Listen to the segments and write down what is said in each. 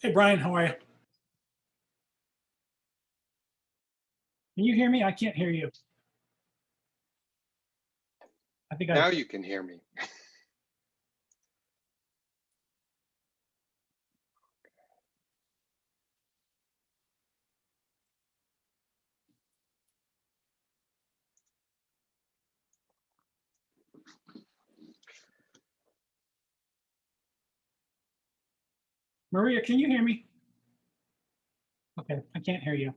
Hey, Brian, how are you? Can you hear me? I can't hear you. I think Now you can hear me. Maria, can you hear me? Okay, I can't hear you.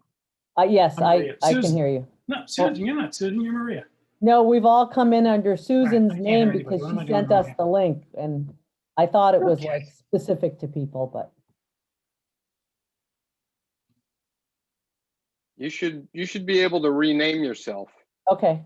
Yes, I'm I Maria. can Susan. hear you. No, Susan, you're not Susan, you're Maria. No, we've all come in under Susan's can't hear name anybody. because What am I she doing sent wrong us here? the link, and I thought it was Okay. like specific to people, but You should be able to rename yourself. okay.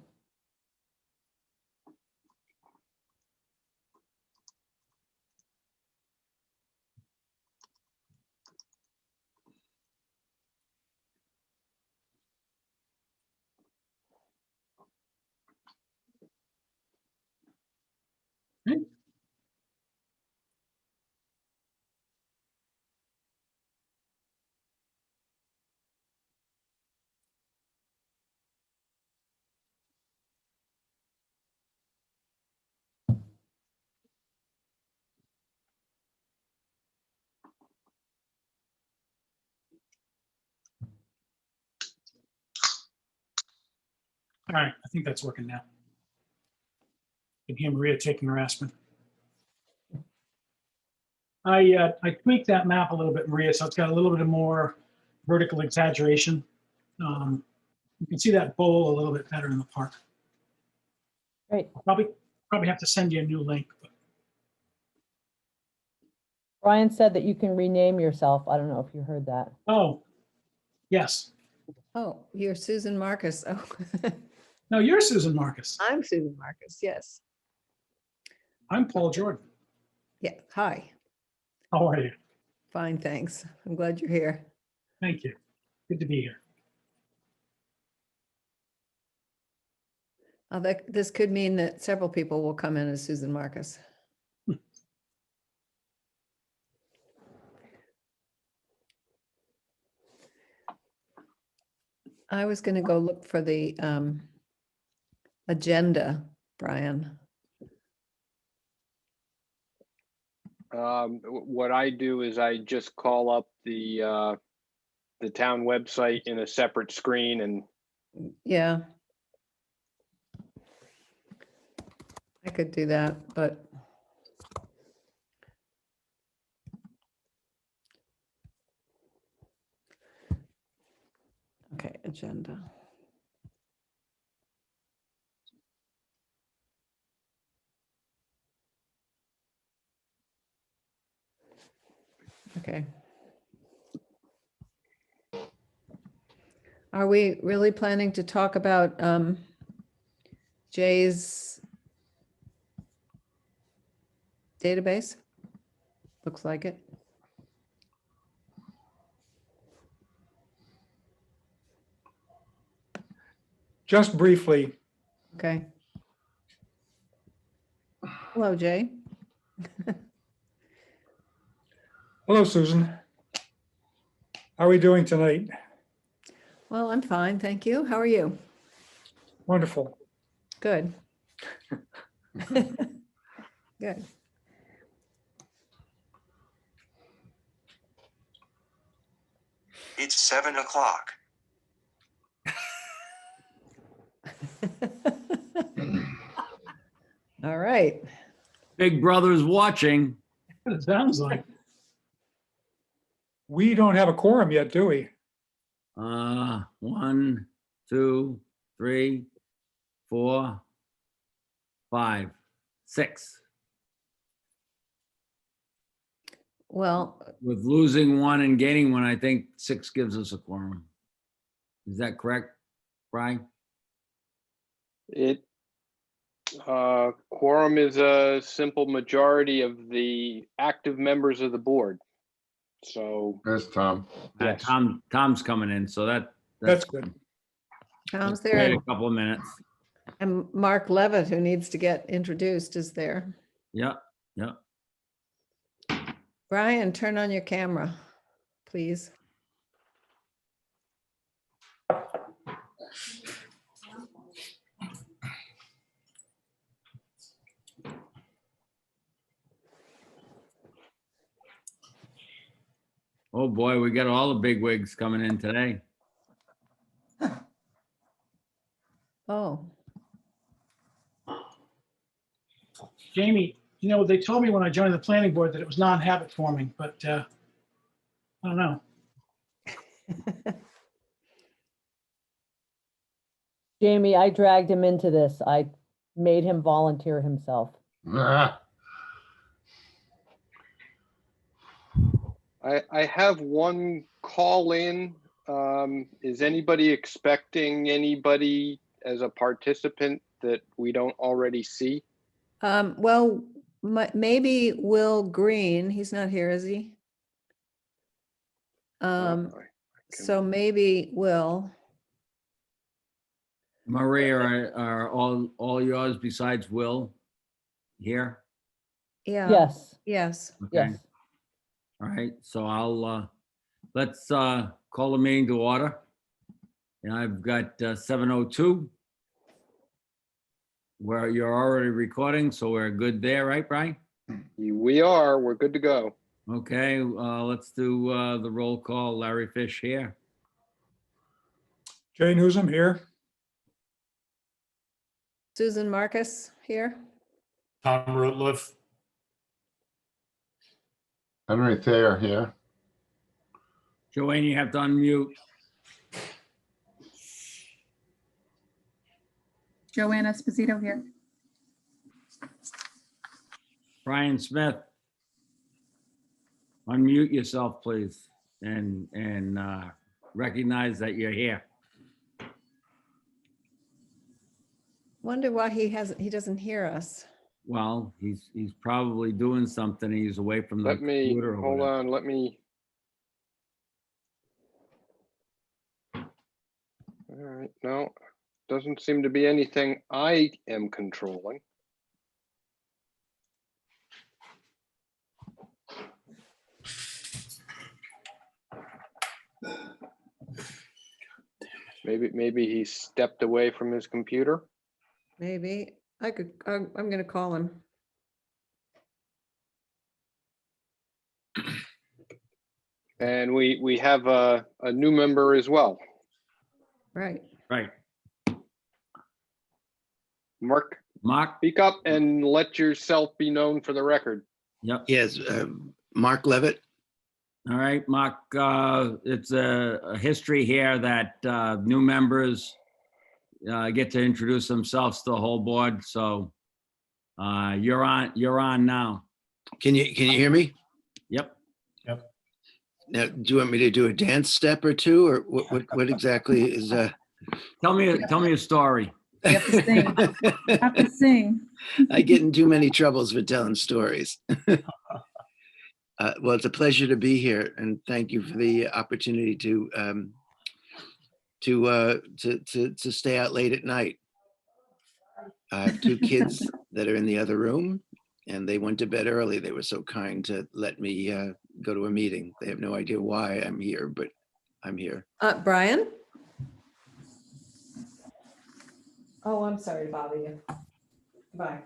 All right, I think that's working now. You can hear Maria taking her aspirin. I tweaked that map a little bit, Maria, so it's got a little bit more vertical exaggeration. You can see that bowl a little bit better in the park. Great. Probably have to send you a new link. Brian said that you can rename yourself. I don't know if you heard that. Oh, yes. Oh, you're Susan Marcus. Oh, No, you're Susan Marcus. I'm Susan Marcus. Yes. I'm Paul Jordan. Yeah. Hi. How are you? Fine. Thanks. I'm glad you're here. Thank you. Good to be here. This could mean that several people will come in as Susan Marcus. I was going to go look for the agenda, Brian. What I do is I just call up the town website in a separate screen, and Yeah. I could do that, but okay, agenda. Okay. Are we really planning to talk about Jay's database? Looks like it. Just briefly, Okay. Hello, Jay. hello, Susan. How are we doing tonight? Well, I'm fine, thank you. How are you? Wonderful. Good. Good. It's 7 o'clock. All right. Big Brother's watching. What it sounds like. We don't have a quorum yet, do we? 1, 2, 3, 4, 5, 6. Well, With losing one and gaining one, I think 6 gives us a quorum. Is that correct, Brian? quorum is a simple majority of the active members of the board. So That's Tom. yes. Tom's coming in, so That's good. Tom's Wait there, a couple of minutes. and Mark Levitt, who needs to get introduced, is there. Yeah, yeah. Brian, turn on your camera. please. Oh, boy, we got all the big wigs coming in today. Oh, Jamie, you know, they told me when I joined the planning board that it was non-habit forming, but I don't know. Jamie, I dragged him into this. I made him volunteer himself. I have one call in. Is anybody expecting anybody as a participant that we don't already see? well, maybe Will Green, he's not here, is he? So maybe Will. Maria, are all yours besides Will here? Yeah. Yes, Yes. Okay. yes. All right, so let's call the meeting to order. And I've got 7:02. Where you're already recording, so we're good there, right, Brian? We're good to go. Okay, let's do the roll call. Larry Fish here. Jane Newsom here. Susan Marcus here. Tom Rutliff. Henry Thayer here. Joanne, you have to unmute. Joanne Esposito here. Brian Smith. Unmute yourself, please, and recognize that you're here. Wonder why he doesn't hear us. Well, he's probably doing something. He's away from the Let me, computer. or hold whatever. on, let me. All right, no, doesn't seem to be anything I am controlling. Maybe he stepped away from his computer. Maybe I'm gonna call him. And we have a new member as well. Right. Right. Mark, Mark? speak up and let yourself be known for the record. Yep. Yes, Mark Levitt. All right, Mark, it's a history here that new members get to introduce themselves to the whole board. So you're on now. Can you hear me? Yep. Now, do you want me to do a dance step or two, or what exactly is Tell me a story. You have to sing. You have to sing. I get in too many troubles for telling stories. Well, it's a pleasure to be here, and thank you for the opportunity to stay out late at night. I have two kids that are in the other room, and they went to bed early. They were so kind to let me go to a meeting. They have no idea why I'm here, but I'm here. Brian? Oh, I'm sorry to bother you. Bye.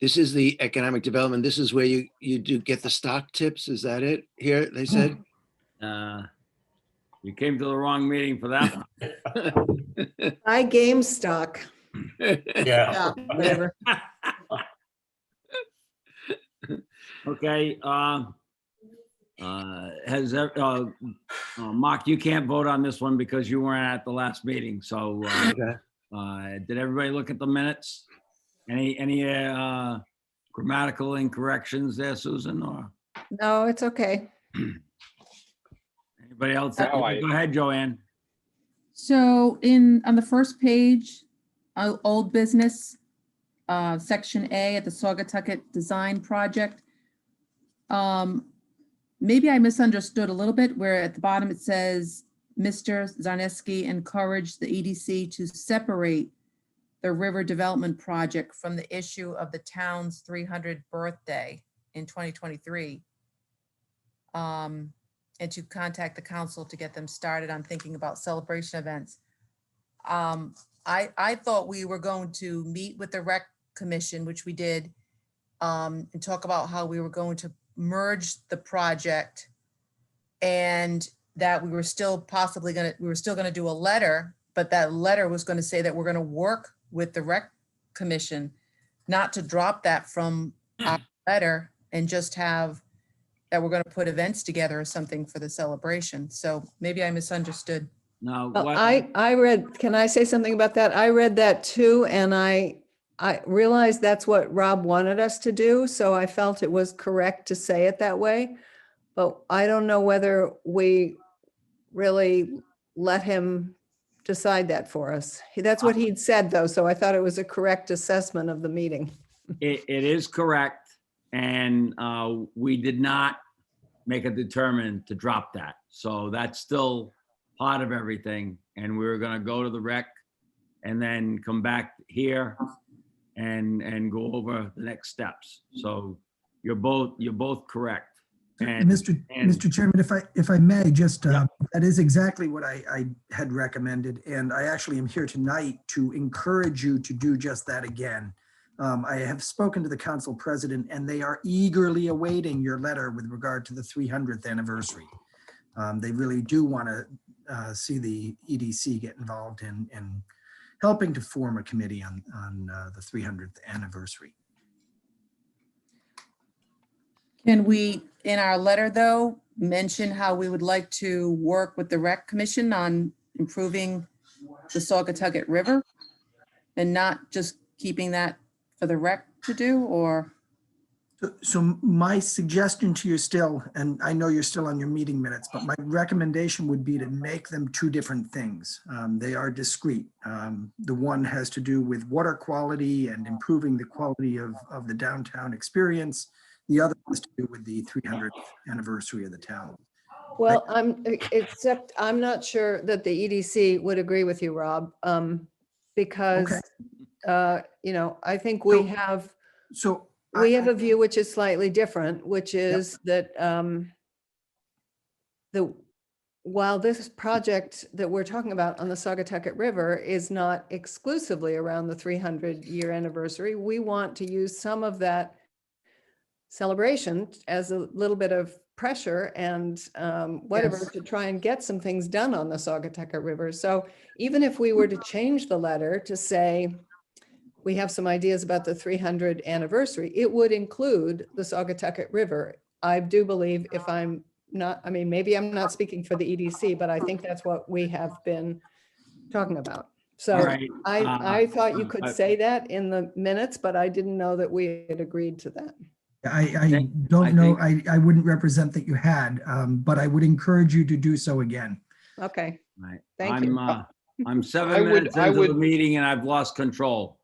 This is the economic development. This is where you do get the stock tips. Is that it here? They said. You came to the wrong meeting for that one. Buy GameStop. Yeah. Yeah, whatever. Okay. Mark, you can't vote on this one because you weren't at the last meeting. So did everybody look at the minutes? Any grammatical incorrections there, Susan, or No, it's okay. anybody else? No, Go ahead, Joanne. So on the first page, old business, section A at the Saugatucket Design Project. Maybe I misunderstood a little bit where at the bottom it says, Mr. Zarneski encouraged the EDC to separate the river development project from the issue of the town's 300th birthday in 2023. And to contact the council to get them started on thinking about celebration events. I thought we were going to meet with the rec commission, which we did, and talk about how we were going to merge the project, and that we were still gonna do a letter, but that letter was gonna say that we're gonna work with the rec commission, not to drop that from our letter and just have that we're gonna put events together or something for the celebration. So maybe I misunderstood. Now, Well, what, I read, can I say something about that? I read that too, and I realized that's what Rob wanted us to do, so I felt it was correct to say it that way. But I don't know whether we really let him decide that for us. That's what he'd said, though, so I thought it was a correct assessment of the meeting. it is correct, and we did not make a determination to drop that. So that's still part of everything, and we were gonna go to the rec and then come back here and go over the next steps. So you're both correct. And Mr. Chairman, if I may, just, Yeah. that is exactly what I had recommended. And I actually am here tonight to encourage you to do just that again. I have spoken to the council president, and they are eagerly awaiting your letter with regard to the 300th anniversary. They really do want to see the EDC get involved in helping to form a committee on the 300th anniversary. Can we, in our letter though, mention how we would like to work with the rec commission on improving the Saugatucket River? And not just keeping that for the rec to do, or? So my suggestion to you still, and I know you're still on your meeting minutes, but my recommendation would be to make them two different things. They are discrete. The one has to do with water quality and improving the quality of the downtown experience. The other has to do with the 300th anniversary of the town. Well, except I'm not sure that the EDC would agree with you, Rob, because, I think we have a view which is slightly different, which is that while this project that we're talking about on the Saugatucket River is not exclusively around the 300-year anniversary, we want to use some of that celebration as a little bit of pressure and whatever to try and get some things done on the Saugatucket River. So even if we were to change the letter to say we have some ideas about the 300th anniversary, it would include the Saugatucket River. I do believe, if I'm not, I mean, maybe I'm not speaking for the EDC, but I think that's what we have been talking about. So All right, I thought you could say that in the minutes, but I didn't know that we had agreed to that. I don't know. I wouldn't represent that you had, but I would encourage you to do so again. Okay. right. Thank you. I'm 7 I would- minutes I into the would- meeting and I've lost control.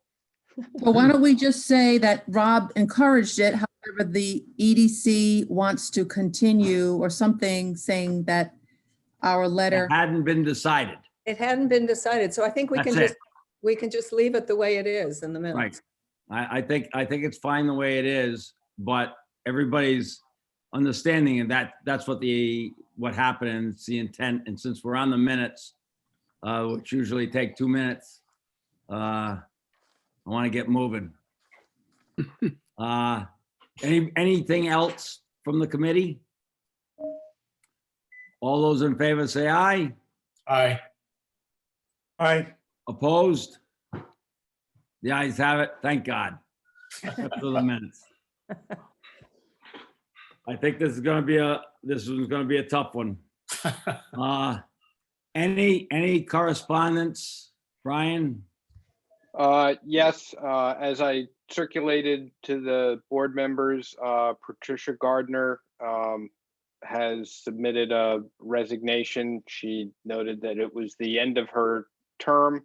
Well, why don't we just say that Rob encouraged it, however, the EDC wants to continue or something, saying that our letter. It hadn't been decided. It hadn't been decided, so I think we That's can it. just leave it the way it is in the minutes. Right. I think it's fine the way it is, but everybody's understanding and that's what happened and it's the intent. And since we're on the minutes, which usually take 2 minutes, I want to get moving. Anything else from the committee? All those in favor say aye. Aye. Aye. Opposed? The ayes have it. Thank God. Up to the minutes. I think this one's gonna be a tough one. Any correspondence, Brian? Yes, as I circulated to the board members, Patricia Gardner has submitted a resignation. She noted that it was the end of her term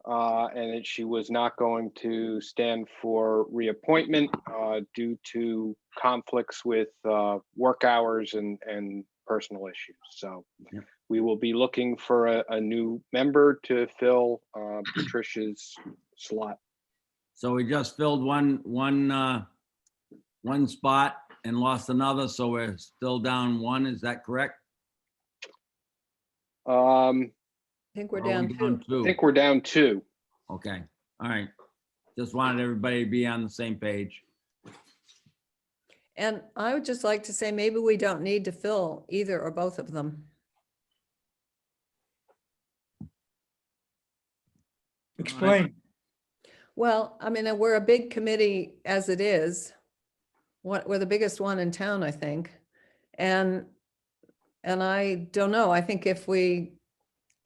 and that she was not going to stand for reappointment due to conflicts with work hours and personal issues. So we will be looking for a new member to fill Patricia's slot. So we just filled one spot and lost another, so we're still down one, is that correct? I think we're Or are we down two. I think we're down 2. Okay, all right. Just wanted everybody to be on the same page. And I would just like to say, maybe we don't need to fill either or both of them. Explain. Well, I mean, we're a big committee as it is. We're the biggest one in town, I think. And I don't know, I think we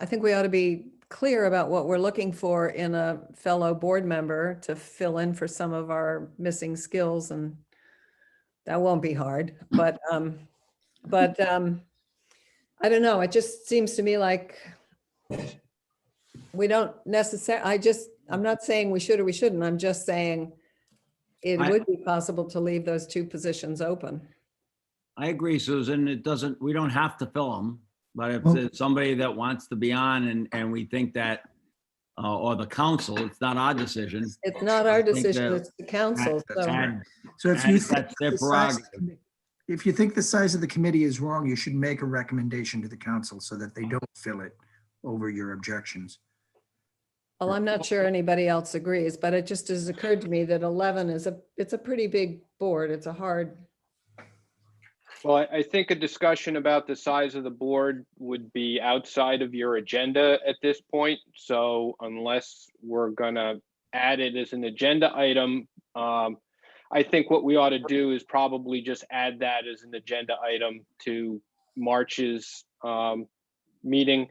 ought to be clear about what we're looking for in a fellow board member to fill in for some of our missing skills, and that won't be hard, but I don't know, it just seems to me like we don't necessarily, I'm not saying we should or we shouldn't, I'm just saying it would be possible to leave those 2 positions open. I agree, Susan. We don't have to fill them, but if Well- there's somebody that wants to be on and we think that, or the council, it's not our decision. It's not our think decision, that- it's the council, so. And So if you think that's their the size of the prerogative. commi- if you think the size of the committee is wrong, you should make a recommendation to the council so that they don't fill it over your objections. Well, I'm not sure anybody else agrees, but it just has occurred to me that 11 it's a pretty big board. It's a hard, Well, I think a discussion about the size of the board would be outside of your agenda at this point. So unless we're gonna add it as an agenda item, I think what we ought to do is probably just add that as an agenda item to March's meeting.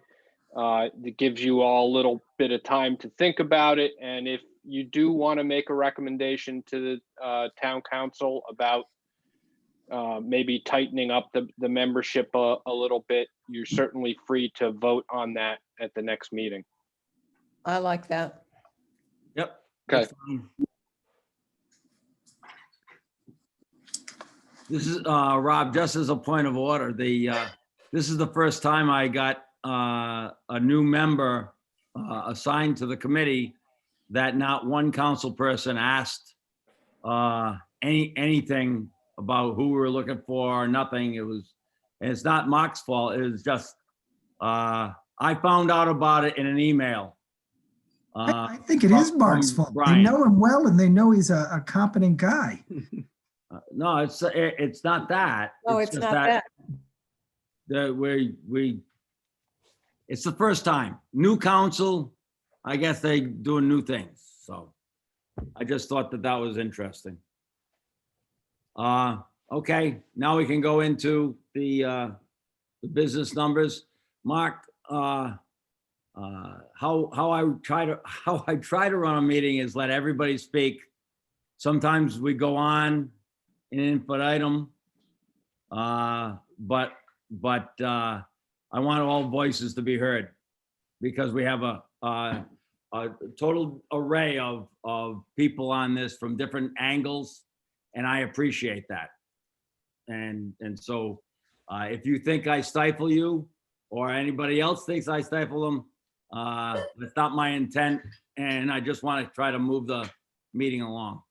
That gives you all a little bit of time to think about it. And if you do want to make a recommendation to the town council about maybe tightening up the membership a little bit, you're certainly free to vote on that at the next meeting. I like that. Yep. Okay. that's fine. This is, Rob, just as a point of order, this is the first time I got a new member assigned to the committee that not one council person asked anything about who we were looking for, or nothing. And it's not Mark's fault. It was just, I found out about it in an email. I think it is from Mark's fault. They Brian. know him well and they know he's a competent guy. No, it's not that. No, it's just not that. It's the first time. New council, I guess they doing new things. So I just thought that was interesting. Okay, now we can go into the business numbers. Mark, how I try to run a meeting is let everybody speak. Sometimes we go on in infinitum, but I want all voices to be heard because we have a total array of people on this from different angles, and I appreciate that. And so if you think I stifle you or anybody else thinks I stifle them, that's not my intent, and I just want to try to move the meeting along.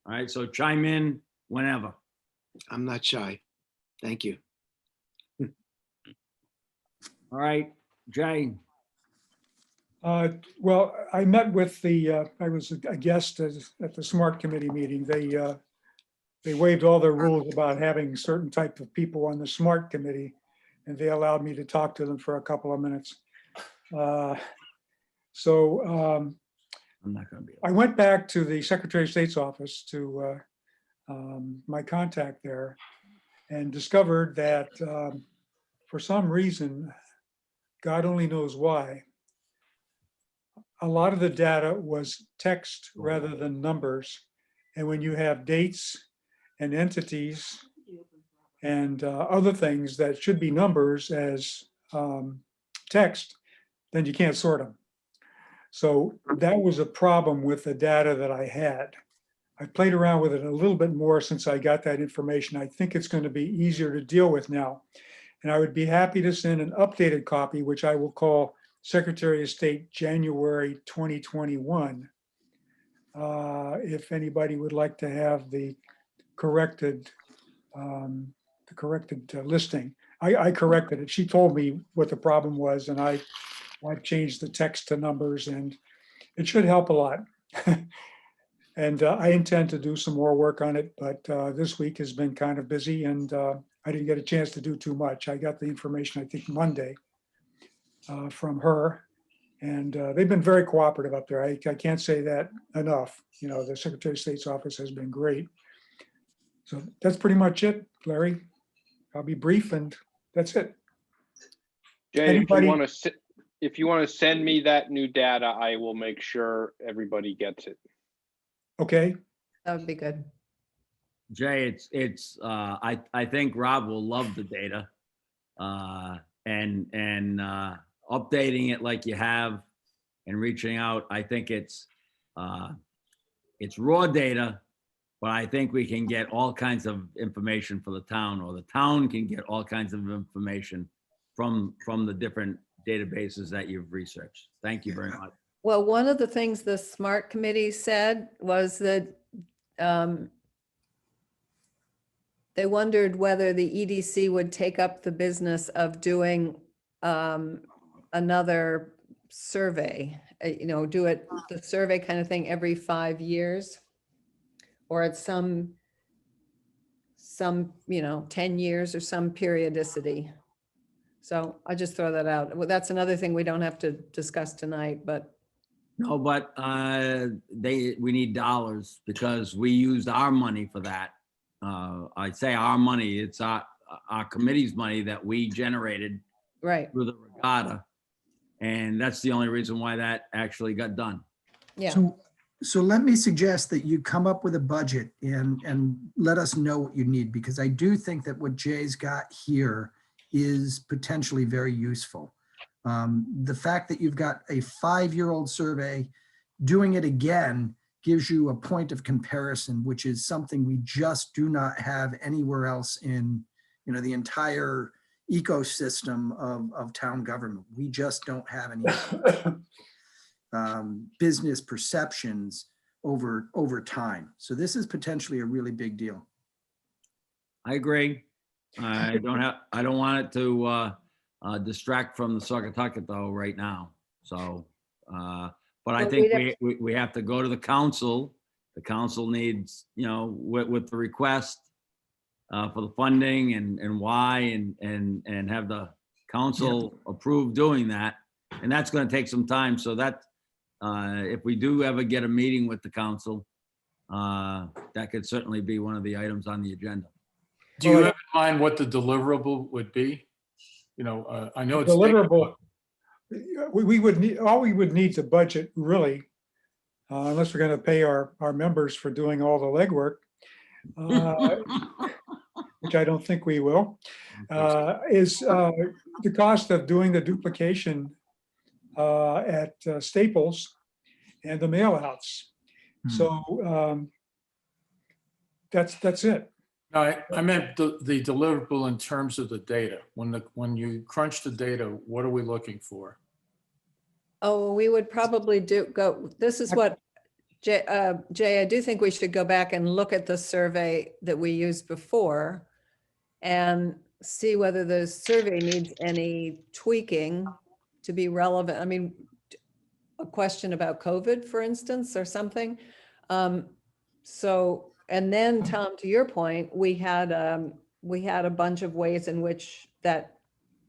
All right, so chime in whenever. I'm not shy. Thank you. All right, Jay. Well, I met with I was a guest at the SMART committee meeting. They waived all their rules about having certain type of people on the SMART committee, and they allowed me to talk to them for a couple of minutes. I'm not going to be. I went back to the Secretary of State's office to my contact there and discovered that for some reason, God only knows why, a lot of the data was text rather than numbers. And when you have dates and entities and other things that should be numbers as text, then you can't sort them. So that was a problem with the data that I had. I played around with it a little bit more since I got that information. I think it's going to be easier to deal with now. And I would be happy to send an updated copy, which I will call Secretary of State January 2021, if anybody would like to have the corrected listing. I corrected it. She told me what the problem was, and I changed the text to numbers, and it should help a lot. And I intend to do some more work on it, but this week has been kind of busy, and I didn't get a chance to do too much. I got the information, I think, Monday from her, and they've been very cooperative up there. I can't say that enough. You know, the Secretary of State's office has been great. So that's pretty much it, Larry. I'll be brief, and that's it. Jay, Anybody- if you want to send me that new data, I will make sure everybody gets it. Okay, That would be good. Jay, I think Rob will love the data. And updating it like you have and reaching out, I think it's raw data, but I think we can get all kinds of information for the town, or the town can get all kinds of information from the different databases that you've researched. Thank you very much. Well, one of the things the SMART committee said was that they wondered whether the EDC would take up the business of doing another survey, do the survey kind of thing every 5 years, or at some 10 years or some periodicity. So I just throw that out. Well, that's another thing we don't have to discuss tonight, but No, but we need dollars because we used our money for that. I'd say our money, it's our committee's money that we generated right, through the regatta. And that's the only reason why that actually got done. yeah. So let me suggest that you come up with a budget and let us know what you need, because I do think that what Jay's got here is potentially very useful. The fact that you've got a 5-year-old survey, doing it again gives you a point of comparison, which is something we just do not have anywhere else in, the entire ecosystem of town government. We just don't have any business perceptions over time. So this is potentially a really big deal. I agree. I don't want it to distract from the Saugatucket though right now. So, but I Well, think we'd we have to go to the council. The council needs, with the request for the funding and why and have the council approve doing that. And that's going to take some time. So that if we do ever get a meeting with the council, that could certainly be one of the items on the agenda. Do you have in mind what the deliverable would be? I know it's deliverable. We would need, all we would need to budget really, unless we're going to pay our members for doing all the legwork, which I don't think we will, is the cost of doing the duplication at Staples and the mail outs. So that's it. No, I meant the deliverable in terms of the data. When you crunch the data, what are we looking for? Oh, we would probably this is what, Jay, I do think we should go back and look at the survey that we used before and see whether the survey needs any tweaking to be relevant. I mean, a question about COVID, for instance, or something. So, and then Tom, to your point, we had a bunch of ways in which that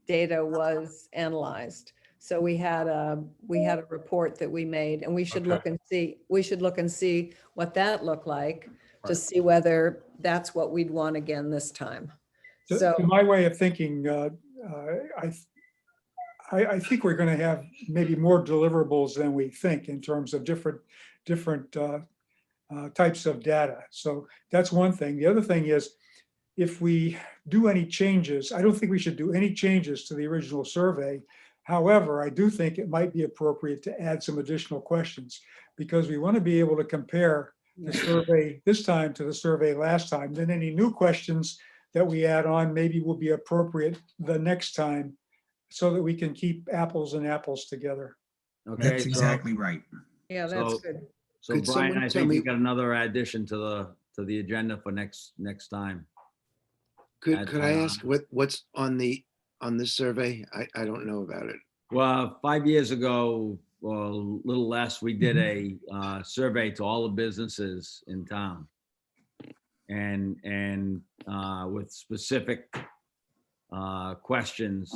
data was analyzed. So we had a report that we made, and we should look and see, what that looked like to see whether that's what we'd want again this time. So To my way of thinking, I think we're going to have maybe more deliverables than we think in terms of different types of data. So that's one thing. The other thing is, if we do any changes, I don't think we should do any changes to the original survey. However, I do think it might be appropriate to add some additional questions, because we want to be able to compare the survey this time to the survey last time. Then any new questions that we add on maybe will be appropriate the next time, so that we can keep apples and apples together. Okay, That's exactly right. yeah, that's good. So Could Brian, someone I tell think me- you got another addition to the agenda for next time. Add Could I that ask what's on the survey? I don't know about it. Well, 5 years ago, or a little less, we did a survey to all the businesses in town. And with specific questions,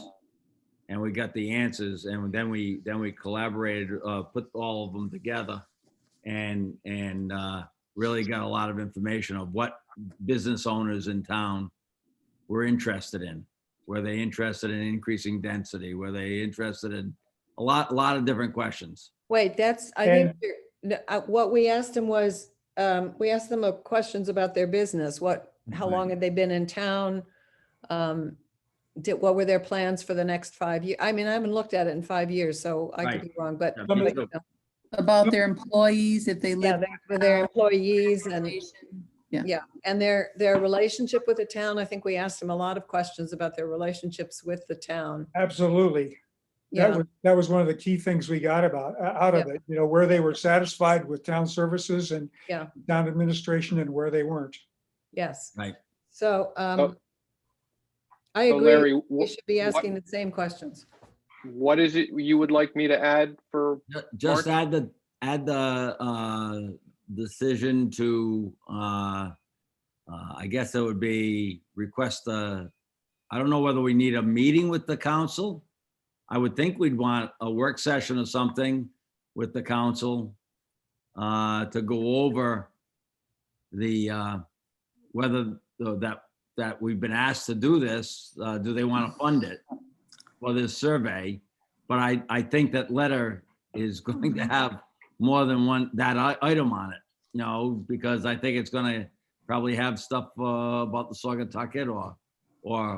and we got the answers, and then we collaborated, put all of them together, and really got a lot of information of what business owners in town were interested in. Were they interested in increasing density? Were they interested in a lot of different questions? Wait, I think what we asked them was, we asked them questions about their business. How long had they been in town? What were their plans for the next 5 years? I mean, I haven't looked at it in 5 years, so I could Right. be wrong, but Yeah, Let me- me but, too. you know, About their employees, if they yeah, live. for their employees and, Yeah. yeah, and their relationship with the town. I think we asked them a lot of questions about their relationships with the town. Absolutely. Yeah, That was one of the key things we got out of it, where they were satisfied with town services and Yeah. town administration and where they weren't. yes. Right. So, So- I So agree. Larry, We should be what- asking the same questions. what is it you would like me to add for, Just Mark? add the decision to, I guess it would be request I don't know whether we need a meeting with the council. I would think we'd want a work session or something with the council to go over the, whether that we've been asked to do this, do they want to fund it for this survey? But I think that letter is going to have more than that item on it, because I think it's going to probably have stuff about the Saugatucket or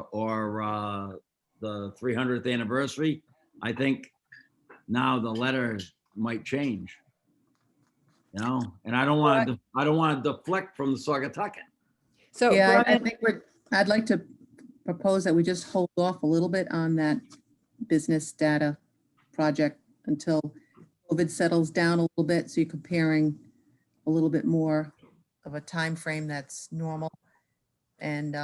the 300th anniversary. I think now the letter might change, and I don't want to deflect from the Saugatucket. So, Yeah, I Brian, think I'd like to propose that we just hold off a little bit on that business data project until COVID settles down a little bit, so you're comparing a little bit more of a time frame that's normal. And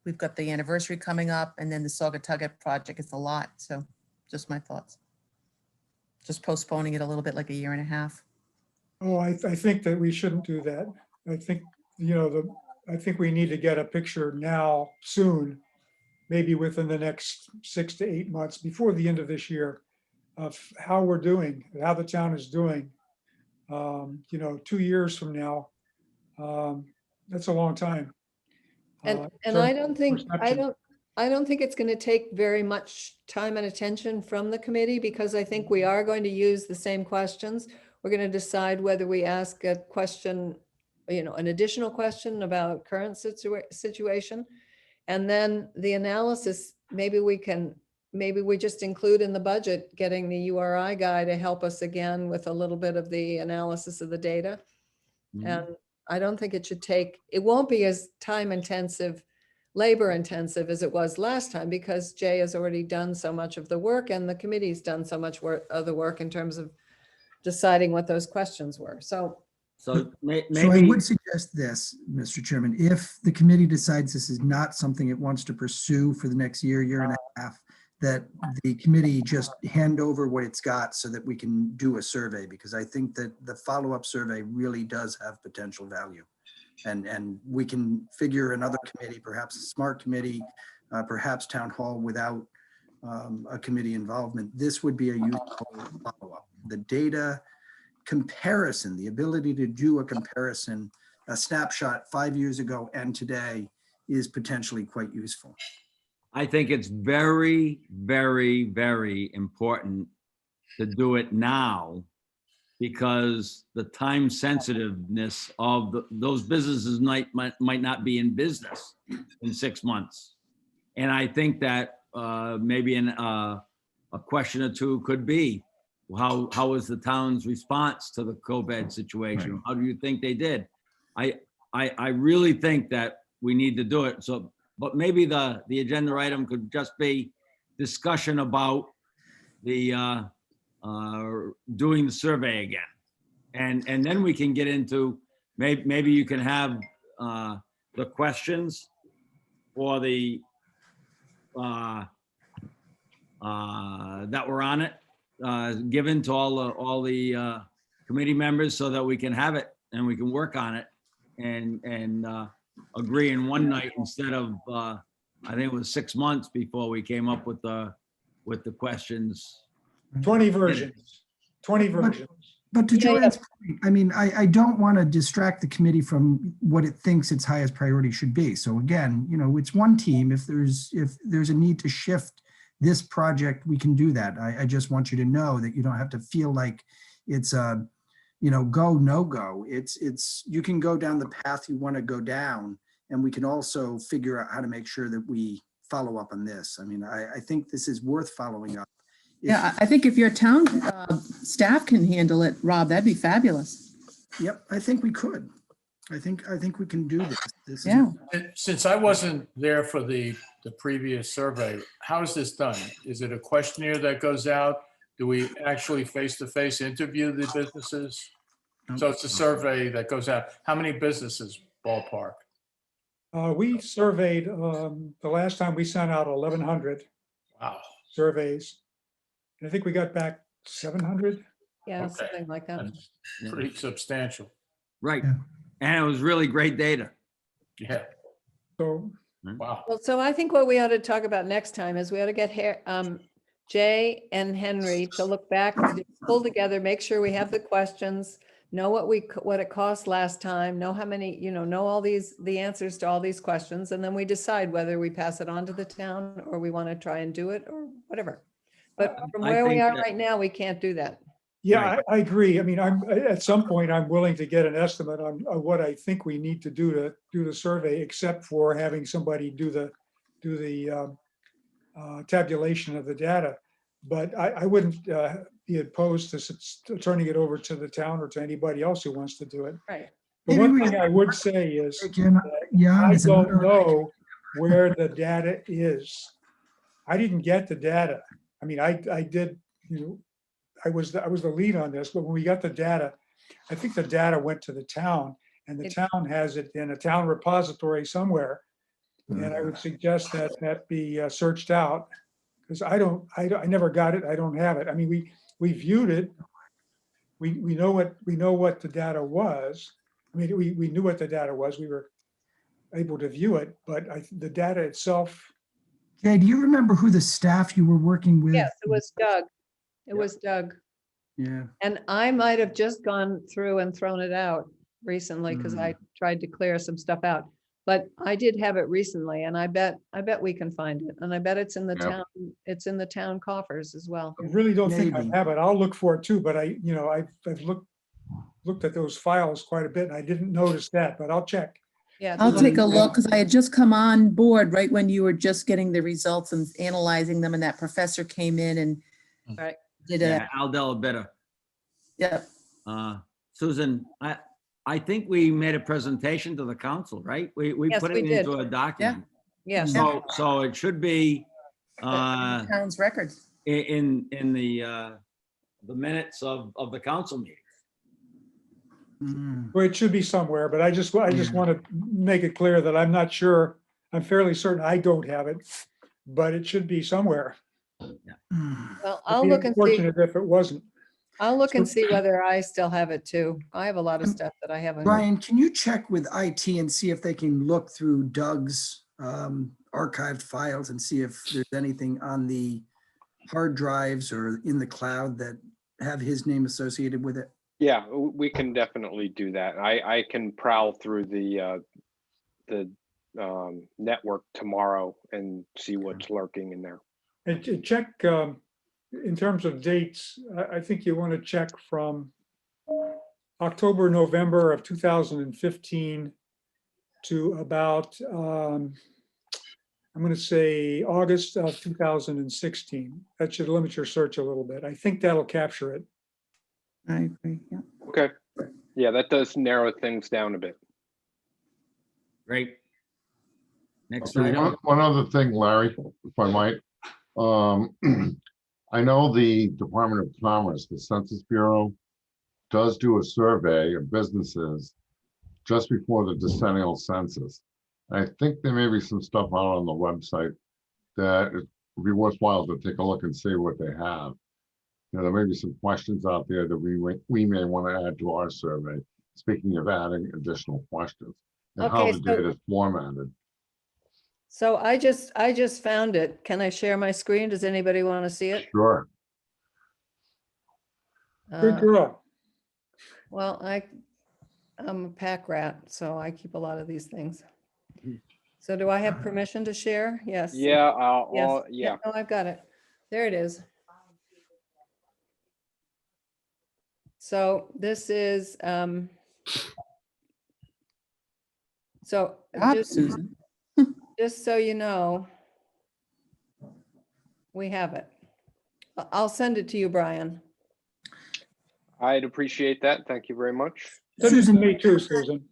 we've got the anniversary coming up, and then the Saugatucket project is a lot, so just my thoughts. Just postponing it a little bit, like a year and a half. Oh, I think that we shouldn't do that. I think, I think we need to get a picture now, soon, maybe within the next 6 to 8 months, before the end of this year, of how we're doing, how the town is doing. 2 years from now, that's a long time. and in I terms don't of think, perception. I don't think it's going to take very much time and attention from the committee, because I think we are going to use the same questions. We're going to decide whether we ask a question, an additional question about current situation. And then the analysis, maybe we just include in the budget, getting the URI guy to help us again with a little bit of the analysis of the data. Mhm. And I don't think it won't be as time intensive, labor intensive as it was last time, because Jay has already done so much of the work and the committee's done so much of the work in terms of deciding what those questions were. So, So So I maybe, would suggest this, Mr. Chairman, if the committee decides this is not something it wants to pursue for the next year and a half, that the committee just hand over what it's got so that we can do a survey, because I think that the follow-up survey really does have potential value. And we can figure another committee, perhaps a smart committee, perhaps town hall without a committee involvement. This would be a useful follow-up. The data comparison, the ability to do a comparison, a snapshot 5 years ago and today, is potentially quite useful. I think it's very, very, very important to do it now, because the time sensitiveness of those businesses might not be in business in 6 months. And I think that maybe a question or two could be, how was the town's response to the COVID situation? Right. How do you think they did? I really think that we need to do it. So, but maybe the agenda item could just be discussion about the doing the survey again. And then we can get into, maybe you can have the questions for the that were on it given to all the committee members so that we can have it and we can work on it and agree in one night instead of I think it was 6 months before we came up with the questions. 20 versions, 20 versions. But to Yeah, yeah. Joanne's point, I mean, I don't want to distract the committee from what it thinks its highest priority should be. So again, you know, it's one team. If there's a need to shift this project, we can do that. I just want you to know that you don't have to feel like it's a, you know, go, no go. It's, you can go down the path you want to go down, and we can also figure out how to make sure that we follow up on this. I mean, I think this is worth following up. Yeah, I think if your town staff can handle it, Rob, that'd be fabulous. Yep, I think we could. I think we can do this. This is- Yeah. Since I wasn't there for the previous survey, how is this done? Is it a questionnaire that goes out? Do we actually face-to-face interview the businesses? So it's a survey that goes out. How many businesses ballpark? We surveyed, the last time we sent out 1,100 Wow. surveys. And I think we got back 700. Yeah, Okay. something like that. That's pretty substantial. Right. Yeah. And it was really great data. Yeah. So Wow. Well, so I think what we ought to talk about next time is we ought to get Jay and Henry to look back, to pull together, make sure we have the questions, know what it cost last time, know how many, you know all the answers to all these questions, and then we decide whether we pass it on to the town or we want to try and do it or whatever. But from I where we think are that- right now, we can't do that. yeah, I agree. I mean, at some point, I'm willing to get an estimate on what I think we need to do the survey, except for having somebody do the tabulation of the data. But I wouldn't be opposed to turning it over to the town or to anybody else who wants to do it. Right. The Maybe one we- thing I would say is, Again, yeah, I it's don't another- know where the data is. I didn't get the data. I mean, I did, you know, I was the lead on this, but when we got the data, I think the data went to the town, and the It- town has it in a town repository somewhere. And I would suggest that be searched out, because I never got it. I don't have it. I mean, we viewed it. We know what the data was. I mean, we knew what the data was. We were able to view it, but the data itself. Jay, do you remember who the staff you were working with? Yes, it was Doug. It Yeah. was Doug. Yeah. And I might have just gone through and thrown it out recently because I tried to clear some stuff out. But I did have it recently, and I bet we can find it. And I bet it's in the Yeah. town, it's in the town coffers as well. I really don't think I Maybe. have it. I'll look for it too, but I've looked at those files quite a bit, and I didn't notice that, but I'll check. Yeah. I'll so- take a look because I had just come on board right when you were just getting the results and analyzing them, and that professor came in and Right. did Yeah, a, Al Delabitta. yeah. Susan, I think we made a presentation to the council, right? We Yes, put we it did. into a document. Yes. So it should be Town's records. in the minutes of the council meeting. Mm. Well, it should be somewhere, but I just want to make it clear that I'm not sure. I'm fairly certain I don't have it, but it should be somewhere. Mm. Well, It'd I'll be look and see. unfortunate if it wasn't. I'll look and see whether I still have it too. I have a lot of stuff that I haven't. Brian, can you check with IT and see if they can look through Doug's archived files and see if there's anything on the hard drives or in the cloud that have his name associated with it? Yeah, we can definitely do that. I can prowl through the network tomorrow and see what's lurking in there. And check, in terms of dates, I think you want to check from October, November of 2015 to about, I'm going to say August of 2016. That should limit your search a little bit. I think that'll capture it. I agree, yeah. Okay. Yeah, that does narrow things down a bit. Great. Next Okay, item. one other thing, Larry, if I might. I know the Department of Commerce, the Census Bureau, does do a survey of businesses just before the decennial census. I think there may be some stuff out on the website that it would be worthwhile to take a look and see what they have. You know, there may be some questions out there that we may want to add to our survey. Speaking of adding additional questions and how Okay, the so- data is formatted. So I just found it. Can I share my screen? Does anybody want to see it? Sure. Good Uh, girl. Well, I'm a pack rat, so I keep a lot of these things. So do I have permission to share? Yes. Yeah, Yes. yeah. No, I've got it. There it is. So this is, so Ah, Susan. just so you know, we have it. I'll send it to you, Brian. I'd appreciate that. Thank you very much. Send it to Susan, me too, Susan.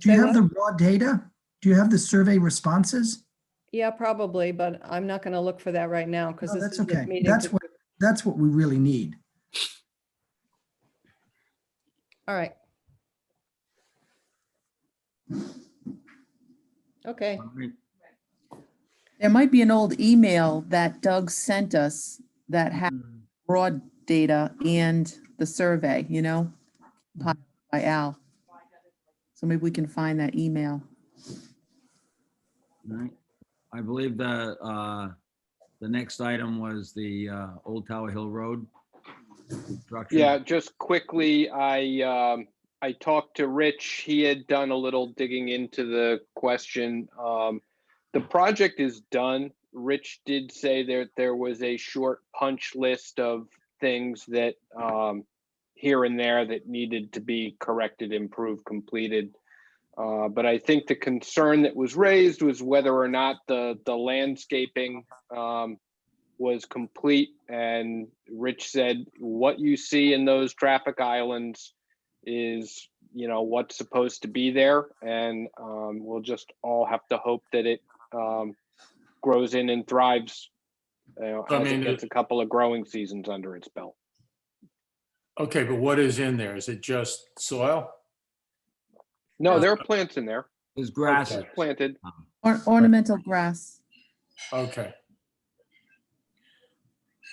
do you Say have the what? raw data? Do you have the survey responses? Yeah, probably, but I'm not going to look for that right now because No, this that's is the okay. meeting. That's what we really need. All right. Okay. All right. There might be an old email that Doug sent us that had raw data and the survey, you know, by Al. So maybe we can find that email. All right. I believe the next item was the Old Tower Hill Road construction. Yeah, just quickly, I talked to Rich. He had done a little digging into the question. The project is done. Rich did say that there was a short punch list of things that here and there that needed to be corrected, improved, completed. But I think the concern that was raised was whether or not the landscaping was complete. And Rich said, what you see in those traffic islands is, you know, what's supposed to be there. And we'll just all have to hope that it grows in and thrives, you know, I as mean, it gets a couple of growing seasons under its belt. Okay, but what is in there? Is it just soil? No, there are plants in there. There's grass. Okay. Planted. Ornamental grass. Okay.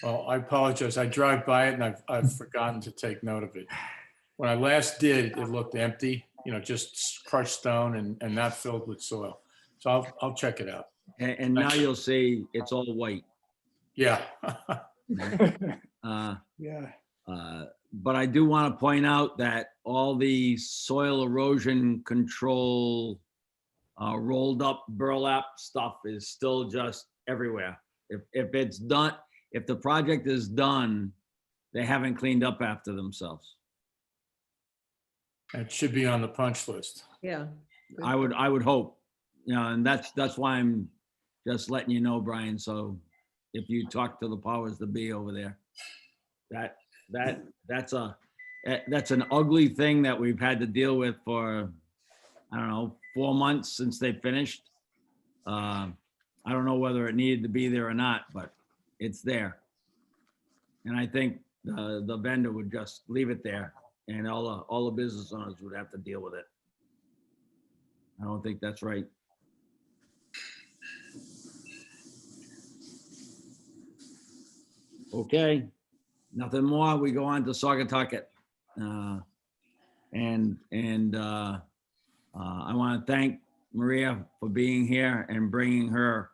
Well, I apologize. I drive by it and I've forgotten to take note of it. When I last did, it looked empty, you know, just crushed stone and not filled with soil. So I'll check it out. And now you'll see it's all white. Yeah. Yeah. But I do want to point out that all the soil erosion control rolled up burlap stuff is still just everywhere. If it's done, if the project is done, they haven't cleaned up after themselves. It should be on the punch list. Yeah. I would hope, you know, and that's why I'm just letting you know, Brian. So if you talk to the powers that be over there, that's an ugly thing that we've had to deal with for, I don't know, 4 months since they finished. I don't know whether it needed to be there or not, but it's there. And I think the vendor would just leave it there and all the business owners would have to deal with it. I don't think that's right. Okay, nothing more. We go on to Saugatucket. I want to thank Maria for being here and bringing her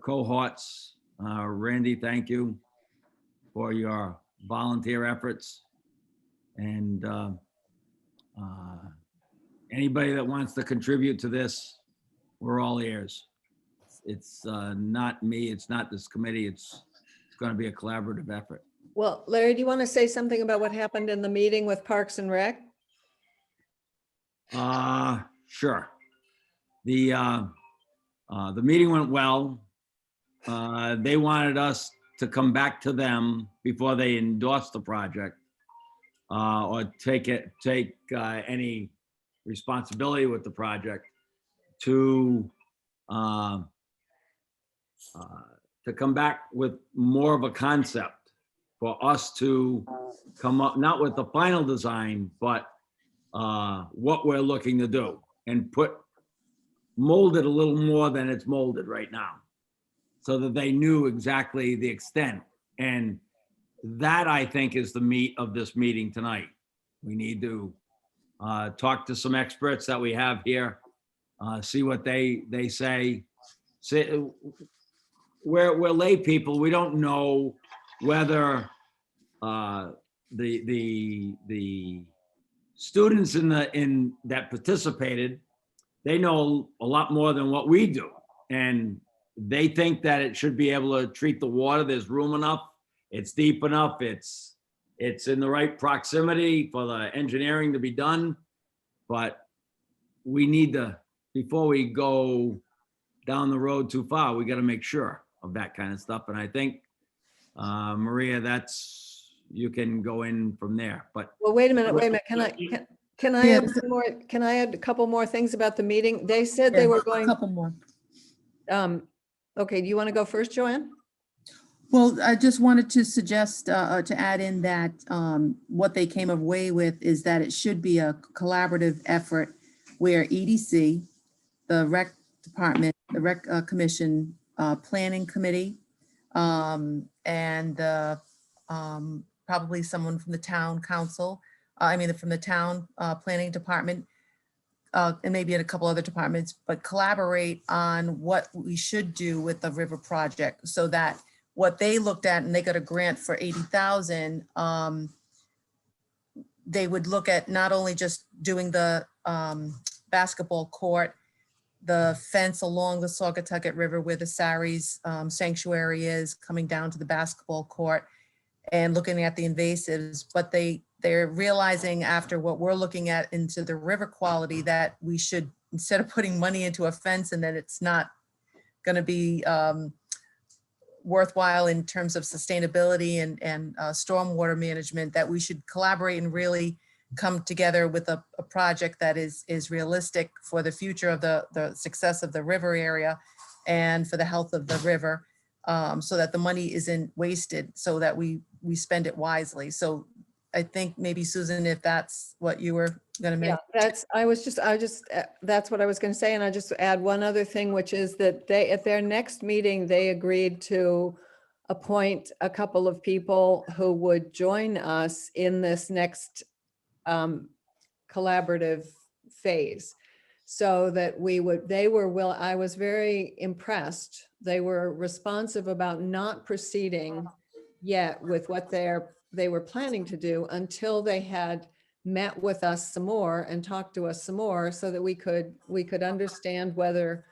cohorts. Randy, thank you for your volunteer efforts. And anybody that wants to contribute to this, we're all ears. It's not me, it's not this committee, it's going to be a collaborative effort. Well, Larry, do you want to say something about what happened in the meeting with Parks and Rec? Sure. The meeting went well. They wanted us to come back to them before they endorsed the project or take any responsibility with the project to come back with more of a concept for us to come up, not with the final design, but what we're looking to do and mold it a little more than it's molded right now, so that they knew exactly the extent. And that, I think, is the meat of this meeting tonight. We need to talk to some experts that we have here, see what they say. We're lay people. We don't know whether the students in that participated, they know a lot more than what we do. And they think that it should be able to treat the water. There's room enough. It's deep enough. It's in the right proximity for the engineering to be done. But we need to, before we go down the road too far, we got to make sure of that kind of stuff. And I think, Maria, you can go in from there, but. Well, wait a minute. Can I Yeah, add one more, can I add a couple more things about the meeting? They said Yeah, they were a going, couple more. okay, do you want to go first, Joanne? Well, I just wanted to suggest, to add in that what they came away with is that it should be a collaborative effort where EDC, the rec department, the rec commission, planning committee, and probably someone from the town council, from the town planning department, and maybe in a couple other departments, but collaborate on what we should do with the river project, so that what they looked at, and they got a grant for 80,000, they would look at not only just doing the basketball court, the fence along the Saugatucket River where the Saris sanctuary is, coming down to the basketball court, and looking at the invasives, but they're realizing, after what we're looking at into the river quality, that we should, instead of putting money into a fence and then it's not going to be worthwhile in terms of sustainability and stormwater management, that we should collaborate and really come together with a project that is realistic for the future of the success of the river area and for the health of the river, so that the money isn't wasted, so that we spend it wisely. So I think maybe, Susan, if that's what you were going to make. Yeah, that's what I was going to say. And I just add one other thing, which is that at their next meeting, they agreed to appoint a couple of people who would join us in this next collaborative phase, so that I was very impressed. They were responsive about not proceeding yet with what they were planning to do until they had met with us some more and talked to us some more, so that we could understand whether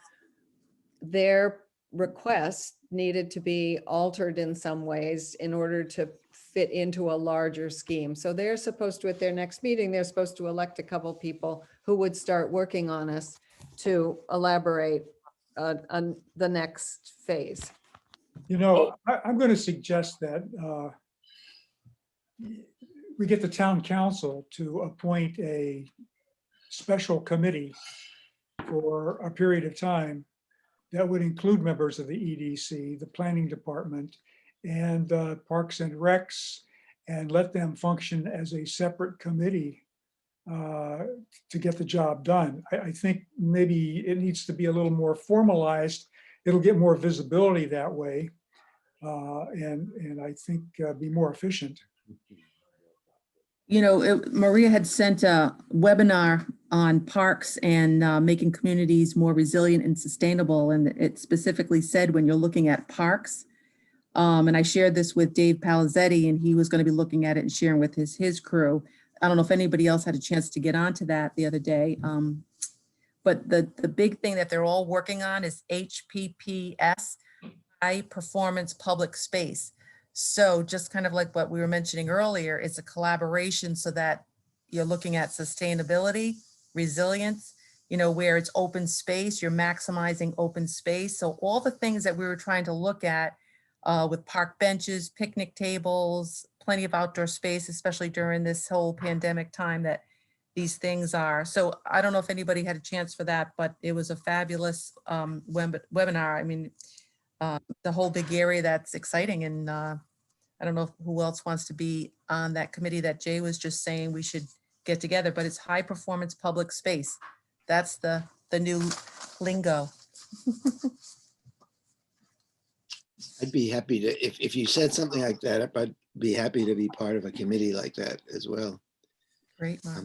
their request needed to be altered in some ways in order to fit into a larger scheme. So they're supposed to, at their next meeting, they're supposed to elect a couple people who would start working on us to elaborate on the next phase. I'm going to suggest that we get the town council to appoint a special committee for a period of time that would include members of the EDC, the planning department, and Parks and Recs, and let them function as a separate committee to get the job done. I think maybe it needs to be a little more formalized. It'll get more visibility that way, and I think be more efficient. Maria had sent a webinar on parks and making communities more resilient and sustainable. And it specifically said, when you're looking at parks, and I shared this with Dave Palizzetti, and he was going to be looking at it and sharing with his crew. I don't know if anybody else had a chance to get onto that the other day. But the big thing that they're all working on is HPPS, high performance public space. So just kind of like what we were mentioning earlier, it's a collaboration, so that you're looking at sustainability, resilience, where it's open space, you're maximizing open space. So all the things that we were trying to look at with park benches, picnic tables, plenty of outdoor space, especially during this whole pandemic time that these things are. So I don't know if anybody had a chance for that, but it was a fabulous webinar. The whole big area that's exciting, and I don't know who else wants to be on that committee that Jay was just saying we should get together, but it's high performance public space. That's the new lingo. I'd be happy to, if you said something like that, I'd be happy to be part of a committee like that as well. Great, Mark.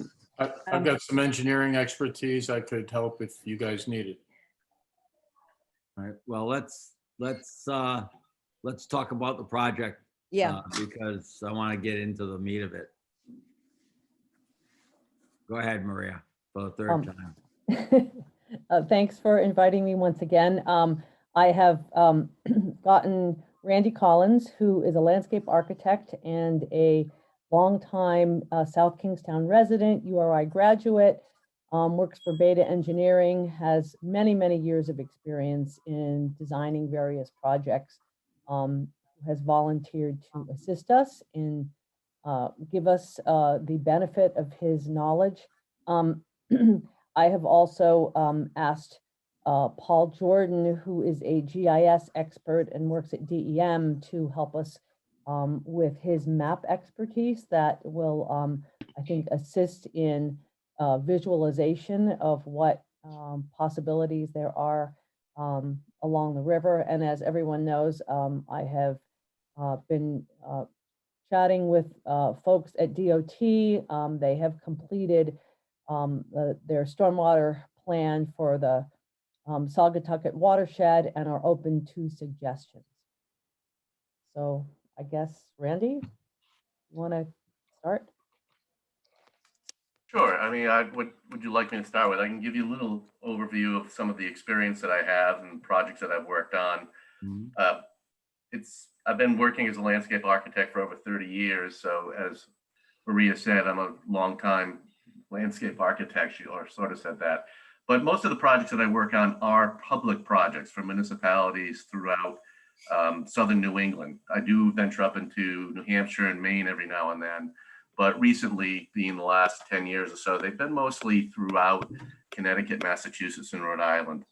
I've got some engineering expertise. I could help if you guys need it. All right, well, let's talk about the project. Yeah. Because I want to get into the meat of it. Go ahead, Maria, for the third time. Thanks for inviting me once again. I have gotten Randy Collins, who is a landscape architect and a longtime South Kingstown resident, URI graduate, works for Beta Engineering, has many, many years of experience in designing various projects, has volunteered to assist us and give us the benefit of his knowledge. I have also asked Paul Jordan, who is a GIS expert and works at DEM, to help us with his map expertise that will, I think, assist in visualization of what possibilities there are along the river. And as everyone knows, I have been chatting with folks at DOT. They have completed their stormwater plan for the Saugatucket watershed and are open to suggestions. So I guess, Randy, you want to start? Sure. I mean, what would you like me to start with? I can give you a little overview of some of the experience that I have and projects that I've worked on. I've been working as a landscape architect for over 30 years. So as Maria said, I'm a longtime landscape architect. She sort of said that. But most of the projects that I work on are public projects for municipalities throughout southern New England. I do venture up into New Hampshire and Maine every now and then. But recently, being the last 10 years or so, they've been mostly throughout Connecticut, Massachusetts, and Rhode Island.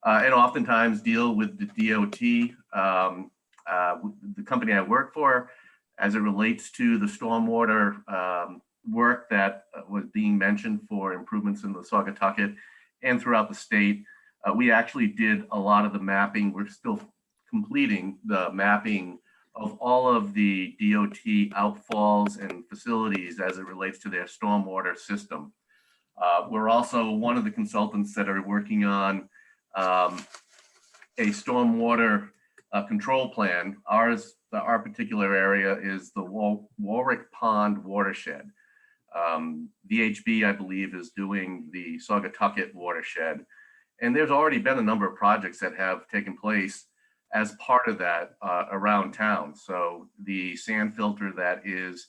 And oftentimes deal with the DOT, the company I work for, as it relates to the stormwater work that was being mentioned for improvements in the Saugatucket and throughout the state. We actually did a lot of the mapping. We're still completing the mapping of all of the DOT outfalls and facilities as it relates to their stormwater system. We're also one of the consultants that are working on a stormwater control plan. Our particular area is the Warwick Pond watershed. VHB, I believe, is doing the Saugatucket watershed. And there's already been a number of projects that have taken place as part of that around town. So the sand filter that is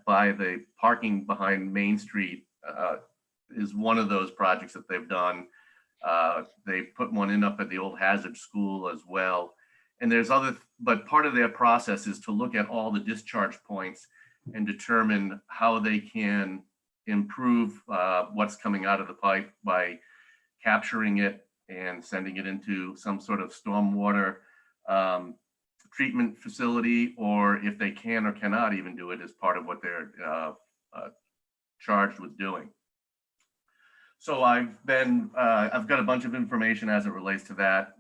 by the parking behind Main Street is one of those projects that they've done. They put one in up at the old Hazard School as well. And there's other, but part of their process is to look at all the discharge points and determine how they can improve what's coming out of the pipe by capturing it and sending it into some sort of stormwater treatment facility, or if they can or cannot even do it as part of what they're charged with doing. So I've got a bunch of information as it relates to that.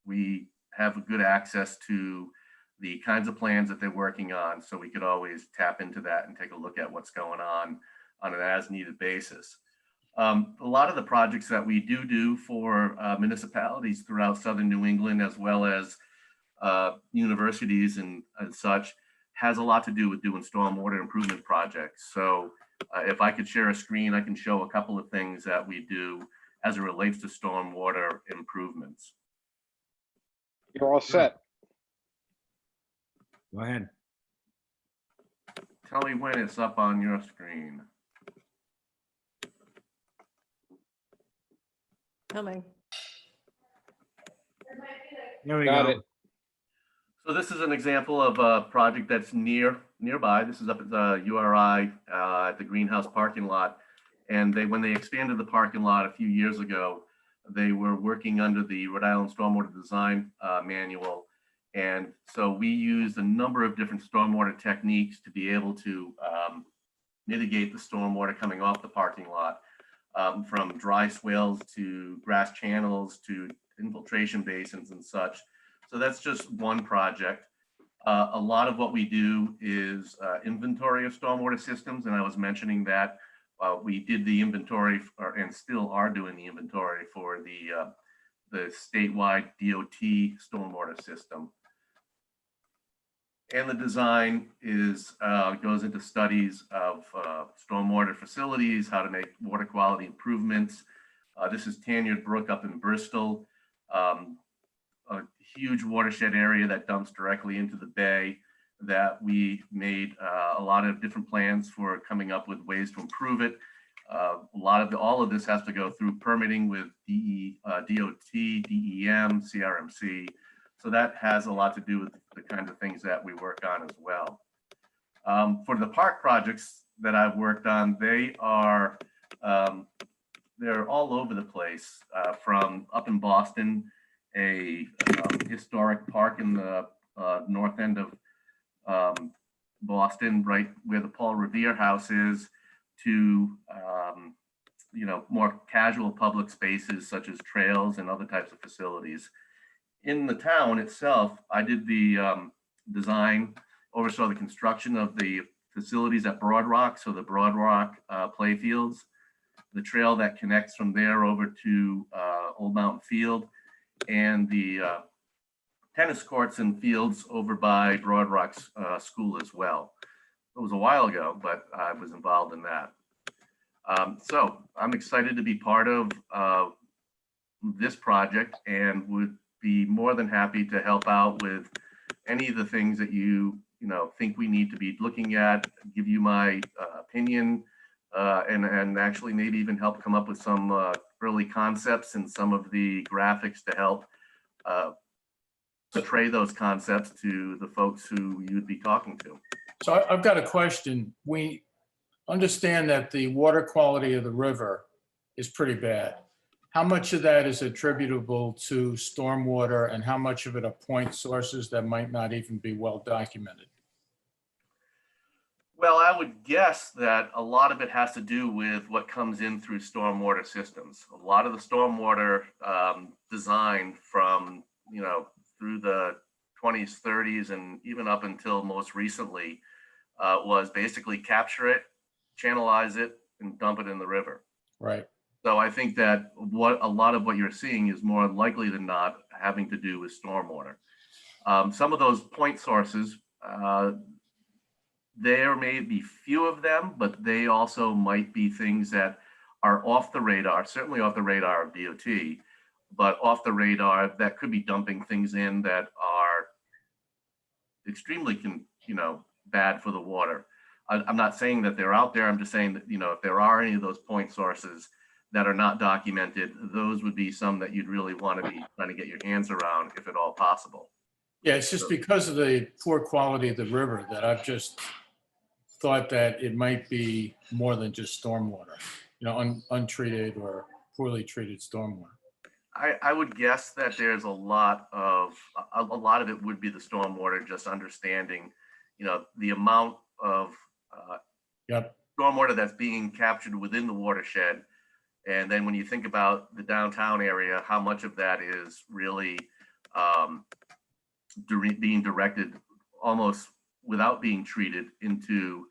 We have good access to the kinds of plans that they're working on, so we could always tap into that and take a look at what's going on an as-needed basis. A lot of the projects that we do for municipalities throughout southern New England, as well as universities and such, has a lot to do with doing stormwater improvement projects. So if I could share a screen, I can show a couple of things that we do as it relates to stormwater improvements. You're all set. Go ahead. Tell me when it's up on your screen. Coming. Here we Got go. it. So this is an example of a project that's nearby. This is up at the URI at the greenhouse parking lot. And when they expanded the parking lot a few years ago, they were working under the Rhode Island Stormwater Design Manual. And so we used a number of different stormwater techniques to be able to mitigate the stormwater coming off the parking lot, from dry swales to grass channels to infiltration basins and such. So that's just one project. A lot of what we do is inventory of stormwater systems, and I was mentioning that we did the inventory and still are doing the inventory for the statewide DOT stormwater system. And the design is goes into studies of stormwater facilities, how to make water quality improvements. This is Tanyard Brook up in Bristol, a huge watershed area that dumps directly into the bay that we made a lot of different plans for coming up with ways to improve it. All of this has to go through permitting with DOT, DEM, CRMC. So that has a lot to do with the kinds of things that we work on as well. For the park projects that I've worked on, they're all over the place, from up in Boston, a historic park in the north end of Boston, right where the Paul Revere House is, to more casual public spaces such as trails and other types of facilities. In the town itself, I did the design, oversaw the construction of the facilities at Broad Rock, so the Broad Rock playfields, the trail that connects from there over to Old Mountain Field, and the tennis courts and fields over by Broad Rock's school as well. It was a while ago, but I was involved in that. So I'm excited to be part of this project and would be more than happy to help out with any of the things that you think we need to be looking at, give you my opinion, and actually maybe even help come up with some early concepts and some of the graphics to help portray those concepts to the folks who you'd be talking to. So I've got a question. We understand that the water quality of the river is pretty bad. How much of that is attributable to stormwater and how much of it are point sources that might not even be well documented? Well, I would guess that a lot of it has to do with what comes in through stormwater systems. A lot of the stormwater design from, through the 20s, 30s, and even up until most recently was basically capture it, channelize it, and dump it in the river. Right. So I think that a lot of what you're seeing is more likely than not having to do with stormwater. Some of those point sources, there may be few of them, but they also might be things that are off the radar, certainly off the radar of DOT, but off the radar that could be dumping things in that are extremely, bad for the water. I'm not saying that they're out there. I'm just saying that, if there are any of those point sources that are not documented, those would be some that you'd really want to be trying to get your hands around, if at all possible. Yeah, it's just because of the poor quality of the river that I've just thought that it might be more than just stormwater, untreated or poorly treated stormwater. I would guess that there's a lot of it would be the stormwater, just understanding, the amount of stormwater that's being captured within the watershed. And then when you think about the downtown area, how much of that is really being directed almost without being treated into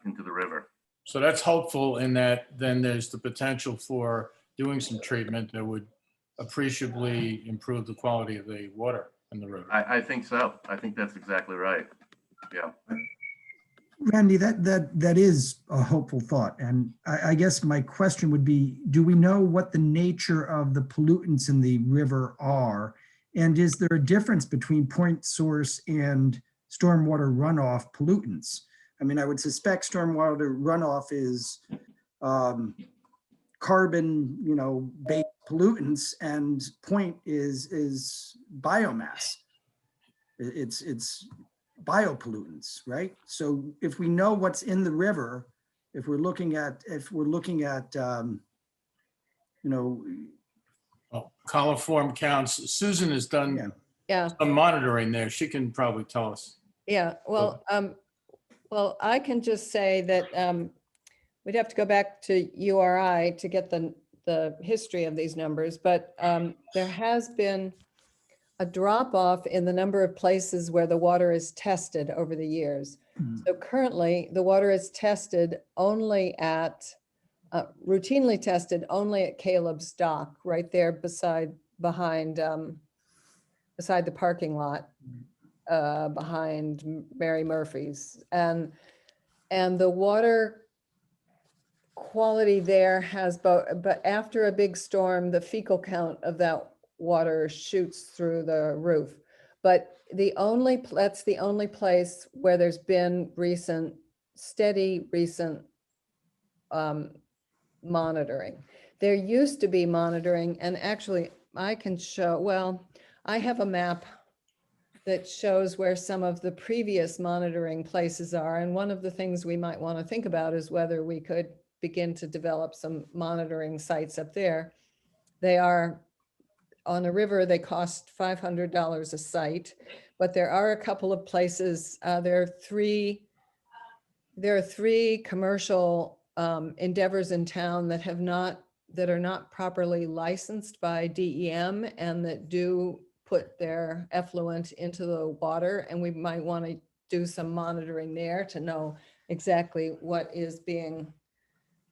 into the river. So that's hopeful in that then there's the potential for doing some treatment that would appreciably improve the quality of the water in the river. I think so. I think that's exactly right. Yeah. Randy, that is a hopeful thought. And I guess my question would be, do we know what the nature of the pollutants in the river are? And is there a difference between point source and stormwater runoff pollutants? I mean, I would suspect stormwater runoff is carbon, based pollutants, and point is biomass. It's biopollutants, right? So if we know what's in the river, if we're looking at Coliform counts. Susan has done Yeah, some monitoring there. She can probably tell us. yeah. Well, I can just say that we'd have to go back to URI to get the history of these numbers, but there has been a drop off in the number of places where the water is tested over the years. So currently, the water is tested only at, routinely tested only at Caleb's Dock, right there beside the parking lot, behind Mary Murphy's. And the water quality there has, but after a big storm, the fecal count of that water shoots through the roof. But that's the only place where there's been steady recent monitoring. There used to be monitoring, and actually I can show, well, I have a map that shows where some of the previous monitoring places are. And one of the things we might want to think about is whether we could begin to develop some monitoring sites up there. They are on a river, they cost $500 a site, but there are a couple of places, there are three commercial endeavors in town that are not properly licensed by DEM and that do put their effluent into the water. And we might want to do some monitoring there to know exactly what is being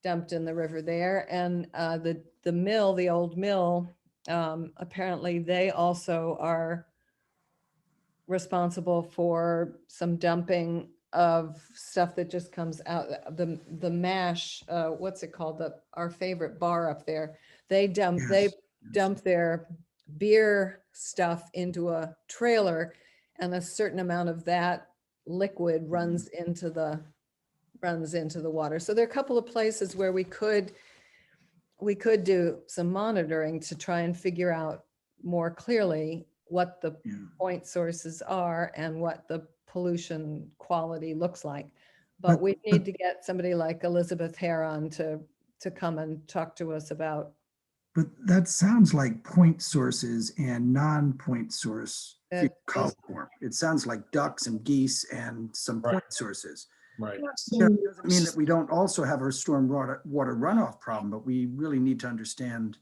dumped in the river there. And the mill, the old mill, apparently they also are responsible for some dumping of stuff that just comes out, the mash, what's it called? Our favorite bar up there. They dump their beer stuff into a trailer, and a certain amount of that liquid runs into the water. So there are a couple of places where we could do some monitoring to try and figure out more clearly what the point sources are and what the pollution quality looks like. But we need to get somebody like Elizabeth Hare on to come and talk to us about. But that sounds like point sources and non-point source coliform. It sounds like ducks and geese and some point sources. Right. It doesn't mean that we don't also have our storm water runoff problem, but we really need to understand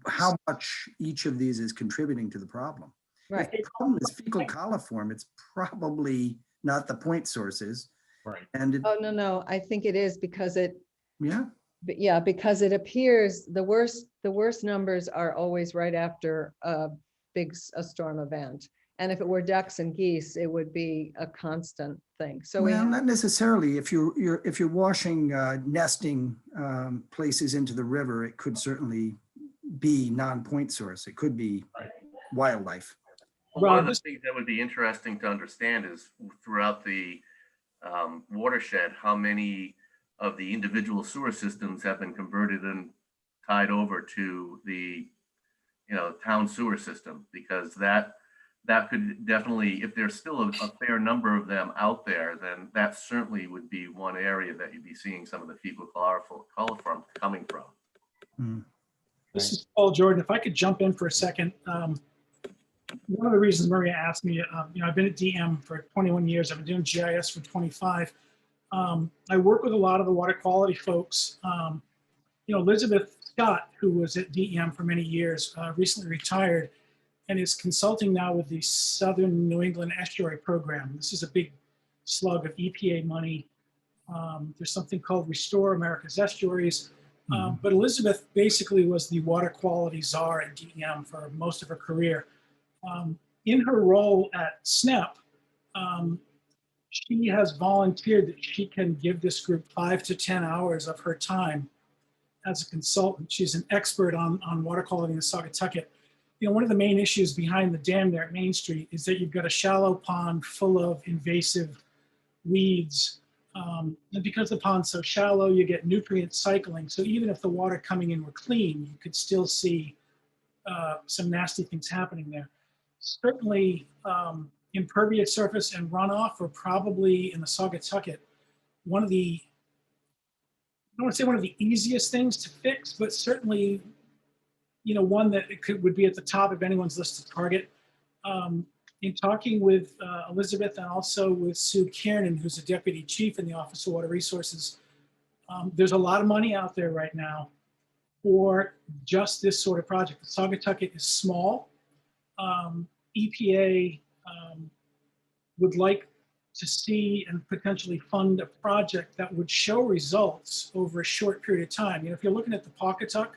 how much each of these is contributing to the problem. Right. If the problem is fecal coliform, it's probably not the point sources. Right. And Oh, no, I think it is because because it appears the worst numbers are always right after a storm event. And if it were ducks and geese, it would be a constant thing. So not necessarily. If you're washing nesting places into the river, it could certainly be non-point source. It could be wildlife. Well, one of the things that would be interesting to understand is throughout the watershed, how many of the individual sewer systems have been converted and tied over to the town sewer system, because that could definitely, if there's still a fair number of them out there, then that certainly would be one area that you'd be seeing some of the fecal coliform coming from. This is Paul Jordan. If I could jump in for a second. One of the reasons Maria asked me, I've been at DM for 21 years. I've been doing GIS for 25. I work with a lot of the water quality folks. Elizabeth Scott, who was at DEM for many years, recently retired and is consulting now with the Southern New England Estuary Program. This is a big slug of EPA money. There's something called Restore America's Estuaries. But Elizabeth basically was the water quality czar at DEM for most of her career. In her role at SNEP, she has volunteered that she can give this group 5 to 10 hours of her time as a consultant. She's an expert on water quality in the Saugatucket. One of the main issues behind the dam there at Main Street is that you've got a shallow pond full of invasive weeds. And because the pond's so shallow, you get nutrient cycling. So even if the water coming in were clean, you could still see some nasty things happening there. Certainly, impervious surface and runoff are probably in the Saugatucket one of the, I don't want to say one of the easiest things to fix, but certainly, one that would be at the top of anyone's list to target. In talking with Elizabeth and also with Sue Kiernan, who's a deputy chief in the Office of Water Resources, there's a lot of money out there right now for just this sort of project. Saugatucket is small. EPA would like to see and potentially fund a project that would show results over a short period of time. You know, if you're looking at the Pawcatuck,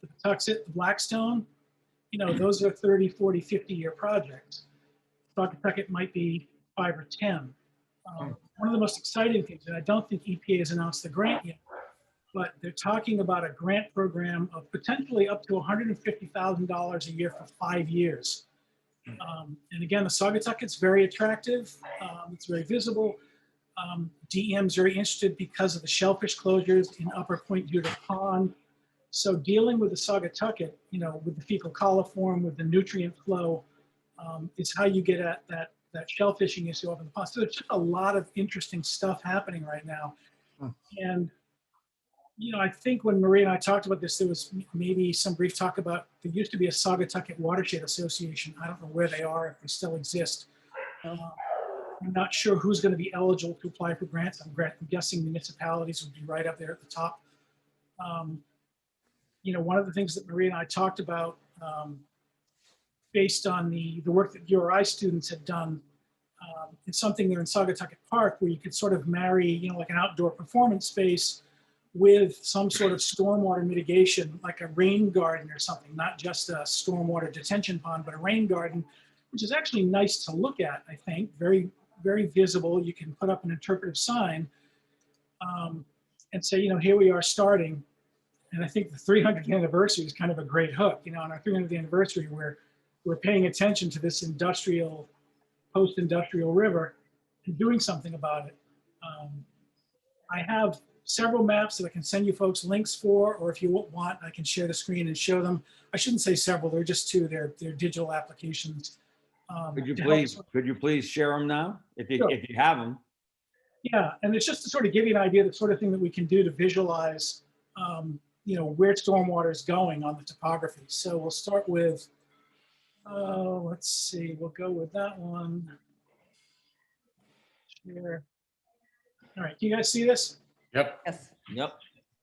the Patuxent, the Blackstone, you know, those are 30, 40, 50-year projects. Saugatucket might be 5 or 10. One of the most exciting things, and I don't think EPA has announced the grant yet, but they're talking about a grant program of potentially up to $150,000 a year for 5 years. And again, the Saugatucket's very attractive. It's very visible. DEM's very interested because of the shellfish closures in Upper Point Judith Pond. So dealing with the Saugatucket, you know, with the fecal coliform, with the nutrient flow, is how you get at that shellfishing issue up in the pond. So there's just a lot of interesting stuff happening right now. And you know, I think when Maria and I talked about this, there was maybe some brief talk about, there used to be a Saugatucket Watershed Association. I don't know where they are, if they still exist. I'm not sure who's going to be eligible to apply for grants. I'm guessing municipalities would be right up there at the top. You know, one of the things that Maria and I talked about, based on the work that URI students had done, it's something there in Saugatucket Park where you could sort of marry, you know, like an outdoor performance space with some sort of stormwater mitigation, like a rain garden or something, not just a stormwater detention pond, but a rain garden, which is actually nice to look at, I think. Very, very visible. You can put up an interpretive sign and say, you know, here we are starting. And I think the 300th anniversary is kind of a great hook. You know, on our 300th anniversary, we're paying attention to this industrial, post-industrial river and doing something about it. I have several maps that I can send you folks links for, or if you want, I can share the screen and show them. I shouldn't say several, they're just two, they're digital applications. Could you to help please share them now, if Sure. you have them? Yeah, and it's just to sort of give you an idea of the sort of thing that we can do to visualize, you know, where stormwater is going on the topography. So we'll start with, let's see, we'll go with that one. Share. All right, can you guys see this? Yep. Yes. Yep.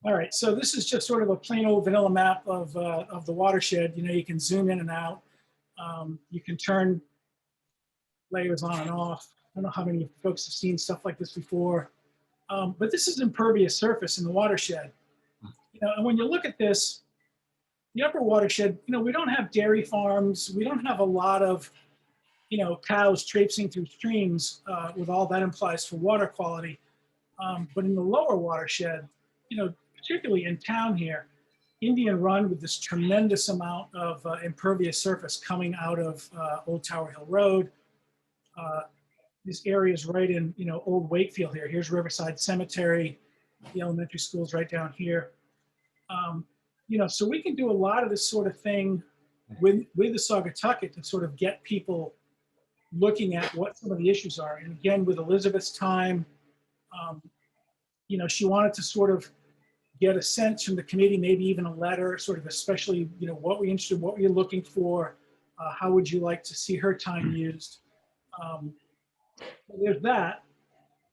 All right, so this is just sort of a plain old vanilla map of the watershed. You know, you can zoom in and out. You can turn layers on and off. I don't know how many folks have seen stuff like this before, but this is impervious surface in the watershed. You know, and when you look at this, the upper watershed, you know, we don't have dairy farms. We don't have a lot of, you know, cows traipsing through streams with all that implies for water quality. But in the lower watershed, you know, particularly in town here, Indian Run with this tremendous amount of impervious surface coming out of Old Tower Hill Road. This area is right in, you know, Old Wakefield here. Here's Riverside Cemetery. The elementary school's right down here. You know, so we can do a lot of this sort of thing with the Saugatucket to sort of get people looking at what some of the issues are. And again, with Elizabeth's time, you know, she wanted to sort of get a sense from the committee, maybe even a letter, sort of especially, you know, what we're interested in, what we're looking for, how would you like to see her time used? There's that.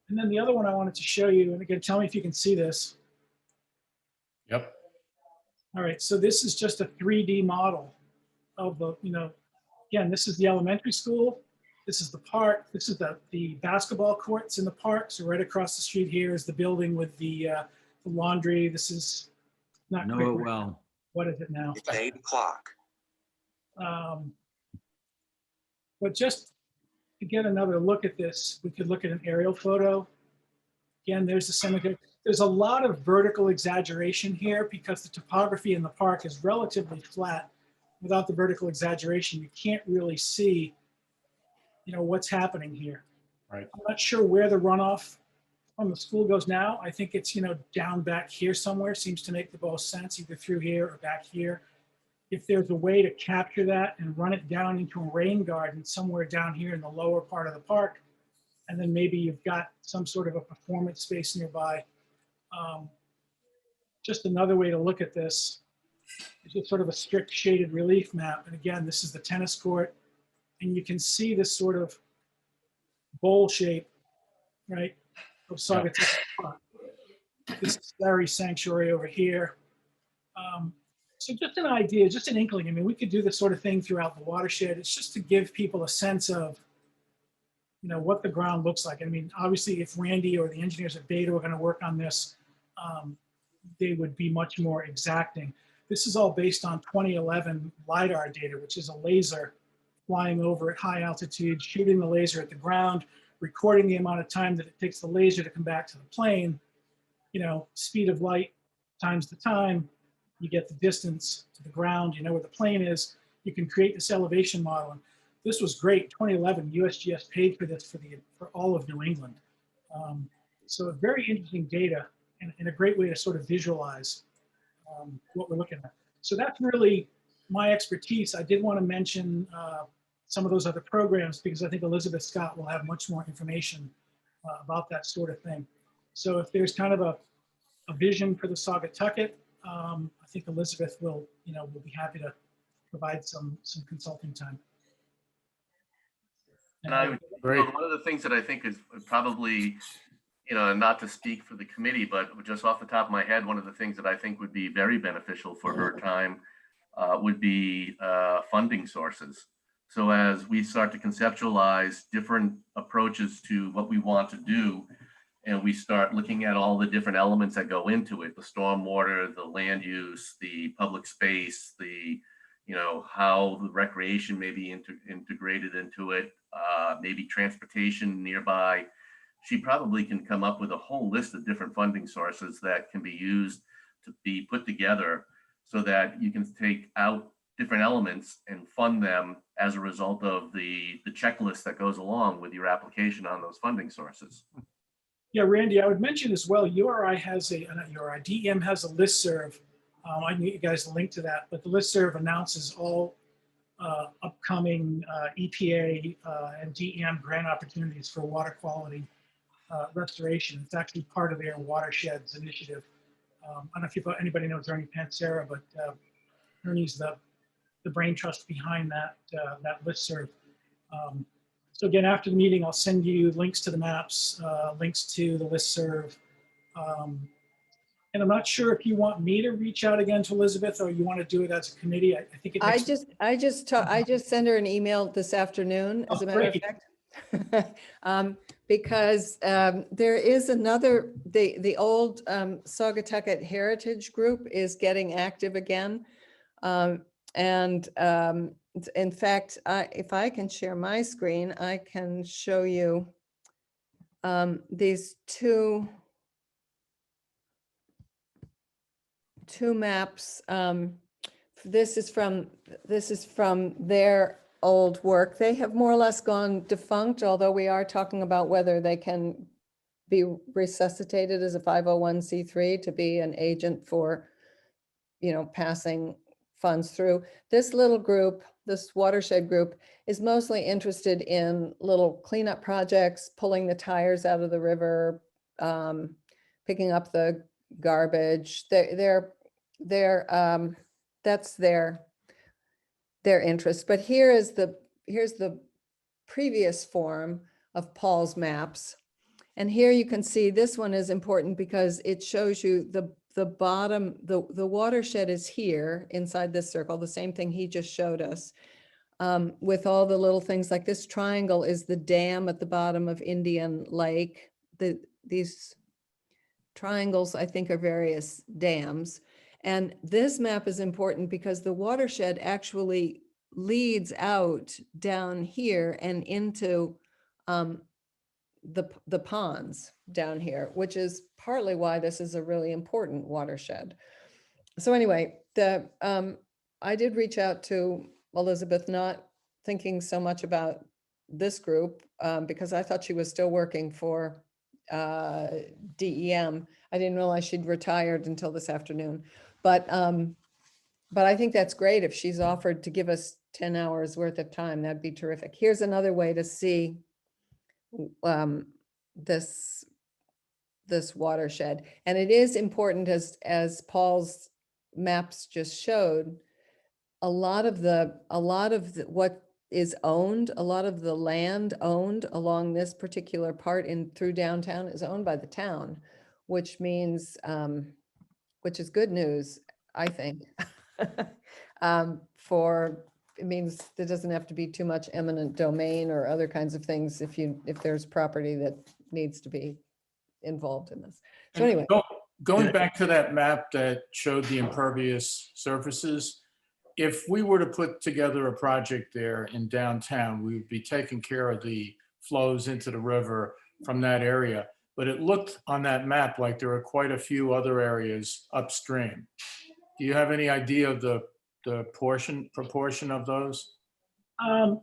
And then the other one I wanted to show you, and again, tell me if you can see this. Yep. All right, so this is just a 3D model of the, you know, again, this is the elementary school. This is the park. This is the basketball courts in the park. So right across the street here is the building with the laundry. This is not Know quick. it well. What is it now? It's 8 o'clock. But just to get another look at this, we could look at an aerial photo. Again, there's the cemetery. There's a lot of vertical exaggeration here because the topography in the park is relatively flat. Without the vertical exaggeration, you can't really see, you know, what's happening here. Right. I'm not sure where the runoff from the school goes now. I think it's, you know, down back here somewhere. Seems to make the most sense, either through here or back here. If there's a way to capture that and run it down into a rain garden somewhere down here in the lower part of the park, and then maybe you've got some sort of a performance space nearby. Just another way to look at this is just sort of a strict shaded relief map. And again, this is the tennis court. and you can see this sort of bowl shape, right, of Saugatuck Park. This is Larry Sanctuary over here. So just an idea, just an inkling. I mean, we could do this sort of thing throughout the watershed. It's just to give people a sense of, you know, what the ground looks like. I mean, obviously, if Randy or the engineers at Beta were going to work on this, they would be much more exacting. This is all based on 2011 LiDAR data, which is a laser flying over at high altitude, shooting the laser at the ground, recording the amount of time that it takes the laser to come back to the plane. You know, speed of light times the time, you get the distance to the ground, you know where the plane is, you can create this elevation model. And this was great. 2011, USGS paid for this for all of New England. So very interesting data and a great way to sort of visualize what we're looking at. So that's really my expertise. I did want to mention some of those other programs because I think Elizabeth Scott will have much more information about that sort of thing. So if there's kind of a vision for the Saugatucket, I think Elizabeth will be happy to provide some consulting time. And one of the things that I think is probably, not to speak for the committee, but just off the top of my head, one of the things that I think would be very beneficial for her time would be funding sources. So as we start to conceptualize different approaches to what we want to do, and we start looking at all the different elements that go into it, the stormwater, the land use, the public space, the, how the recreation may be integrated into it, maybe transportation nearby. She probably can come up with a whole list of different funding sources that can be used to be put together so that you can take out different elements and fund them as a result of the checklist that goes along with your application on those funding sources. Yeah, Randy, I would mention as well, URI has not URI, DEM has a listserv. I need you guys to link to that, but the listserv announces all upcoming EPA and DEM grant opportunities for water quality restoration. It's actually part of their watersheds initiative. I don't know if anybody knows Ernie Pansera, but Ernie's the brain trust behind that listserv. So again, after the meeting, I'll send you links to the maps, links to the listserv. And I'm not sure if you want me to reach out again to Elizabeth or you want to do it as a committee. I think it makes I just sent her an email this afternoon, as a matter of fact. Because there is another, the old Saugatucket Heritage Group is getting active again. In fact, if I can share my screen, I can show you these two maps. This is from their old work. They have more or less gone defunct, although we are talking about whether they can be resuscitated as a 501c3 to be an agent for, passing funds through. This little group, this watershed group, is mostly interested in little cleanup projects, pulling the tires out of the river, picking up the garbage. That's their interest. But here's the previous form of Paul's maps. And here you can see this one is important because it shows you the bottom, the watershed is here inside this circle, the same thing he just showed us, with all the little things like this triangle is the dam at the bottom of Indian Lake. These triangles, I think, are various dams. And this map is important because the watershed actually leads out down here and into the ponds down here, which is partly why this is a really important watershed. So anyway, I did reach out to Elizabeth, not thinking so much about this group because I thought she was still working for DEM. I didn't realize she'd retired until this afternoon, but I think that's great. If she's offered to give us 10 hours worth of time, that'd be terrific. Here's another way to see this watershed. And it is important, as Paul's maps just showed, a lot of what is owned, a lot of the land owned along this particular part in through downtown is owned by the town, which means, which is good news, I think. It means there doesn't have to be too much eminent domain or other kinds of things if there's property that needs to be involved in this. So And anyway, going back to that map that showed the impervious surfaces, if we were to put together a project there in downtown, we would be taking care of the flows into the river from that area. But it looked on that map like there were quite a few other areas upstream. Do you have any idea of the proportion of those? I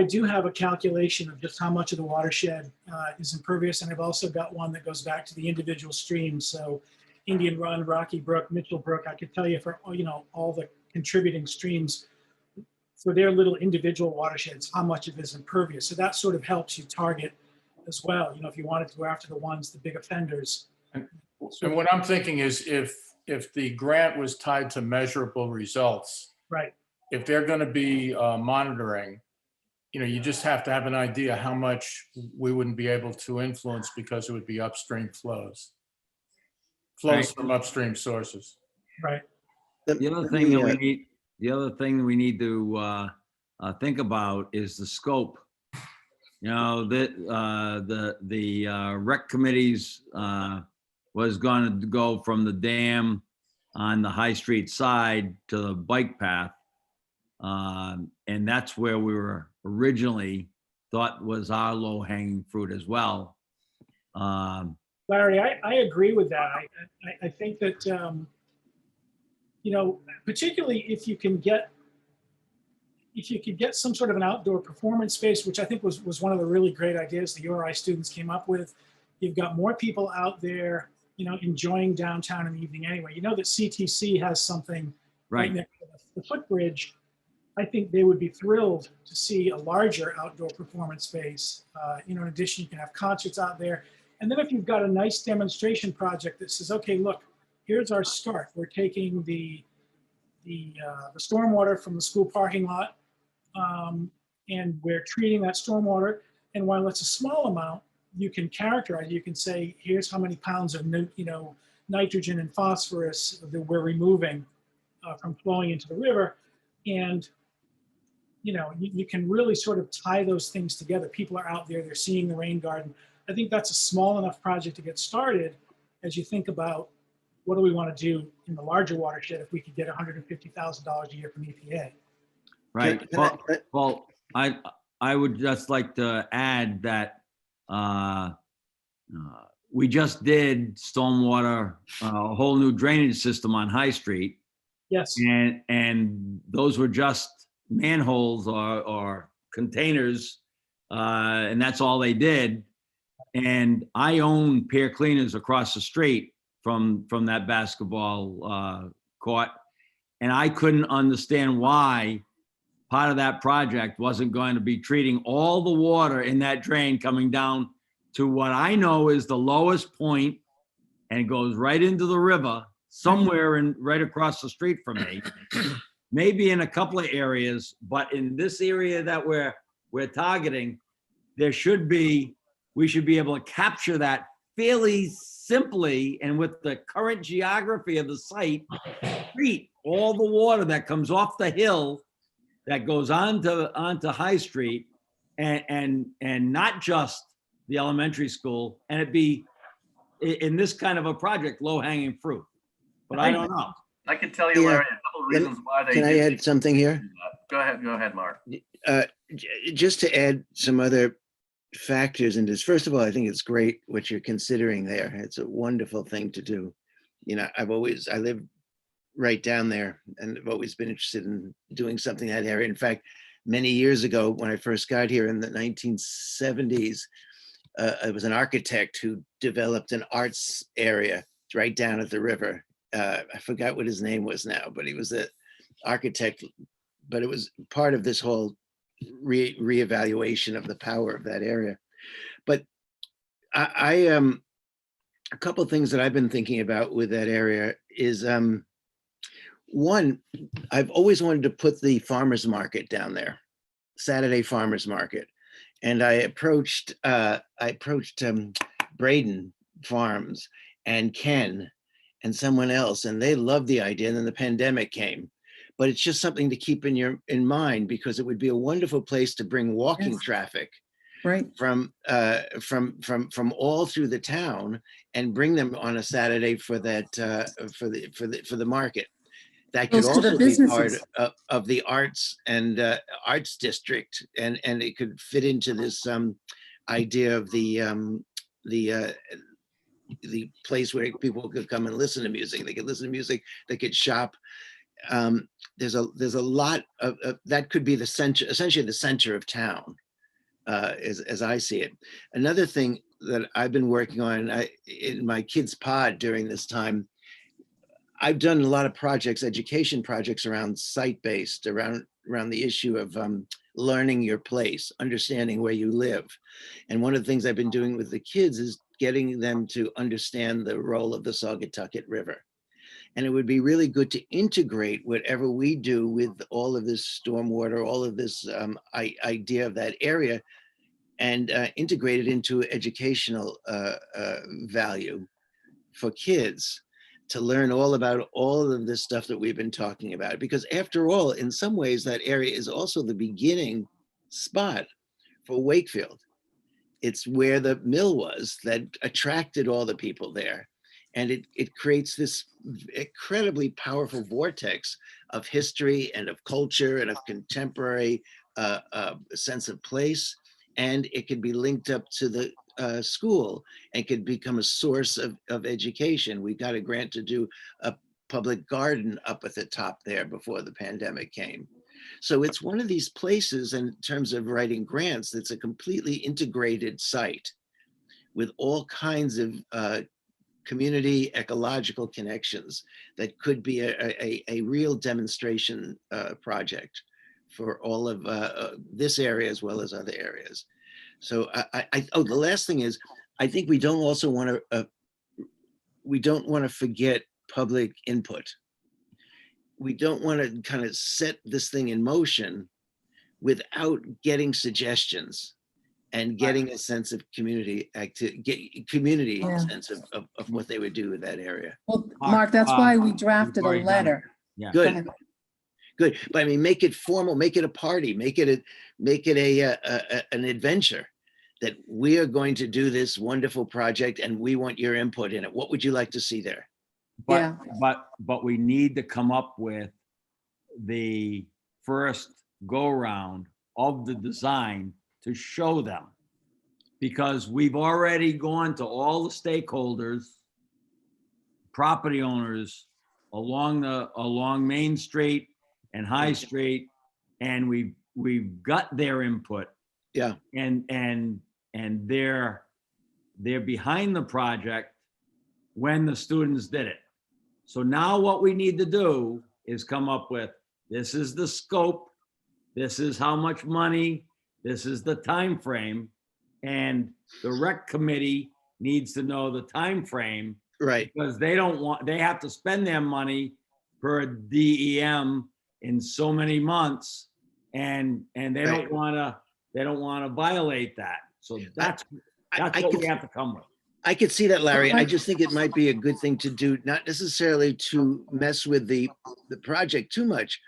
do have a calculation of just how much of the watershed is impervious, and I've also got one that goes back to the individual streams. So Indian Run, Rocky Brook, Mitchell Brook, I could tell you for, all the contributing streams for their little individual watersheds, how much of it is impervious. So that sort of helps you target as well. If you wanted to go after the big offenders. And what I'm thinking is if the grant was tied to measurable results, Right. if they're going to be monitoring, you just have to have an idea how much we wouldn't be able to influence because it would be upstream flows Right. from upstream sources. Right. The other thing that we need to think about is the scope. The rec committees was going to go from the dam on the High Street side to the bike path. And that's where we were originally thought was our low hanging fruit as well. Larry, I agree with that. I think that, particularly if you can get some sort of an outdoor performance space, which I think was one of the really great ideas the URI students came up with. You've got more people out there, enjoying downtown in the evening anyway. That CTC has something right next to the footbridge. I think they would be thrilled to see a larger outdoor performance space. In addition, you can have concerts out there. And then if you've got a nice demonstration project that says, okay, look, here's our start. We're taking the stormwater from the school parking lot, and we're treating that stormwater. And while it's a small amount, you can characterize, you can say, here's how many pounds of nitrogen and phosphorus that we're removing from flowing into the river. And you can really sort of tie those things together. People are out there, they're seeing the rain garden. I think that's a small enough project to get started as you think about what do we want to do in the larger watershed if we could get $150,000 a year from EPA. Right. Well, I would just like to add that we just did stormwater, a whole new drainage system on High Street. Yes. And those were just manholes or containers, and that's all they did. And I own Pier Cleaners across the street from that basketball court, and I couldn't understand why part of that project wasn't going to be treating all the water in that drain coming down to what I know is the lowest point, and it goes right into the river somewhere right across the street from me. Maybe in a couple of areas, but in this area that we're targeting, we should be able to capture that fairly simply, and with the current geography of the site, treat all the water that comes off the hill that goes onto High Street, and not just the elementary school, and it be in this kind of a project low hanging fruit. But I don't know. I can tell you, Larry, a couple of reasons why they. Can I add something here? Go ahead, Mark. Just to add some other factors into this. First of all, I think it's great what you're considering there. It's a wonderful thing to do. I live right down there, and I've always been interested in doing something in that area. In fact, many years ago, when I first got here in the 1970s, I was an architect who developed an arts area right down at the river. I forgot what his name was now, but he was an architect, but it was part of this whole reevaluation of the power of that area. But a couple of things that I've been thinking about with that area is, one, I've always wanted to put the farmer's market down there. Saturday farmers market. And I approached Braden Farms and Ken and someone else, and they loved the idea. And then the pandemic came. But it's just something to keep in mind, because it would be a wonderful place to bring walking Yes. traffic Right. from all through the town and bring them on a Saturday for that for the market. That could Close to the also be part businesses. of the arts and arts district, and it could fit into this idea of the place where people could come and listen to music. They could listen to music. They could shop. There's a lot of that could be the center, essentially the center of town, as I see it. Another thing that I've been working on in my kids' pod during this time, I've done a lot of projects, education projects around site-based, around the issue of learning your place, understanding where you live. And one of the things I've been doing with the kids is getting them to understand the role of the Saugatucket River. And it would be really good to integrate whatever we do with all of this stormwater, all of this idea of that area, and integrate it into educational value for kids to learn all about all of this stuff that we've been talking about. Because after all, in some ways, that area is also the beginning spot for Wakefield. It's where the mill was that attracted all the people there. And it creates this incredibly powerful vortex of history and of culture and of contemporary sense of place. And it could be linked up to the school and could become a source of education. We got a grant to do a public garden up at the top there before the pandemic came. So it's one of these places in terms of writing grants that's a completely integrated site with all kinds of community ecological connections that could be a real demonstration project for all of this area as well as other areas. So the last thing is, I think we don't also want to forget public input. We don't want to kind of set this thing in motion without getting suggestions and getting a sense of community Yeah. sense of what they would do with that area. Well, Mark, that's why we drafted a We've already done it. letter. Yeah. Go Good. ahead. Good, but I mean, make it formal, make it a party, make it an adventure that we are going to do this wonderful project and we want your input in it. What would you like to see there? Yeah. But we need to come up with the first go round of the design to show them. Because we've already gone to all the stakeholders, property owners along Main Street and High Street, and we've got their input. Yeah. And they're behind the project when the students did it. So now what we need to do is come up with, this is the scope, this is how much money, this is the time frame, and the rec committee needs to know the time frame, Right. because they have to spend their money per DEM in so many months, and they Right. don't want to violate that. So that's I what could- we have to come with. I could see that, Larry. I just think it might be a good thing to do, not necessarily to mess with the project too much,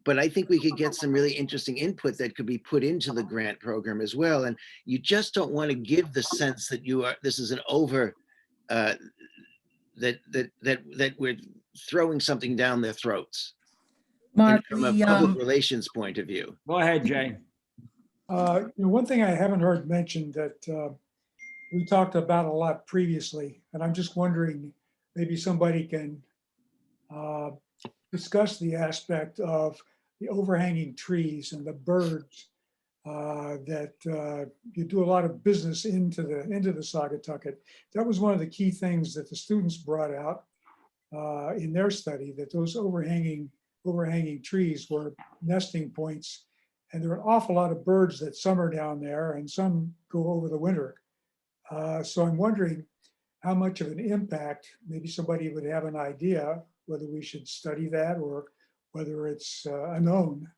but I think we could get some really interesting input that could be put into the grant program as well. And you just don't want to give the sense that this is an over, that we're throwing something down their throats. Mark, From a the, public relations point of view. Go ahead, Jay. One thing I haven't heard mentioned that we talked about a lot previously, and I'm just wondering, maybe somebody can discuss the aspect of the overhanging trees and the birds that you do a lot of business into the Saugatucket. That was one of the key things that the students brought out in their study, that those overhanging trees were nesting points, and there are an awful lot of birds that summer down there and some go over the winter. So I'm wondering how much of an impact, maybe somebody would have an idea whether we should study that or whether it's a known,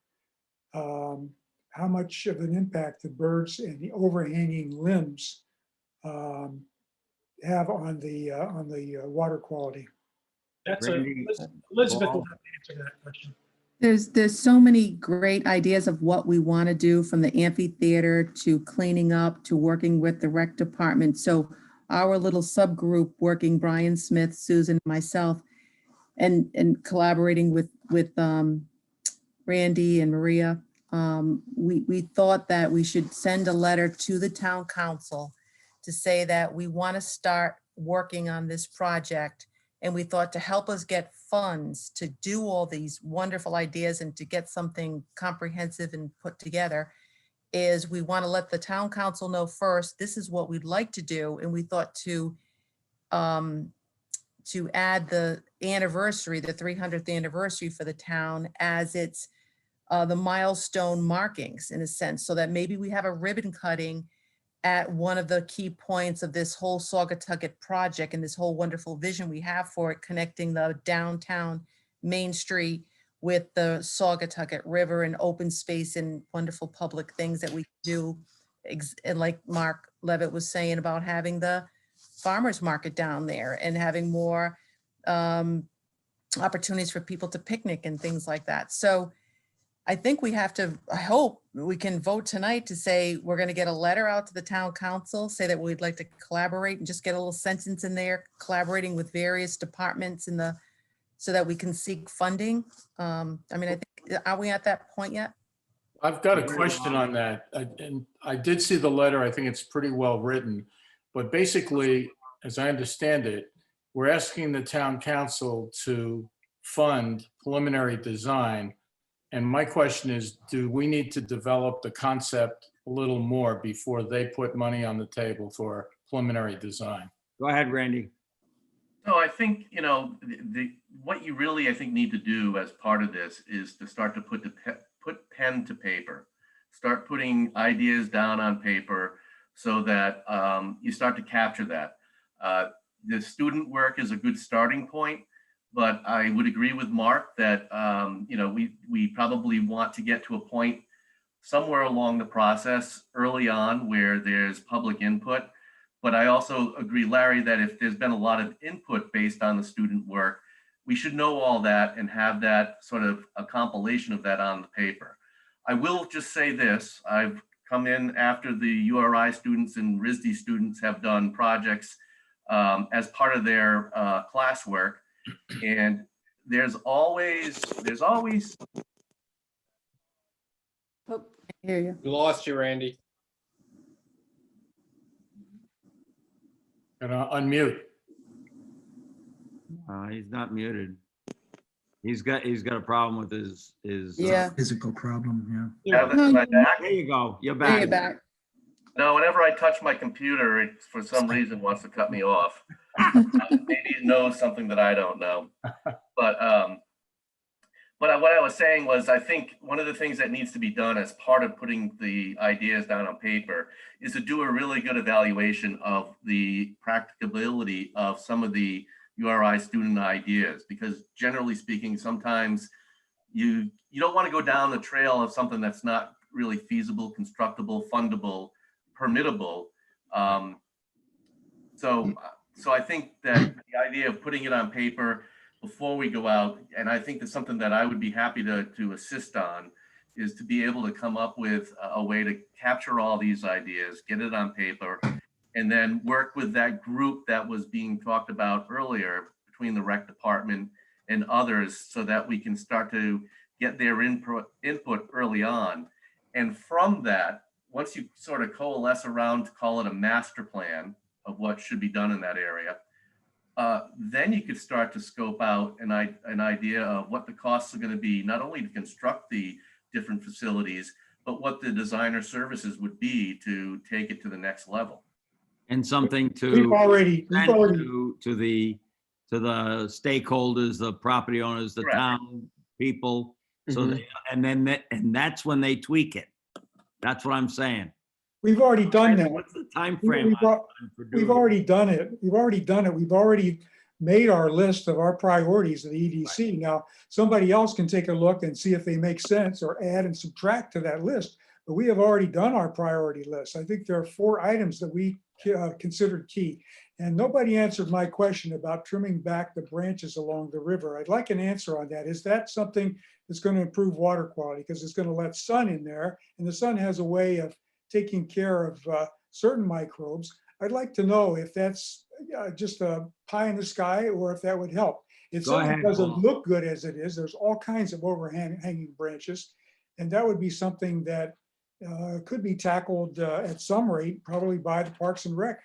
how much of an impact the birds and the overhanging limbs have on the water quality. That's Randy, Elizabeth Paul? will have to answer that question. There's so many great ideas of what we want to do, from the amphitheater to cleaning up to working with the rec department. So our little subgroup working, Brian Smith, Susan, myself, and collaborating with Randy and Maria, we thought that we should send a letter to the town council to say that we want to start working on this project. And we thought to help us get funds to do all these wonderful ideas and to get something comprehensive and put together, is we want to let the town council know first, this is what we'd like to do. And we thought to add the anniversary, the 300th anniversary for the town as it's the milestone markings, in a sense, so that maybe we have a ribbon cutting at one of the key points of this whole Saugatucket project and this whole wonderful vision we have for it, connecting the downtown Main Street with the Saugatucket River and open space and wonderful public things that we do. And like Mark Levitt was saying about having the farmers market down there and having more opportunities for people to picnic and things like that. So I think we have to, I hope we can vote tonight to say we're going to get a letter out to the town council, say that we'd like to collaborate and just get a little sentence in there, collaborating with various departments in the, so that we can seek funding. I mean, I think, are we at that point yet? I've got a question on that. And I did see the letter. I think it's pretty well written. But basically, as I understand it, we're asking the town council to fund preliminary design. And my question is, do we need to develop the concept a little more before they put money on the table for preliminary design? Go ahead, Randy. So I think, you know, what you really, I think, need to do as part of this is to start to put pen to paper, start putting ideas down on paper so that you start to capture that. The student work is a good starting point. But I would agree with Mark that, you know, we probably want to get to a point somewhere along the process early on where there's public input. But I also agree, Larry, that if there's been a lot of input based on the student work, we should know all that and have that sort of a compilation of that on the paper. I will just say this, I've come in after the URI students and RISD students have done projects as part of their classwork. And there's always. Oh, I hear you. We lost you, Randy. Gonna unmute. He's not muted. He's got a problem with his. Yeah. Physical problem, Am I back? There you go. You're There you're back. back. No, whenever I touch my computer, it for some reason wants to cut me off. Maybe it knows something that I don't know. But what I was saying was, I think one of the things that needs to be done as part of putting the ideas down on paper is to do a really good evaluation of the practicability of some of the URI student ideas, because generally speaking, sometimes you don't want to go down the trail of something that's not really feasible, constructible, fundable, permittable. So I think that the idea of putting it on paper before we go out, and I think that's something that I would be happy to assist on, is to be able to come up with a way to capture all these ideas, get it on paper, and then work with that group that was being talked about earlier between the rec department and others, so that we can start to get their input early on. And from that, once you sort of coalesce around to call it a master plan of what should be done in that area, then you could start to scope out an idea of what the costs are going to be, not only to construct the different facilities, but what the designer services would be to take it to the next level. And something to We've already, present to the stakeholders, the property owners, the Correct. town people. So and that's when they tweak it. That's what I'm saying. we've already done that. What's the time frame? We've already done it. We've already made our list of our priorities of the EDC. Right. Now, somebody else can take a look and see if they make sense or add and subtract to that list. but we have already done our priority list. I think there are 4 items that we considered key. And nobody answered my question about trimming back the branches along the river. I'd like an answer on that. Is that something that's going to improve water quality? Because it's going to let sun in there, and the sun has a way of taking care of certain microbes. I'd like to know if that's just a pie in the sky or if that would help. It Go certainly ahead, doesn't Paul. look good as it is. There's all kinds of overhanging branches. And that would be something that could be tackled at some rate, probably by the Parks and Rec.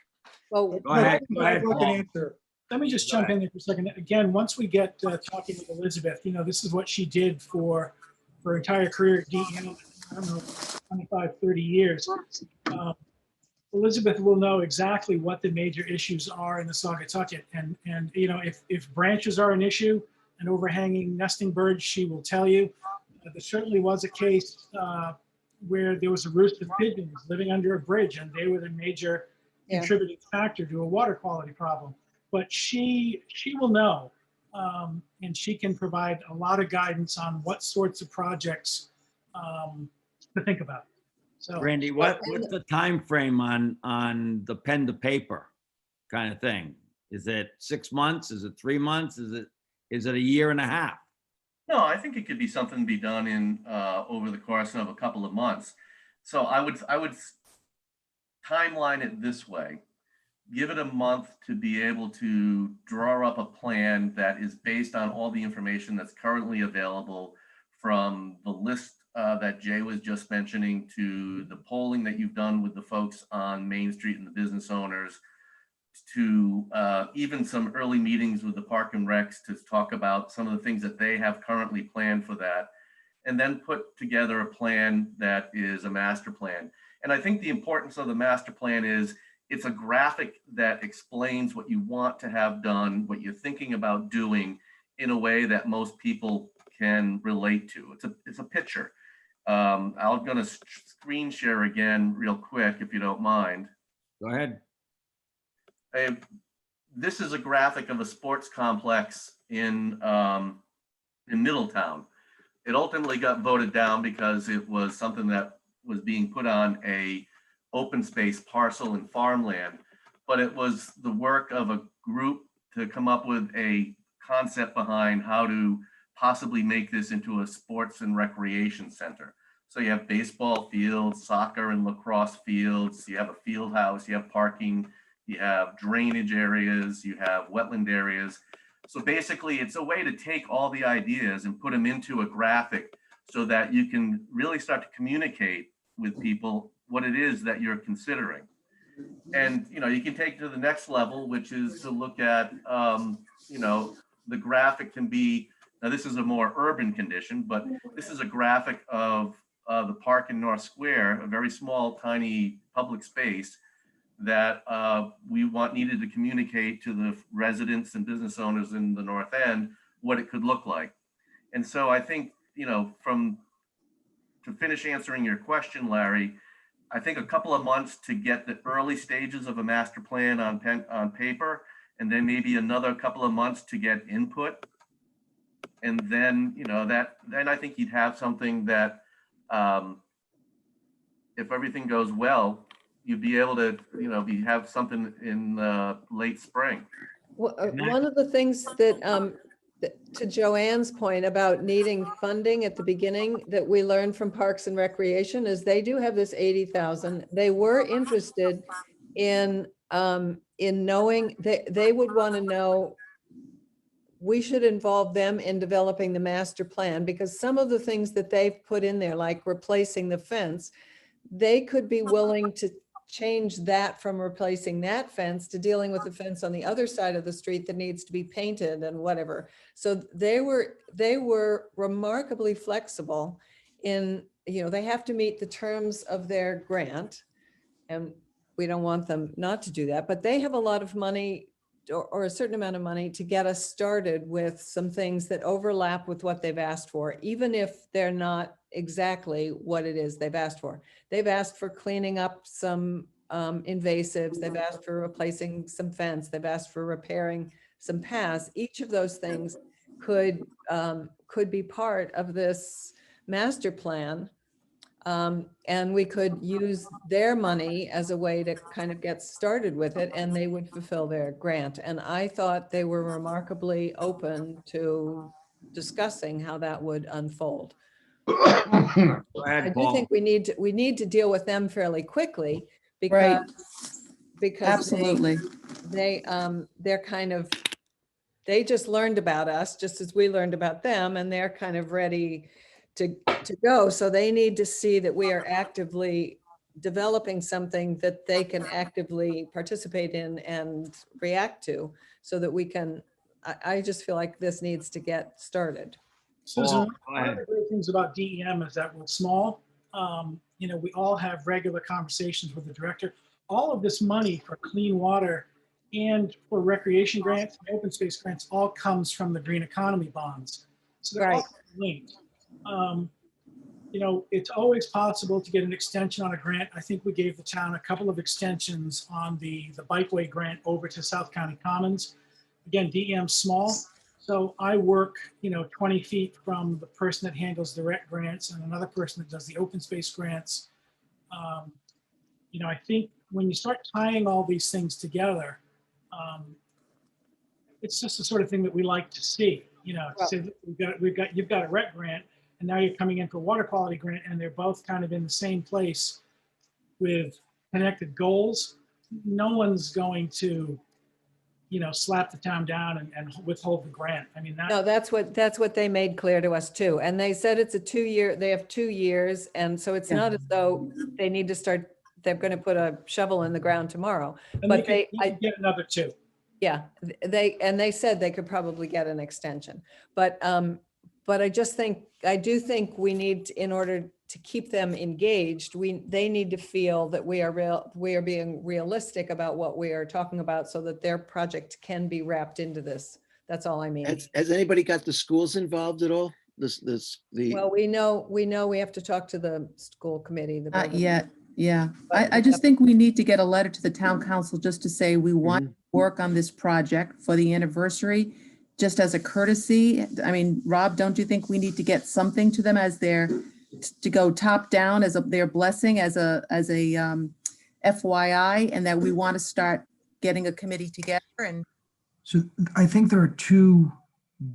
Well, Go ahead, I'd like an Paul. answer. Let me just jump in there for a second. Again, once we get talking with Elizabeth, you know, this is what she did for her entire career at DEM, I don't know, 25, 30 years. Elizabeth will know exactly what the major issues are in the Saugatucket. And you know, if branches are an issue and overhanging nesting birds, she will tell you. There certainly was a case where there was a roost of pigeons living under a bridge, and they were the major contributing factor to a water quality problem. But she will know, and she can provide a lot of guidance on what sorts of projects to think about. So, Randy, what's the time frame on the pen to paper kind of thing? Is it 6 months? Is it 3 months? Is it a year and a half? No, I think it could be something to be done in over the course of a couple of months. So I would timeline it this way. Give it a month to be able to draw up a plan that is based on all the information that's currently available, from the list that Jay was just mentioning to the polling that you've done with the folks on Main Street and the business owners, to even some early meetings with the Park and Recs to talk about some of the things that they have currently planned for that, and then put together a plan that is a master plan. And I think the importance of the master plan is it's a graphic that explains what you want to have done, what you're thinking about doing, in a way that most people can relate to. It's a picture. I'm going to screen share again real quick, if you don't mind. Go ahead. This is a graphic of a sports complex in Middletown. It ultimately got voted down because it was something that was being put on a open space parcel and farmland, but it was the work of a group to come up with a concept behind how to possibly make this into a sports and recreation center. So you have baseball fields, soccer and lacrosse fields, you have a field house, you have parking, you have drainage areas, you have wetland areas. So basically it's a way to take all the ideas and put them into a graphic so that you can really start to communicate with people what it is that you're considering. And, you know, you can take it to the next level, which is to look at, you know, the graphic can be, now this is a more urban condition, but this is a graphic of the park in North Square, a very small, tiny public space that we needed to communicate to the residents and business owners in the North End what it could look like. And so I think, you know, to finish answering your question, Larry, I think a couple of months to get the early stages of a master plan on paper, and then maybe another couple of months to get input. And then, you know, then I think you'd have something that, if everything goes well, you'd be able to, you know, have something in late spring. One of the things that, to Joanne's point about needing funding at the beginning, that we learned from Parks and Recreation is they do have this 80,000. They were interested in knowing that they would want to know, we should involve them in developing the master plan, because some of the things that they've put in there, like replacing the fence, they could be willing to change that from replacing that fence to dealing with the fence on the other side of the street that needs to be painted and whatever. So they were remarkably flexible in, you know, they have to meet the terms of their grant, and we don't want them not to do that, but they have a lot of money, or a certain amount of money, to get us started with some things that overlap with what they've asked for, even if they're not exactly what it is they've asked for. They've asked for cleaning up some invasives. They've asked for replacing some fence. They've asked for repairing some paths. Each of those things could be part of this master plan. And we could use their money as a way to kind of get started with it, and they would fulfill their grant. And I thought they were remarkably open to discussing how that would unfold. Go I ahead, do Paul. think we need to deal with them fairly quickly Right. because Absolutely. they're kind of, they just learned about us just as we learned about them, and they're kind of ready to go. So they need to see that we are actively developing something that they can actively participate in and react to, so that we can, I just feel like this needs to get started. Susan, Paul, go one of ahead. the great things about DEM is that we're small. We all have regular conversations with the director. All of this money for clean water and for recreation grants, and open space grants, all comes from the green economy bonds. So they're Right. all linked. It's always possible to get an extension on a grant. I think we gave the town a couple of extensions on the bikeway grant over to South County Commons. Again, DEM's small. So I work, 20 feet from the person that handles the rec grants and another person that does the open space grants. I think when you start tying all these things together, it's just the sort of thing that we like to see. To say that you've got a rec grant, and now you're coming in for a water quality grant, and they're both kind of in the same place with connected goals. No one's going to slap the town down and withhold the grant. I mean, No, that's what they made clear to us too. And they said it's a 2-year, they have 2 years. And so it's not as though they need to start, they're going to put a shovel in the ground tomorrow. and But they could get another 2. yeah, they said they could probably get an extension. But I do think we need, in order to keep them engaged, they need to feel that we are being realistic about what we are talking about, so that their project can be wrapped into this. That's all I mean. Has anybody got the schools involved at all? Well, we know we have to talk to the school committee. The Not building. yet. Yeah. But I just think we need to get a letter to the town council just to say we want to work on this project for the anniversary, just as a courtesy. I mean, Rob, don't you think we need to get something to them as to go top down as their blessing as a FYI, and that we want to start getting a committee together? And So I think there are 2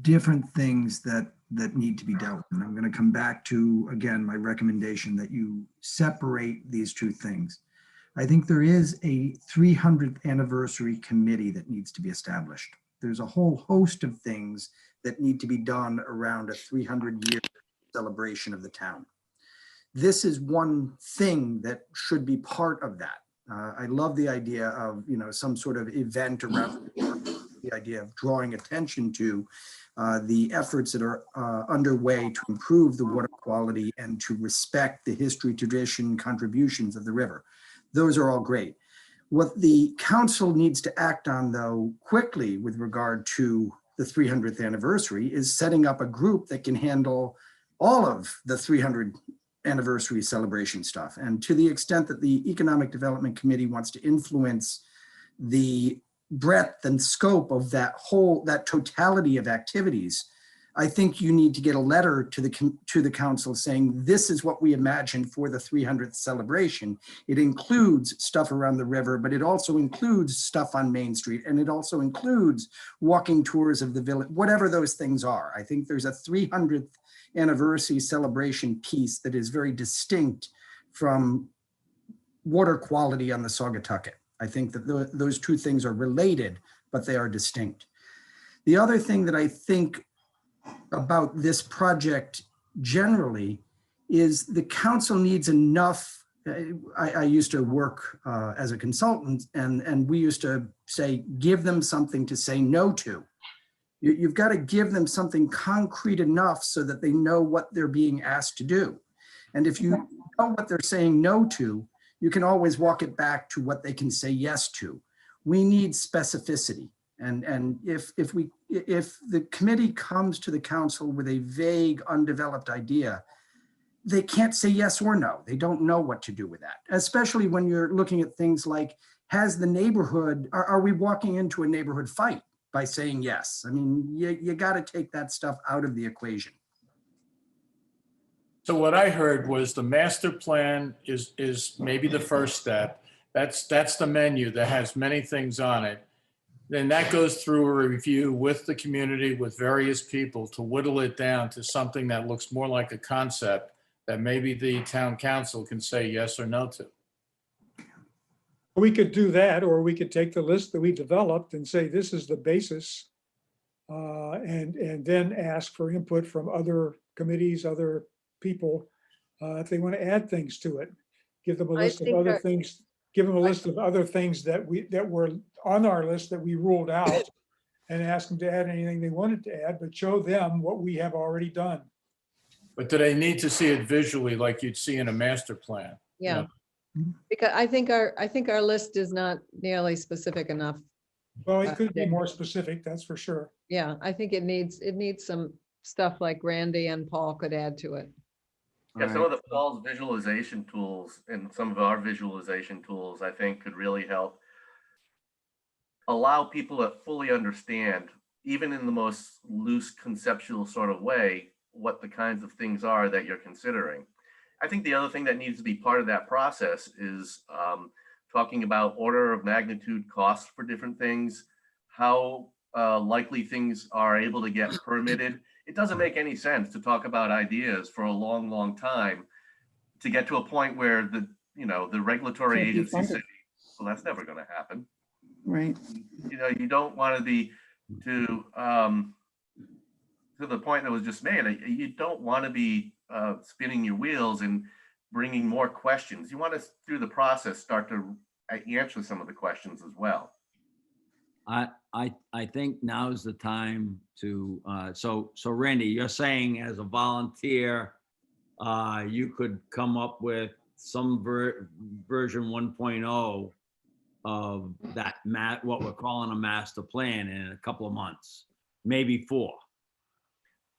different things that need to be dealt with. And I'm going to come back to, again, my recommendation that you separate these 2 things. I think there is a 300th anniversary committee that needs to be established. There's a whole host of things that need to be done around a 300-year celebration of the town. This is one thing that should be part of that. I love the idea of, some sort of event around the idea of drawing attention to the efforts that are underway to improve the water quality and to respect the history, tradition, contributions of the river. Those are all great. What the council needs to act on, though, quickly with regard to the 300th anniversary is setting up a group that can handle all of the 300 anniversary celebration stuff. And to the extent that the Economic Development Committee wants to influence the breadth and scope of that totality of activities, I think you need to get a letter to the council saying, this is what we imagine for the 300th celebration. It includes stuff around the river, but it also includes stuff on Main Street, and it also includes walking tours of the village, whatever those things are. I think there's a 300th anniversary celebration piece that is very distinct from water quality on the Saugatucket. I think that those 2 things are related, but they are distinct. The other thing that I think about this project generally is the council needs enough. I used to work as a consultant, and we used to say, give them something to say no to. You've got to give them something concrete enough so that they know what they're being asked to do. And if you know what they're saying no to, you can always walk it back to what they can say yes to. We need specificity. And if the committee comes to the council with a vague, undeveloped idea, they can't say yes or no. They don't know what to do with that, especially when you're looking at things like, has the neighborhood, are we walking into a neighborhood fight by saying yes? I mean, you got to take that stuff out of the equation. So what I heard was the master plan is maybe the first step. That's the menu that has many things on it. Then that goes through a review with the community, with various people to whittle it down to something that looks more like a concept that maybe the town council can say yes or no to. We could do that, or we could take the list that we developed and say, this is the basis. And then ask for input from other committees, other people, if they want to add things to it. Give them a I list of think other that- things, give them a list of other things that were on our list that we ruled out, and ask them to add anything they wanted to add, but show them what we have already done. But do they need to see it visually like you'd see in a master plan? Yeah. Because I think our list is not nearly specific enough. Well, it could be more specific, that's for sure. Yeah, I think it needs some stuff like Randy and Paul could add to it. Yeah, some of the Paul's visualization tools and some of our visualization tools, I think, could really help allow people to fully understand, even in the most loose conceptual sort of way, what the kinds of things are that you're considering. I think the other thing that needs to be part of that process is talking about order of magnitude costs for different things, how likely things are able to get permitted. It doesn't make any sense to talk about ideas for a long, long time to get to a point where the regulatory Can't be agencies say, funded. well, that's never going to happen. Right. You don't want to be to the point that was just made. You don't want to be spinning your wheels and bringing more questions. You want to, through the process, start to answer some of the questions as well. I think now's the time to, so Randy, you're saying as a volunteer, you could come up with some version 1.0 of that what we're calling a master plan in a couple of months, maybe 4.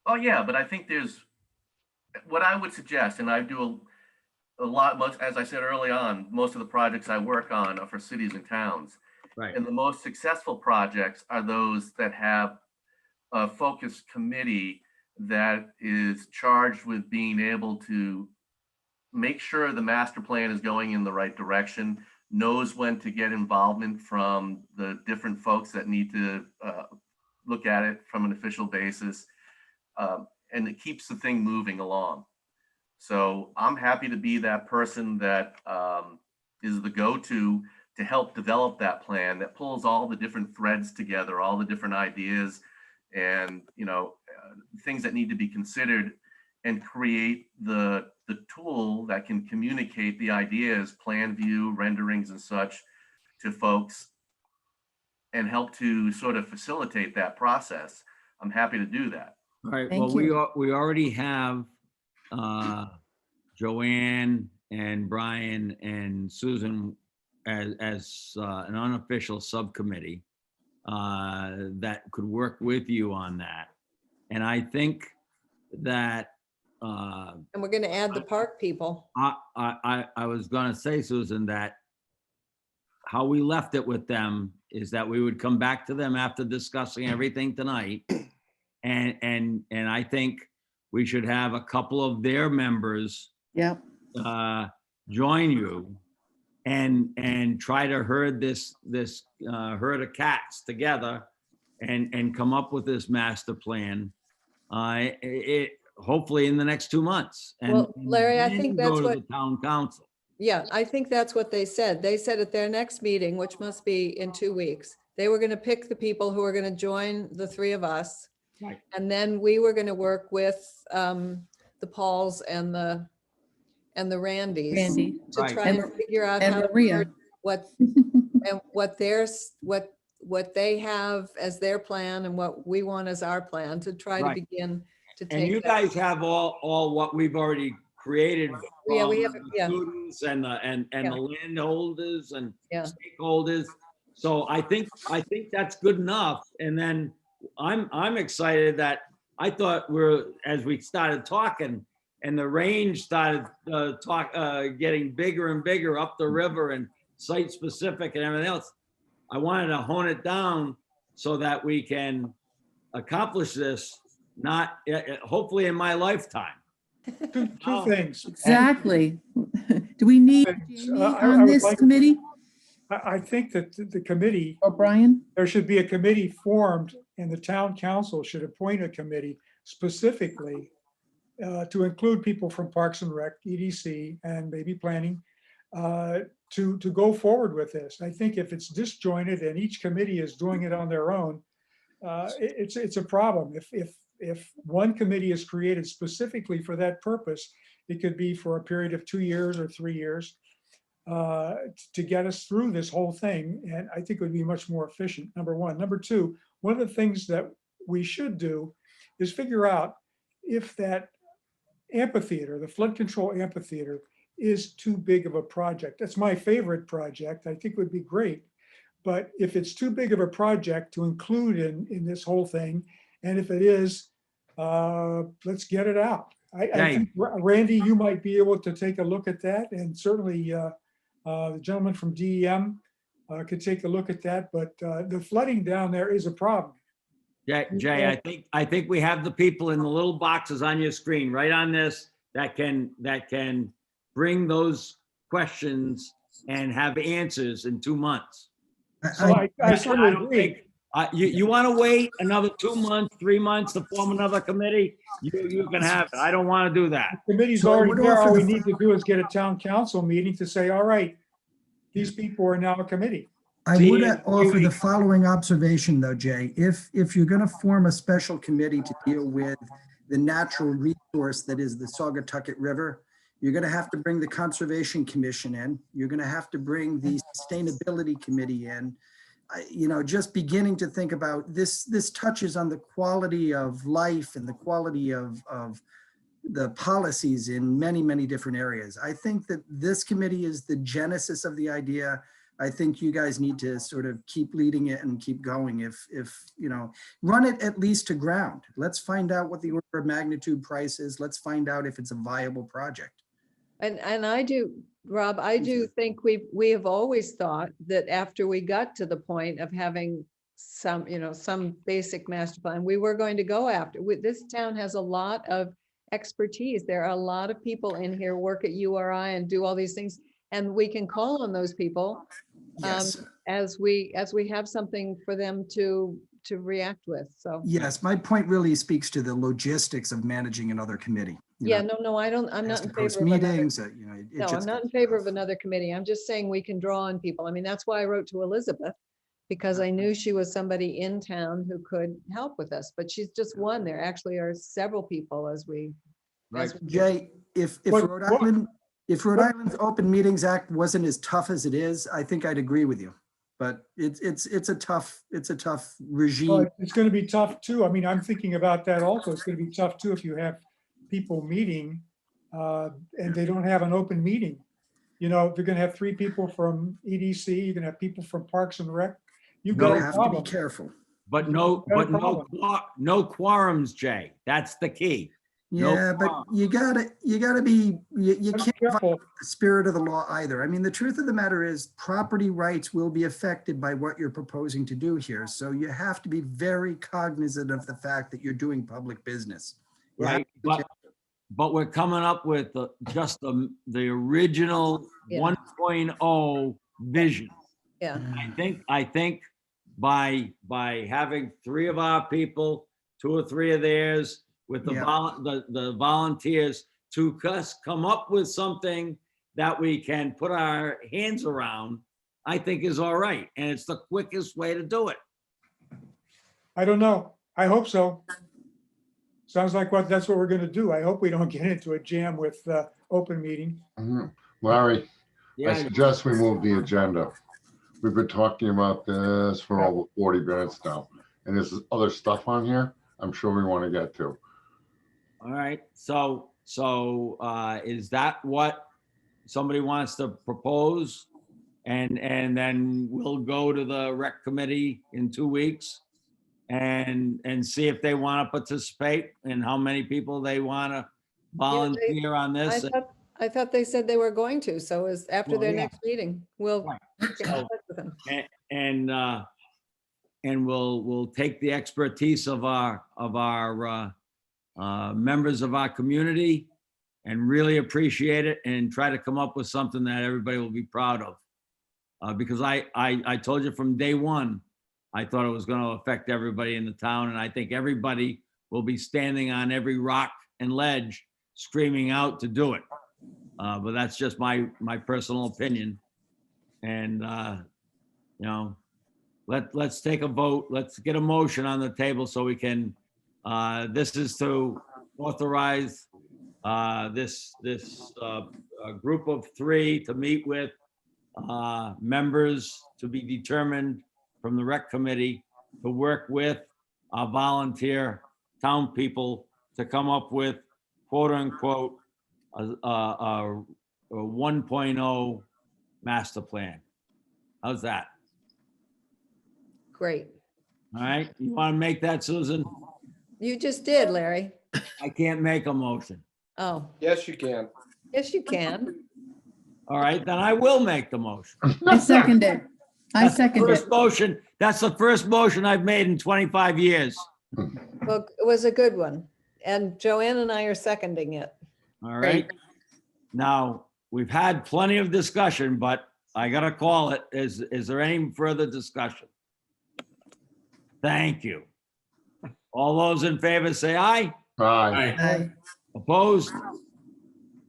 Oh yeah, but I think there's what I would suggest, and I do a lot, much as I said early on, most of the projects I work on are for cities and towns. Right. And the most successful projects are those that have a focused committee that is charged with being able to make sure the master plan is going in the right direction, knows when to get involvement from the different folks that need to look at it from an official basis, and it keeps the thing moving along. So I'm happy to be that person that is the go-to to help develop that plan that pulls all the different threads together, all the different ideas and things that need to be considered, and create the tool that can communicate the ideas, plan view, renderings and such to folks and help to sort of facilitate that process. I'm happy to do that. All right, Thank well, you. we already have Joanne and Brian and Susan as an unofficial subcommittee that could work with you on that. And I think that And we're going to add the park people. I was gonna say, Susan, that how we left it with them is that we would come back to them after discussing everything tonight. And I think we should have a couple of their members Yep. join you and try to herd this herd of cats together and come up with this master plan. Hopefully in the next 2 months. Well, Larry, I think then that's go to what- the town council. Yeah, I think that's what they said. They said at their next meeting, which must be in 2 weeks, they were going to pick the people who are going to join the 3 of us. Right. And then we were going to work with the Pauls and the Randys. Randy. To Right. try And- and figure out And how to Maria. merge what they have as their plan and what we want as our plan to try to Right. begin to And you take that. guys have all what we've already created. Yeah, we from have- the yeah. Students and the landholders and Yeah. stakeholders. So I think that's good enough. And then I'm excited that I thought as we started talking and the range started getting bigger and bigger up the river and site specific and everything else. I wanted to hone it down so that we can accomplish this, not hopefully in my lifetime. Two things. Exactly. Do we need Things. Jamie I on would this like- committee I think that the committee, or Brian? there should be a committee formed and the town council should appoint a committee specifically to include people from Parks and Rec, EDC, and maybe planning to go forward with this. I think if it's disjointed and each committee is doing it on their own, it's a problem. If one committee is created specifically for that purpose, it could be for a period of 2 years or 3 years to get us through this whole thing. And I think it would be much more efficient, number one. Number two, one of the things that we should do is figure out if that amphitheater, the flood control amphitheater, is too big of a project. That's my favorite project. I think it would be great. But if it's too big of a project to include in this whole thing, and if it is, let's get it out. I think, Randy, you might be able to take a look at that, and certainly the gentleman from DEM could take a look at that. But the flooding down there is a problem. Jay, I think we have the people in the little boxes on your screen, right on this, that can bring those questions and have answers in 2 months. So I certainly agree. You want to wait another 2 months, 3 months to form another committee? You can have it. I don't want to do that. The committee's So I already would there. offer All we the- need to do is get a town council meeting to say, all right, these people are now a committee. I See, would in offer the 3 weeks. following observation though, Jay. If you're going to form a special committee to deal with the natural resource that is the Saugatucket River, you're going to have to bring the Conservation Commission in. You're going to have to bring the Sustainability Committee in. Just beginning to think about this touches on the quality of life and the quality of the policies in many, many different areas. I think that this committee is the genesis of the idea. I think you guys need to sort of keep leading it and keep going. If run it at least to ground. Let's find out what the order of magnitude price is. Let's find out if it's a viable project. And I do, Rob, I do think we have always thought that after we got to the point of having some basic master plan, we were going to go after. This town has a lot of expertise. There are a lot of people in here work at URI and do all these things, and we can call on those people Yes. as we have something for them to react with. So Yes, my point really speaks to the logistics of managing another committee. yeah, no, I'm Has not to in post favor of another. meetings, No, I'm not in favor of another committee. I'm just saying we can draw on people. I mean, that's why I wrote to Elizabeth, because I knew she was somebody in town who could help with us, but she's just one. There actually are several people as we. Right. Jay, if Rhode Island's Open Meetings Act wasn't as tough as it is, I think I'd agree with you. But it's a tough regime. Well, it's going to be tough too. I mean, I'm thinking about that also. It's going to be tough too if you have people meeting and they don't have an open meeting. They're going to have 3 people from EDC. You're going to have people from Parks and Rec. You've You got a have to problem. be careful. But no problem. quorums, Jay. That's the key. No Yeah, but quorum. you gotta be, you I'm can't careful. violate the spirit of the law either. I mean, the truth of the matter is property rights will be affected by what you're proposing to do here. So you have to be very cognizant of the fact that you're doing public business. You have Right, to be careful. but we're coming up with just the original Yeah. 1.0 vision. Yeah, I think by having 3 of our people, 2 or 3 of theirs, with the Yeah. the volunteers to come up with something that we can put our hands around, I think is all right. And it's the quickest way to do it. I don't know. I hope so. Sounds like that's what we're going to do. I hope we don't get into a jam with open meeting. Larry, I Yeah, suggest we move the agenda. We've been talking about this for over 40 minutes now. And there's other stuff on here I'm sure we want to get to. all right. So is that what somebody wants to propose? And then we'll go to the rec committee in 2 weeks and see if they want to participate and how many people they want to volunteer on this. I thought they said they were going to, so is after Well, their yeah. next meeting, we'll Right. get in So- touch with them. And we'll take the expertise of our members of our community and really appreciate it and try to come up with something that everybody will be proud of. Because I told you from day one, I thought it was going to affect everybody in the town, and I think everybody will be standing on every rock and ledge screaming out to do it. But that's just my personal opinion. And, you know, let's take a vote. Let's get a motion on the table so we can, this is to authorize this group of 3 to meet with members to be determined from the rec committee to work with our volunteer town people to come up with quote unquote a 1.0 master plan. How's that? Great. All right, you want to make that, Susan? You just did, Larry. I can't make a motion. Oh, Yes, you can. yes, you can. All right, then I will make the motion. I second it. I That's the second it. first motion. That's the first motion I've made in 25 years. Well, it was a good one. And Joanne and I are seconding it. All right. Now, we've had plenty of discussion, but I gotta call it. Is there any further discussion? Thank you. All those in favor say aye. Aye. Aye. Opposed?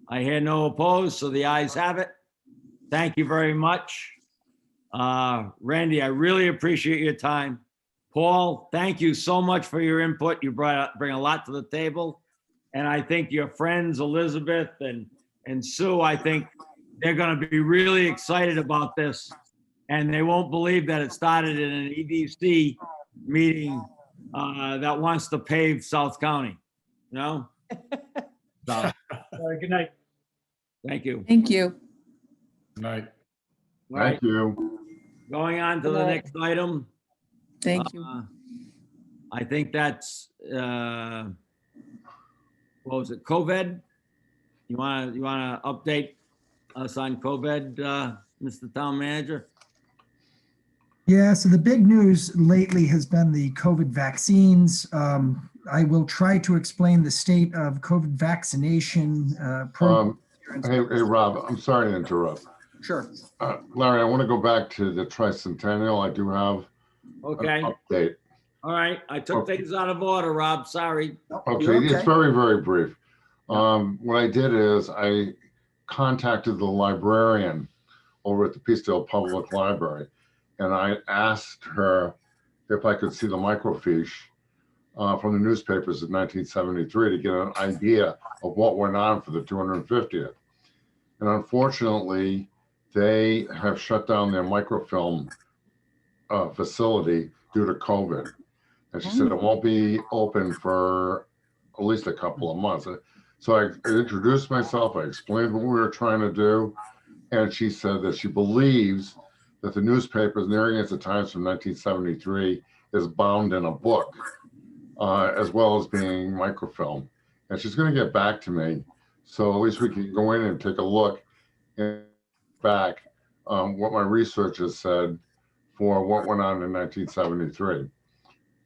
I hear no opposed, so the ayes have it. Thank you very much. Randy, I really appreciate your time. Paul, thank you so much for your input. You bring a lot to the table. And I think your friends, Elizabeth and Sue, I think they're gonna be really excited about this. And they won't believe that it started in an EDC meeting that wants to pave South County, you know? So, All right, good night. thank you. Thank you. Night. Right, Thank you. going on to Good the night. next item. Thank you. I think that's, what was it, COVID? You wanna update us on COVID, Mr. Town Manager? Yeah, so the big news lately has been the COVID vaccines. I will try to explain the state of COVID vaccination program. Hey, Rob, I'm sorry to interrupt. Sure. Larry, I want to go back to the tricentennial. I do have Okay, an update. all right. I took things out of order, Rob, sorry. Okay, it's very, very brief. What I did is I contacted the librarian over at the Peaceville Public Library, and I asked her if I could see the microfiche from the newspapers of 1973 to get an idea of what went on for the 250th. And unfortunately, they have shut down their microfilm facility due to COVID. And she said it won't be open for at least a couple of months. So I introduced myself, I explained what we were trying to do, and she said that she believes that the newspapers, Narragansett Times from 1973, is bound in a book, as well as being microfilm. And she's going to get back to me, so at least we can go in and take a look and back what my research has said for what went on in 1973.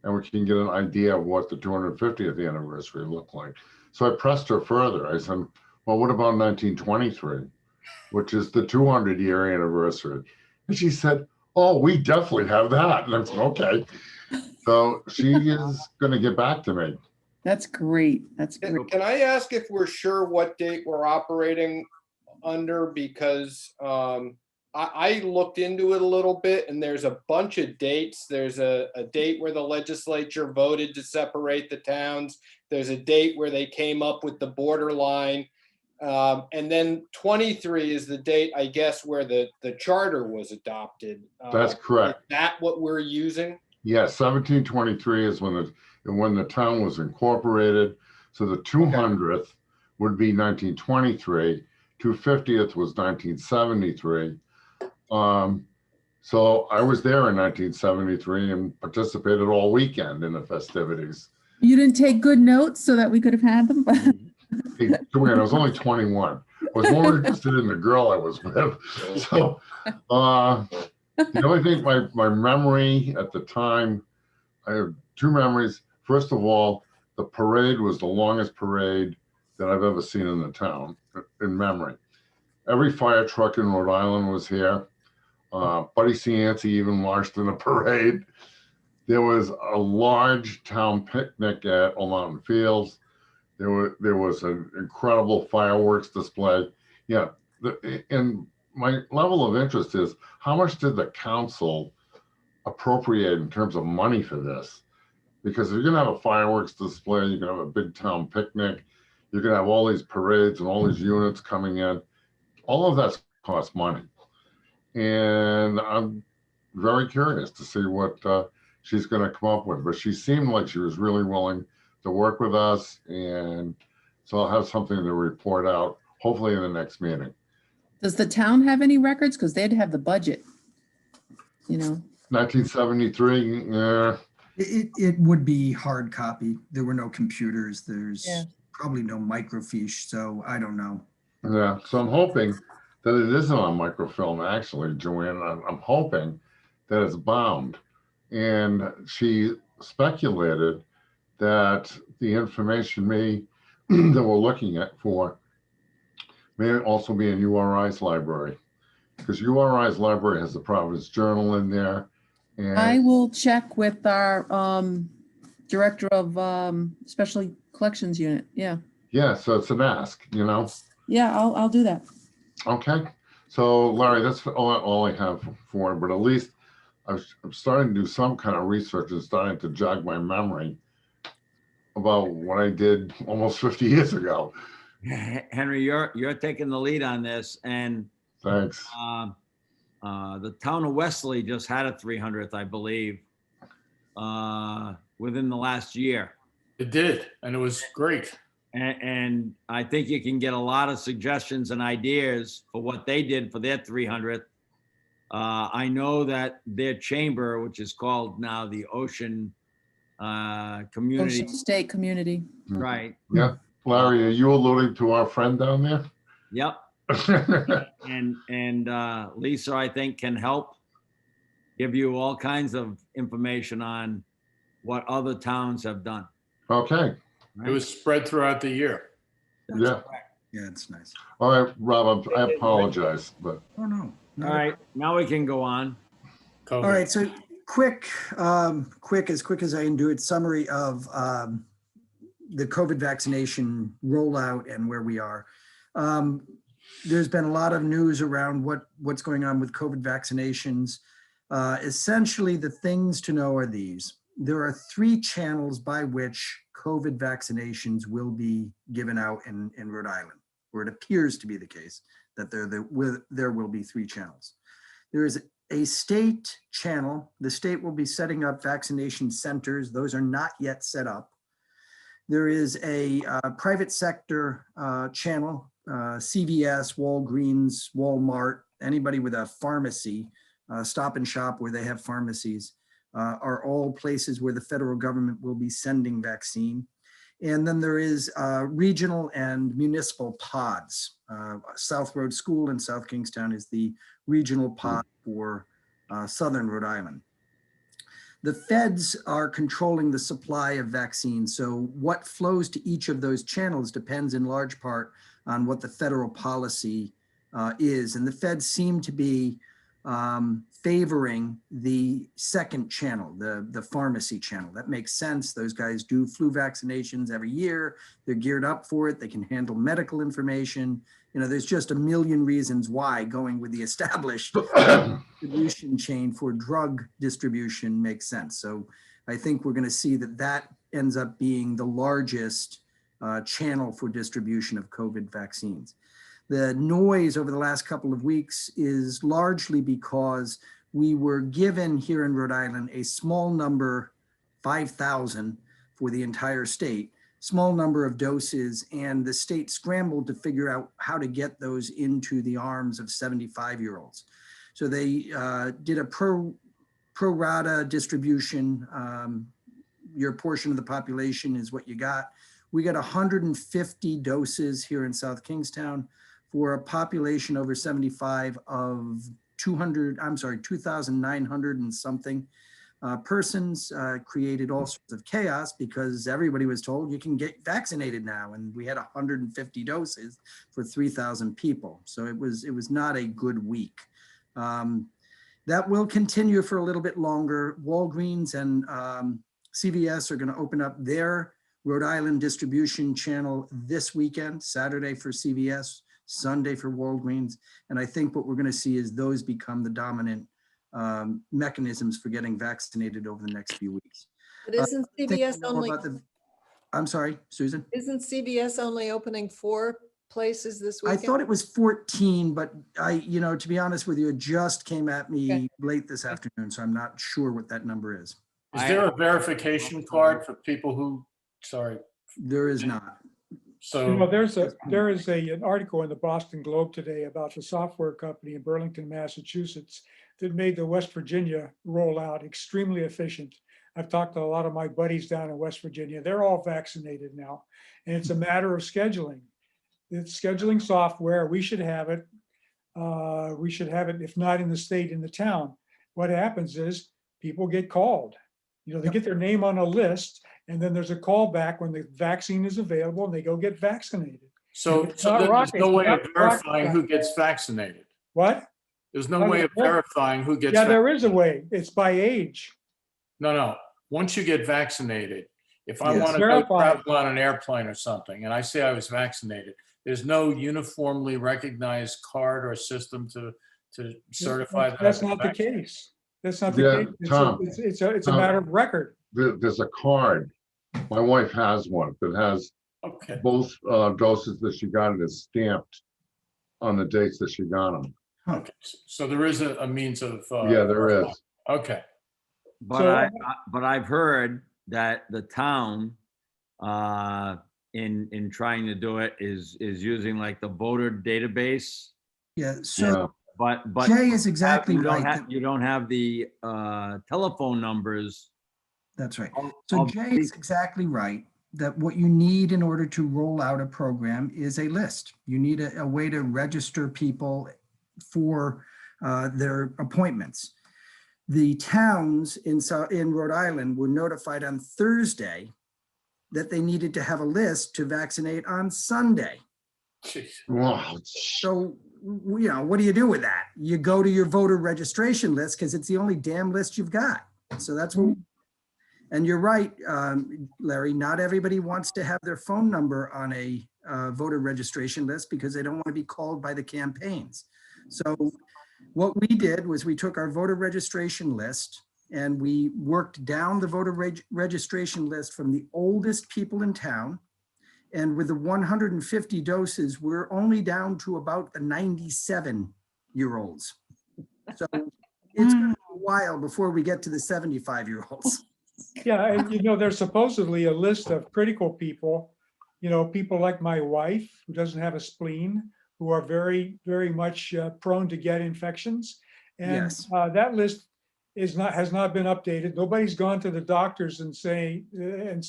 And we can get an idea of what the 250th anniversary looked like. So I pressed her further. I said, well, what about 1923, which is the 200-year anniversary? And she said, oh, we definitely have that. And I said, okay. So she is going to get back to me. That's great. That's great. Can I ask if we're sure what date we're operating under? Because I looked into it a little bit, and there's a bunch of dates. There's a date where the legislature voted to separate the towns. There's a date where they came up with the borderline. And then 23 is the date, I guess, where the charter was adopted. That's correct. Is that what we're using? Yes, 1723 is when the town was incorporated. So the 200th would be 1923. 250th was 1973. So I was there in 1973 and participated all weekend in the festivities. You didn't take good notes so that we could have had them? Hey, Joanne, I was only 21. I was more interested in the girl I was with. So the only thing, my memory at the time, I have two memories. First of all, the parade was the longest parade that I've ever seen in the town in memory. Every fire truck in Rhode Island was here. Buddy Cianci even marched in a parade. There was a large town picnic at Old Mountain Fields. There was an incredible fireworks display. Yeah, and my level of interest is, how much did the council appropriate in terms of money for this? Because if you're gonna have a fireworks display, you're gonna have a big town picnic, you're gonna have all these parades and all these units coming in. All of that costs money. And I'm very curious to see what she's gonna come up with. But she seemed like she was really willing to work with us. And so I'll have something to report out, hopefully in the next meeting. Does the town have any records? Because they'd have the budget, you know? 1973, yeah. It would be hard copy. There were no computers. There's Yeah. probably no microfiche, so I don't know. Yeah, so I'm hoping that it isn't on microfilm, actually, Joanne. I'm hoping that it's bound. And she speculated that the information that we're looking at for may also be in URI's library, because URI's library has the Providence Journal in there. And I will check with our director of special collections unit. Yeah. yeah, so it's an ask, you know? Yeah, I'll do that. Okay, so Larry, that's all I have for it, but at least I'm starting to do some kind of research and starting to jog my memory about what I did almost 50 years ago. Henry, you're taking the lead on this, and Thanks. the town of Wesley just had a 300th, I believe, within the last year. It did, and it was great. And I think you can get a lot of suggestions and ideas for what they did for their 300th. I know that their chamber, which is called now the Ocean Community, Ocean State Community. right? Yeah, Larry, are you alluding to our friend down there? Yep. And Lisa, I think, can help give you all kinds of information on what other towns have done. Okay, It was spread throughout the year. yeah. Yeah, it's nice. All right, Rob, I apologize, but Oh, no. All right, now we can go on. All right, so quick as I can do it, summary of the COVID vaccination rollout and where we are. There's been a lot of news around what's going on with COVID vaccinations. Essentially, the things to know are these. There are 3 channels by which COVID vaccinations will be given out in Rhode Island, or it appears to be the case that there will be 3 channels. There is a state channel. The state will be setting up vaccination centers. Those are not yet set up. There is a private sector channel, CVS, Walgreens, Walmart, anybody with a pharmacy, Stop and Shop where they have pharmacies, are all places where the federal government will be sending vaccine. And then there is regional and municipal pods. South Road School in South Kingstown is the regional pod for Southern Rhode Island. The feds are controlling the supply of vaccines. So what flows to each of those channels depends in large part on what the federal policy is. And the feds seem to be favoring the second channel, the pharmacy channel. That makes sense. Those guys do flu vaccinations every year. They're geared up for it. They can handle medical information. You know, there's just a million reasons why going with the established distribution chain for drug distribution makes sense. So I think we're going to see that ends up being the largest channel for distribution of COVID vaccines. The noise over the last couple of weeks is largely because we were given here in Rhode Island a small number, 5,000 for the entire state, small number of doses, and the state scrambled to figure out how to get those into the arms of 75-year-olds. So they did a pro rata distribution. Your portion of the population is what you got. We got 150 doses here in South Kingstown for a population over 75 of 2,900 and something. persons, created all sorts of chaos because everybody was told you can get vaccinated now. And we had 150 doses for 3,000 people. So it was not a good week. That will continue for a little bit longer. Walgreens and CVS are going to open up their Rhode Island distribution channel this weekend, Saturday for CVS, Sunday for Walgreens. And I think what we're going to see is those become the dominant mechanisms for getting vaccinated over the next few weeks. But isn't I think CVS more only, about I'm sorry, Susan? isn't CVS only opening 4 places this I weekend? thought it was 14, but to be honest with you, it just came at me Okay. late this afternoon, so I'm not sure what that number is. Is there a verification card for people who, sorry, There is not. so, There is an article in the Boston Globe today about the software company in Burlington, Massachusetts that made the West Virginia rollout extremely efficient. I've talked to a lot of my buddies down in West Virginia. They're all vaccinated now. And it's a matter of scheduling. It's scheduling software. We should have it. If not in the state, in the town. What happens is people get called. They get their name on a list, and then there's a call back when the vaccine is available and they go get vaccinated. so It's not there's rocket- no way it's of not rocket verifying who gets vaccinated. What? There's no way of verifying who gets. Yeah, there is a way. It's by age. No. Once you get vaccinated, if I Yes. want to go Verified. travel on an airplane or something, and I say I was vaccinated, there's no uniformly recognized card or system to certify that. That's I've been not the vaccinated. case. That's not the Yeah, case. Tom. It's a Tom. matter of record. There's a card. My wife has one that has Okay. both doses that she got. It is stamped on the dates that she got them. Okay. So there is a means of. Yeah, there is. Okay. But I've heard that the town, in trying to do it is using like the voter database, Yeah, Yeah. so but Jay is exactly you don't right. have, you don't have the telephone numbers. That's right. of- So of Jay is exactly right, that what you need in order to roll out a program is a list. You need a way to register people for their appointments. The towns in Rhode Island were notified on Thursday that they needed to have a list to vaccinate on Sunday. Jeez. Wow. So, what do you do with that? You go to your voter registration list because it's the only damn list you've got. So that's what. And you're right, Larry, not everybody wants to have their phone number on a voter registration list because they don't want to be called by the campaigns. So what we did was we took our voter registration list and we worked down the voter registration list from the oldest people in town. And with the 150 doses, we're only down to about the 97-year-olds. So it's going to be a while before we get to the 75-year-olds. Yeah, and there's supposedly a list of critical people, people like my wife, who doesn't have a spleen, who are very, very much prone to get infections. And Yes. that list has not been updated. Nobody's gone to the doctors and saying, who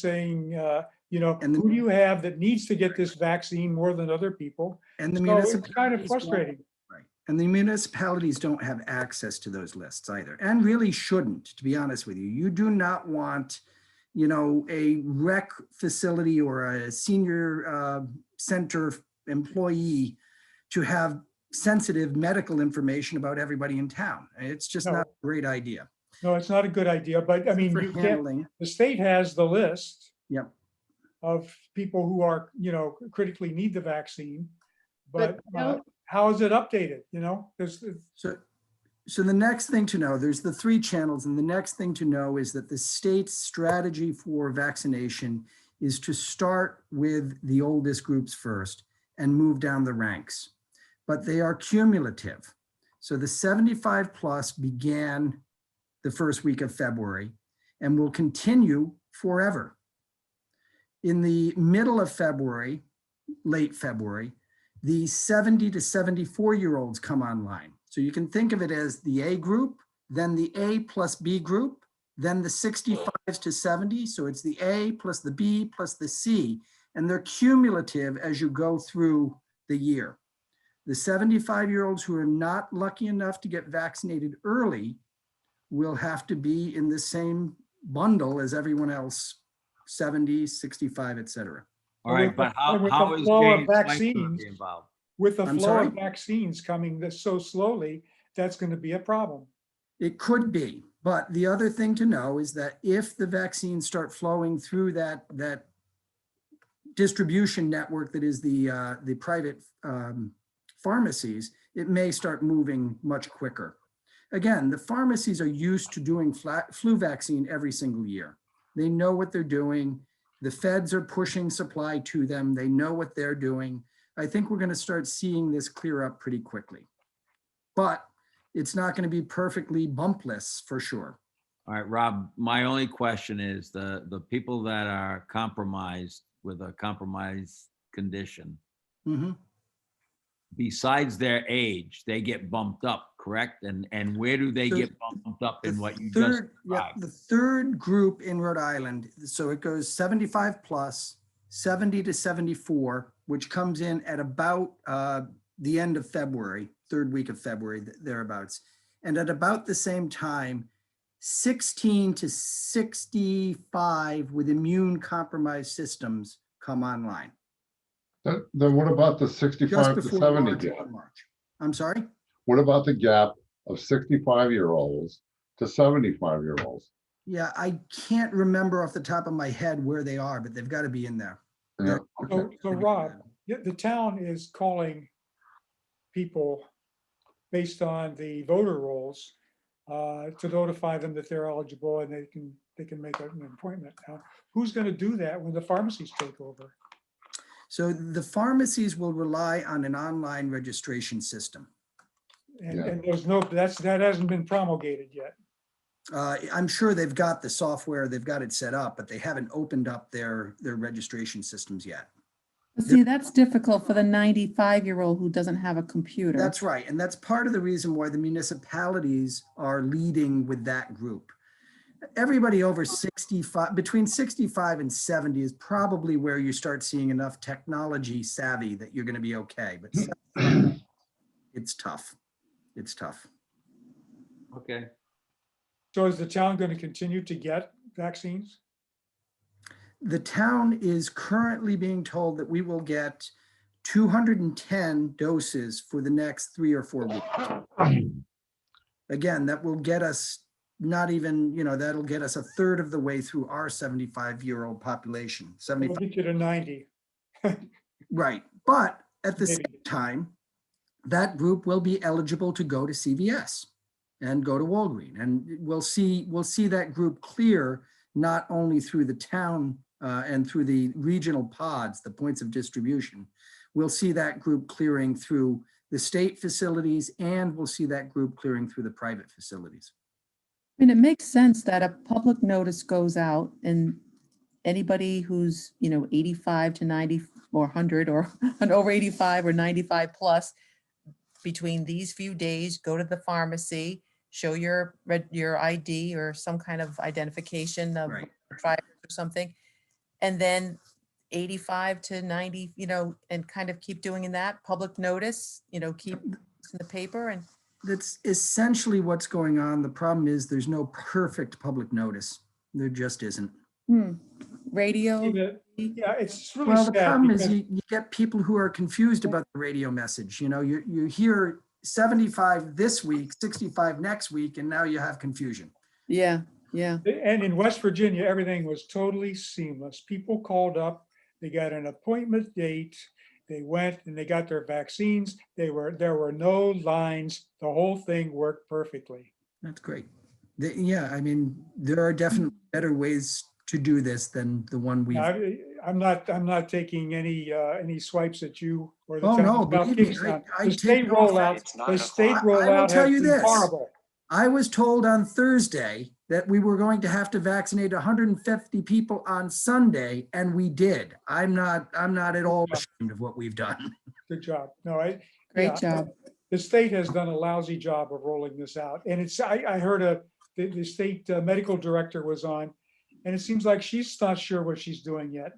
do you have that needs to get this vaccine more than other people? And the So it's kind of municipalities frustrating. Right. And the municipalities don't have access to those lists either, and really shouldn't, to be honest with you. You do not want, a rec facility or a senior center employee to have sensitive medical information about everybody in town. It's just No. not a great idea. No, it's not a good idea, but I mean, For you can't, handling, the state has the list yep. of people who are, critically need the vaccine. But But how is it updated? There's, So the next thing to know, there's the 3 channels, and the next thing to know is that the state's strategy for vaccination is to start with the oldest groups first and move down the ranks. But they are cumulative. So the 75 plus began the first week of February and will continue forever. In the middle of February, late February, the 70 to 74-year-olds come online. So you can think of it as the A group, then the A plus B group, then the 65s to 70. So it's the A plus the B plus the C, and they're cumulative as you go through the year. The 75-year-olds who are not lucky enough to get vaccinated early will have to be in the same bundle as everyone else, 70, 65, et cetera. All right, but how, With the how is flow of James White gonna vaccines, be involved? with the I'm flow of sorry? vaccines coming this so slowly, that's going to be a problem. It could be, but the other thing to know is that if the vaccines start flowing through that distribution network that is the private pharmacies, it may start moving much quicker. Again, the pharmacies are used to doing flu vaccine every single year. They know what they're doing. The feds are pushing supply to them. They know what they're doing. I think we're going to start seeing this clear up pretty quickly. But it's not going to be perfectly bumpless for sure. All right, Rob, my only question is the people that are compromised with a compromised condition, Mhm. besides their age, they get bumped up, correct? And where do they So get bumped up in what you just Yeah, described? the third group in Rhode Island, so it goes 75 plus, 70 to 74, which comes in at about the end of February, third week of February, thereabouts. And at about the same time, 16 to 65 with immune compromised systems come online. Then what about the Just 65 to before 70 March, gap? March. I'm sorry? What about the gap of 65-year-olds to 75-year-olds? Yeah, I can't remember off the top of my head where they are, but they've got to be in there. Yeah, So Rob, the town is calling people based on the voter rolls to notify them that they're eligible and they can make an appointment. Now, who's going to do that when the pharmacies take over? So the pharmacies will rely on an online registration system. And there's no, that hasn't been promulgated yet. I'm sure they've got the software, they've got it set up, but they haven't opened up their registration systems yet. But see, that's difficult for the 95-year-old who doesn't have a computer. That's right. And that's part of the reason why the municipalities are leading with that group. Everybody over 65, between 65 and 70 is probably where you start seeing enough technology savvy that you're going to be okay. But 75, it's tough. It's tough. Okay. So is the town going to continue to get vaccines? The town is currently being told that we will get 210 doses for the next 3 or 4 weeks. Again, that will get us not even, that'll get us a third of the way through our 75-year-old population. We'll 75. get you to 90. Right. But at the Maybe. same time, that group will be eligible to go to CVS and go to Walgreens. And we'll see that group clear not only through the town and through the regional pods, the points of distribution. We'll see that group clearing through the state facilities, and we'll see that group clearing through the private facilities. I mean, it makes sense that a public notice goes out and anybody who's, 85 to 90 or 100 or an over 85 or 95 plus, Between these few days, go to the pharmacy, show your ID or some kind of identification of Right. driver or something. And then 85 to 90, and kind of keep doing that public notice, keep in the paper and. That's essentially what's going on. The problem is there's no perfect public notice. There just isn't. Radio. Yeah, it's really Well, the sad problem is because you get people who are confused about the radio message. You hear 75 this week, 65 next week, and now you have confusion. Yeah, yeah. and in West Virginia, everything was totally seamless. People called up, they got an appointment date, they went and they got their vaccines. There were no lines. The whole thing worked perfectly. That's great. Yeah, I mean, there are definitely better ways to do this than the one we've. I'm not taking any swipes at you or the Oh, town no, of South believe me, Kingstown. I The take state no rollout, I will tell has you been this. horrible. I was told on Thursday that we were going to have to vaccinate 150 people on Sunday, and we did. I'm not at all ashamed of what we've done. Good job. No, Great job. The state has done a lousy job of rolling this out. And I heard the state medical director was on, and it seems like she's not sure what she's doing yet.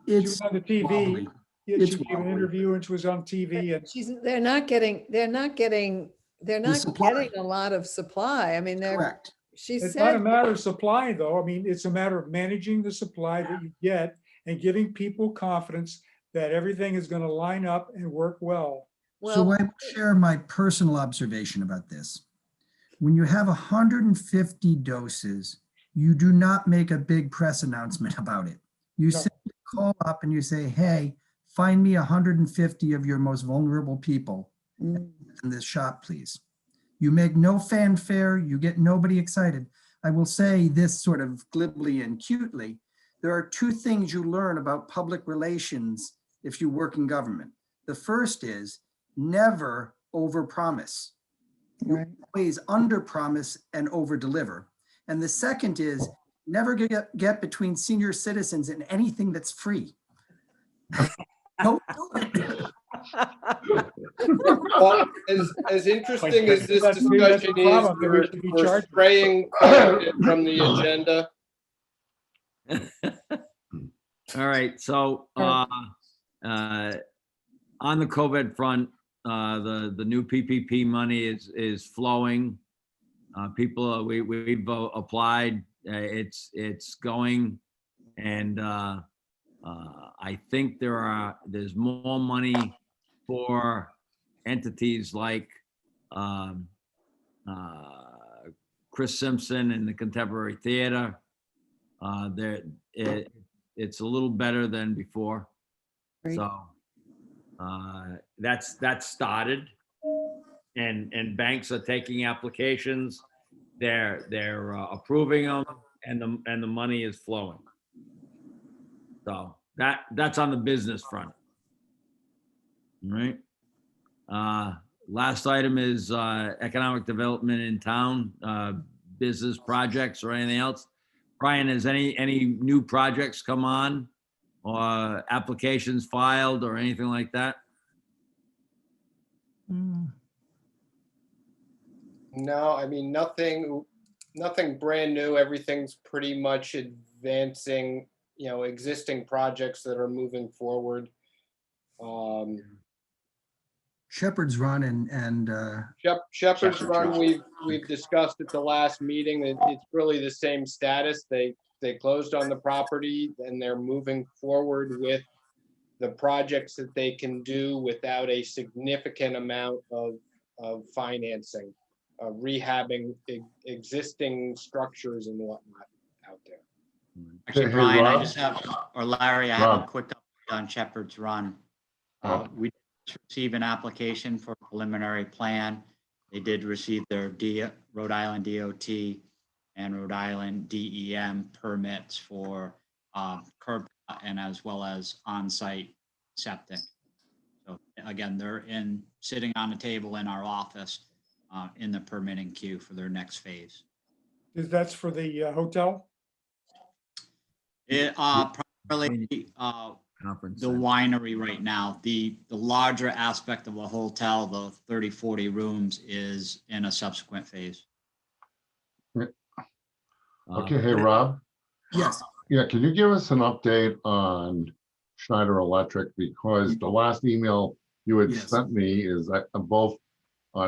She was It's on the TV. wobbly. Yeah, It's she gave an wobbly. interview and she was on TV and They're not getting they're The not supply. getting a lot of supply. I mean, they're, Correct. she It's not a said, matter of supply, though. I mean, it's a matter of managing the supply that you get and giving people confidence that everything is going to line up and work well. So well, I will share my personal observation about this. When you have 150 doses, you do not make a big press announcement about it. You No. simply call up and you say, hey, find me 150 of your most vulnerable people Mm. in this shop, please. You make no fanfare, you get nobody excited. I will say this sort of glibly and cutely. There are two things you learn about public relations if you work in government. The first is never overpromise. You Right. always underpromise and overdeliver. And the second is never get between senior citizens in anything that's free. Don't do it. Well, as interesting as this That's maybe that's the discussion is, problem, that we should be we're charged. straying quite a bit from the agenda. All right, so on the COVID front, the new PPP money is flowing. People, we've applied, it's going. And I think there's more money for entities like Chris Simpson and the Contemporary Theater. It's a little better than before. Great. So that's started, and banks are taking applications. They're approving them, and the money is flowing. So that's on the business front. All right. Last item is economic development in town, business projects or anything else. Brian, has any new projects come on or applications filed or anything like that? No, I mean, nothing brand new. Everything's pretty much advancing, existing projects that are moving forward. Shepherd's Run and Shepherd's Run, we've discussed at the last meeting. It's really the same status. They closed on the property and they're moving forward with the projects that they can do without a significant amount of financing, rehabbing existing structures and whatnot out there. Hey, Actually, hey, Brian, I Rob. just have, or Larry, I have a Rob. quick update on Shepherd's Run. Oh. We did receive an application for a preliminary plan. They did receive their Rhode Island DOT and Rhode Island DEM permits for curb cut and as well as on-site septic. So again, they're sitting on a table in our office in the permitting queue for their next phase. That's for the hotel? It primarily Conference the center. winery right now. The larger aspect of a hotel, the 30, 40 rooms, is in a subsequent phase. Okay, hey, Rob. yes, Yeah, can you give us an update on Schneider Electric? Because the last email you had Yes. sent me is that both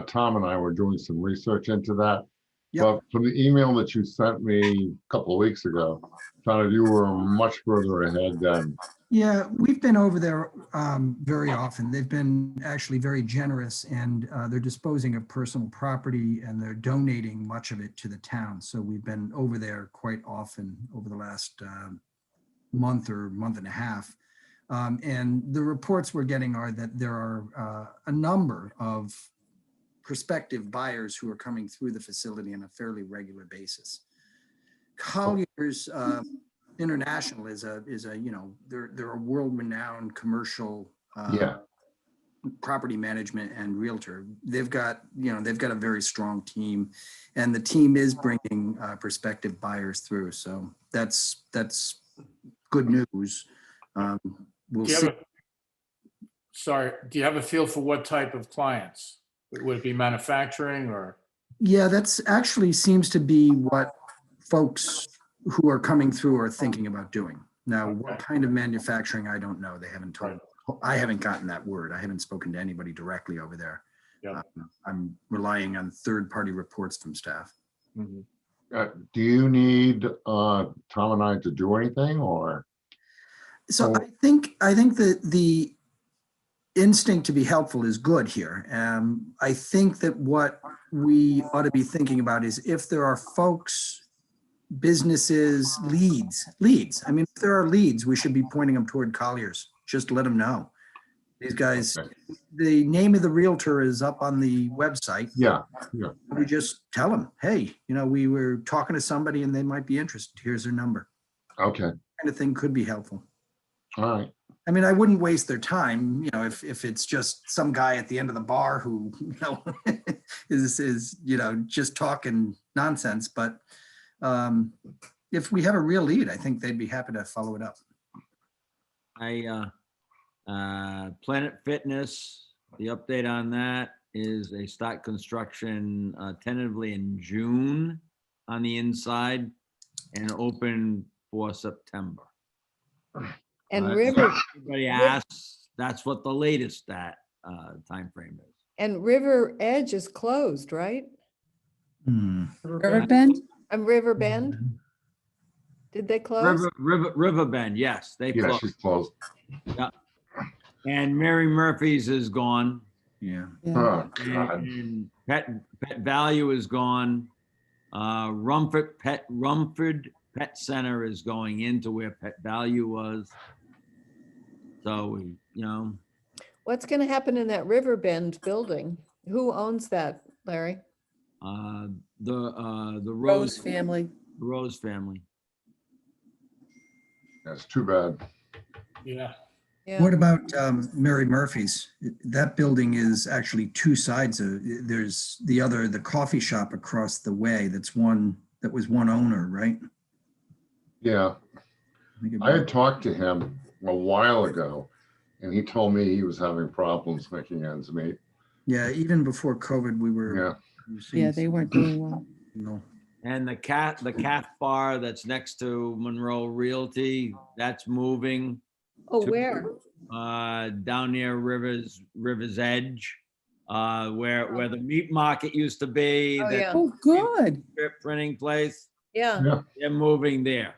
Tom and I were doing some research into that. Yep. But from the email that you sent me a couple of weeks ago, sounded you were much further ahead than. yeah, we've been over there very often. They've been actually very generous, and they're disposing of personal property and they're donating much of it to the town. So we've been over there quite often over the last month or month and a half. And the reports we're getting are that there are a number of prospective buyers who are coming through the facility on a fairly regular basis. Collier's International is a they're a world-renowned commercial Yeah. property management and realtor. They've got a very strong team, and the team is bringing prospective buyers through. So that's good news. We'll see. Do you have a feel for what type of clients? Would it be manufacturing or? Yeah, that's actually seems to be what folks who are coming through are thinking about doing. Now, what kind of manufacturing, I don't know. They haven't told. I haven't gotten that word. I haven't spoken to anybody directly over there. I'm relying on third-party reports from staff. Do you need Tom and I to do anything, or? So Oh. I think that the instinct to be helpful is good here. I think that what we ought to be thinking about is if there are folks, businesses, leads. I mean, if there are leads, we should be pointing them toward Colliers. Just let them know. These guys, Okay. the name of the realtor is up on the website. Yeah. We just tell them, hey, we were talking to somebody and they might be interested. Here's their number. Okay. Kind of thing could be helpful. All right. I mean, I wouldn't waste their time, if it's just some guy at the end of the bar who, is just talking nonsense. But if we have a real lead, I think they'd be happy to follow it up. Planet Fitness, the update on that is they start construction tentatively in June on the inside and open for September. And Everybody asks, that's what the latest time frame is. And River Edge is closed, right? River Bend? River Bend? Did they close? River Bend, yes, they Yeah, closed. she's closed. Yeah. And Mary Murphy's is gone. Yeah. Oh, God. And Pet Value is gone. Rumford Pet Center is going into where Pet Value was. So, What's going to happen in that River Bend building? Who owns that, Larry? the Rose family. Rose family. That's too bad. Yeah. Yeah. What about Mary Murphy's? That building is actually two sides of, there's the coffee shop across the way that was one owner, right? Yeah. I had talked to him a while ago, and he told me he was having problems making ends meet. Yeah, even before COVID, we were. Yeah, they weren't doing well. No. And the Calf Bar that's next to Monroe Realty, that's moving. Oh, to, where? Down near River's Edge, where the meat market used to be. Oh, yeah. Oh, good. Strip printing place. Yeah. They're moving there.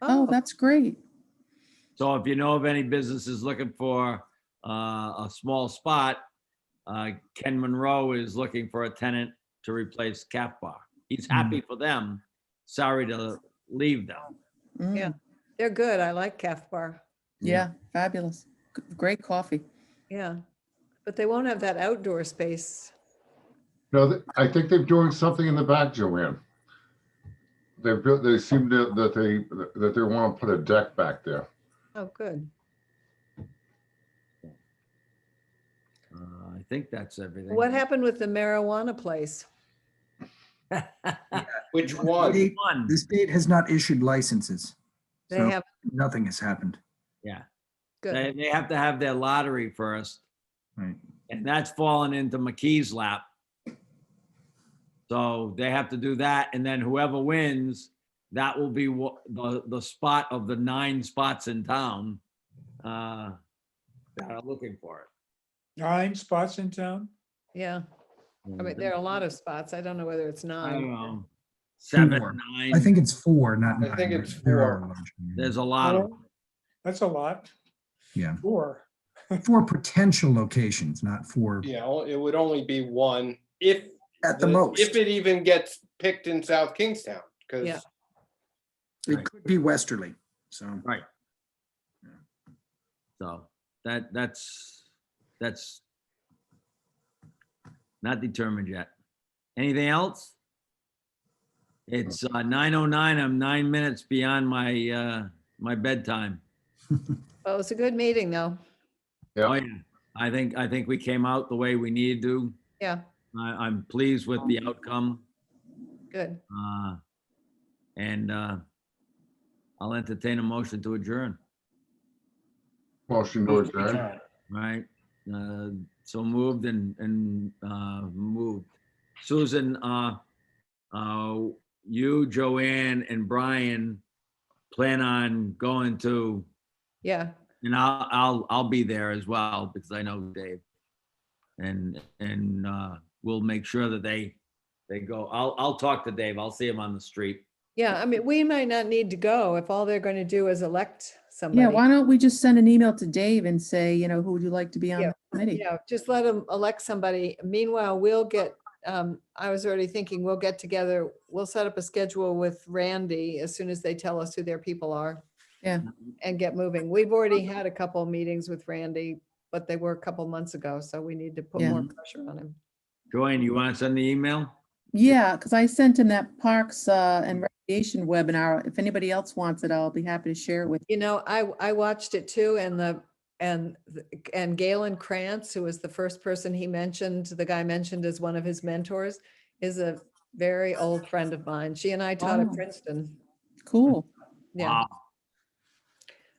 Oh, that's great. So if you know of any businesses looking for a small spot, Ken Monroe is looking for a tenant to replace Calf Bar. He's happy for them. Sorry to leave them. Yeah. They're good. I like Calf Bar. Yeah, fabulous. Great coffee. Yeah. But they won't have that outdoor space. No, I think they're doing something in the back, Joanne. They seem that they want to put a deck back there. Oh, good. I think that's everything. What happened with the marijuana place? Which one? The state has not issued licenses. They So have, nothing has happened. Yeah. good. They have to have their lottery first. Right. And that's fallen into McKee's lap. So they have to do that. And then whoever wins, that will be the spot of the 9 spots in town that are looking for it. 9 spots in town? Yeah. I mean, there are a lot of spots. I don't know whether it's I don't 9. know, 7, 4. 9. I think it's 4, not 9. I think it's There are 4. a large number. There's a lot of them. That's a lot. Yeah. 4. 4 potential locations, not 4 Yeah, it would only be one if at the most. if it even gets picked in South Kingstown, because Yeah. It could be westerly. So Right. So that's not determined yet. Anything else? It's 9:09. I'm 9 minutes beyond my bedtime. Well, it's a good meeting though. Oh yeah, I think we came out the way we needed to. Yeah, I'm pleased with the outcome. good. And I'll entertain a motion to adjourn. Motion to adjourn. Right? So moved and moved. Susan, you, Joanne, and Brian plan on going to, Yeah, and I'll be there as well because I know Dave. and we'll make sure that they go. I'll talk to Dave. I'll see him on the street. Yeah, I mean, we might not need to go if all they're going to do is elect somebody. Yeah, why don't we just send an email to Dave and say, who would you like to be on Yeah, the committee? Yeah, just let them elect somebody. Meanwhile, we'll get, I was already thinking we'll get together, we'll set up a schedule with Randy as soon as they tell us who their people are. Yeah. And get moving. We've already had a couple of meetings with Randy, but they were a couple months ago, so we need to put Yeah. more pressure on him. Joanne, you want to send the email? Yeah, because I sent him that Parks and Recreation webinar. If anybody else wants it, I'll be happy to share it with you. You know, I watched it too, and Galen Krantz, who was the first person he mentioned, the guy mentioned as one of his mentors, is a very old friend of mine. She and I taught at Wow. Princeton. Cool. Yeah. Wow.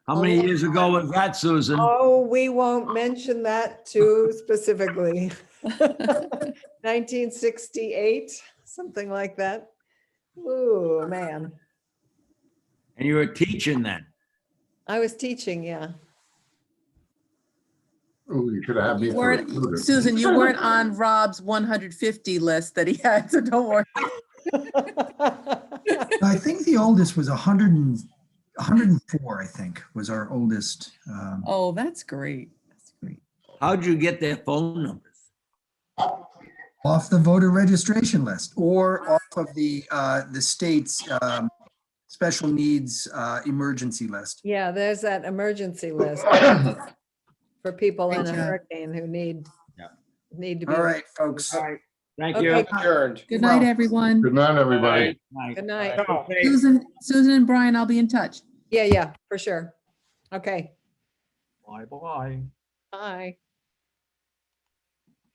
How many years ago was that, Susan? Oh, we won't mention that too specifically. 1968, something like that. Ooh, man. And you were teaching then? I was teaching, yeah. Oh, you could have had me You for a weren't, student. Susan, you weren't on Rob's 150 list that he had, so don't worry. I think the oldest was 104, I think, was our oldest. Oh, that's great. That's great. How'd you get their phone numbers? Off the voter registration list or off of the state's special needs emergency list. Yeah, there's that emergency list for people in a Great job. hurricane who need to be. All right, folks. Thank Okay. you. Adjourned. Good night, Well, everyone. Good night, everybody. Good night. Susan and Brian, I'll be in touch. Yeah, for sure. Okay. Bye-bye. Bye.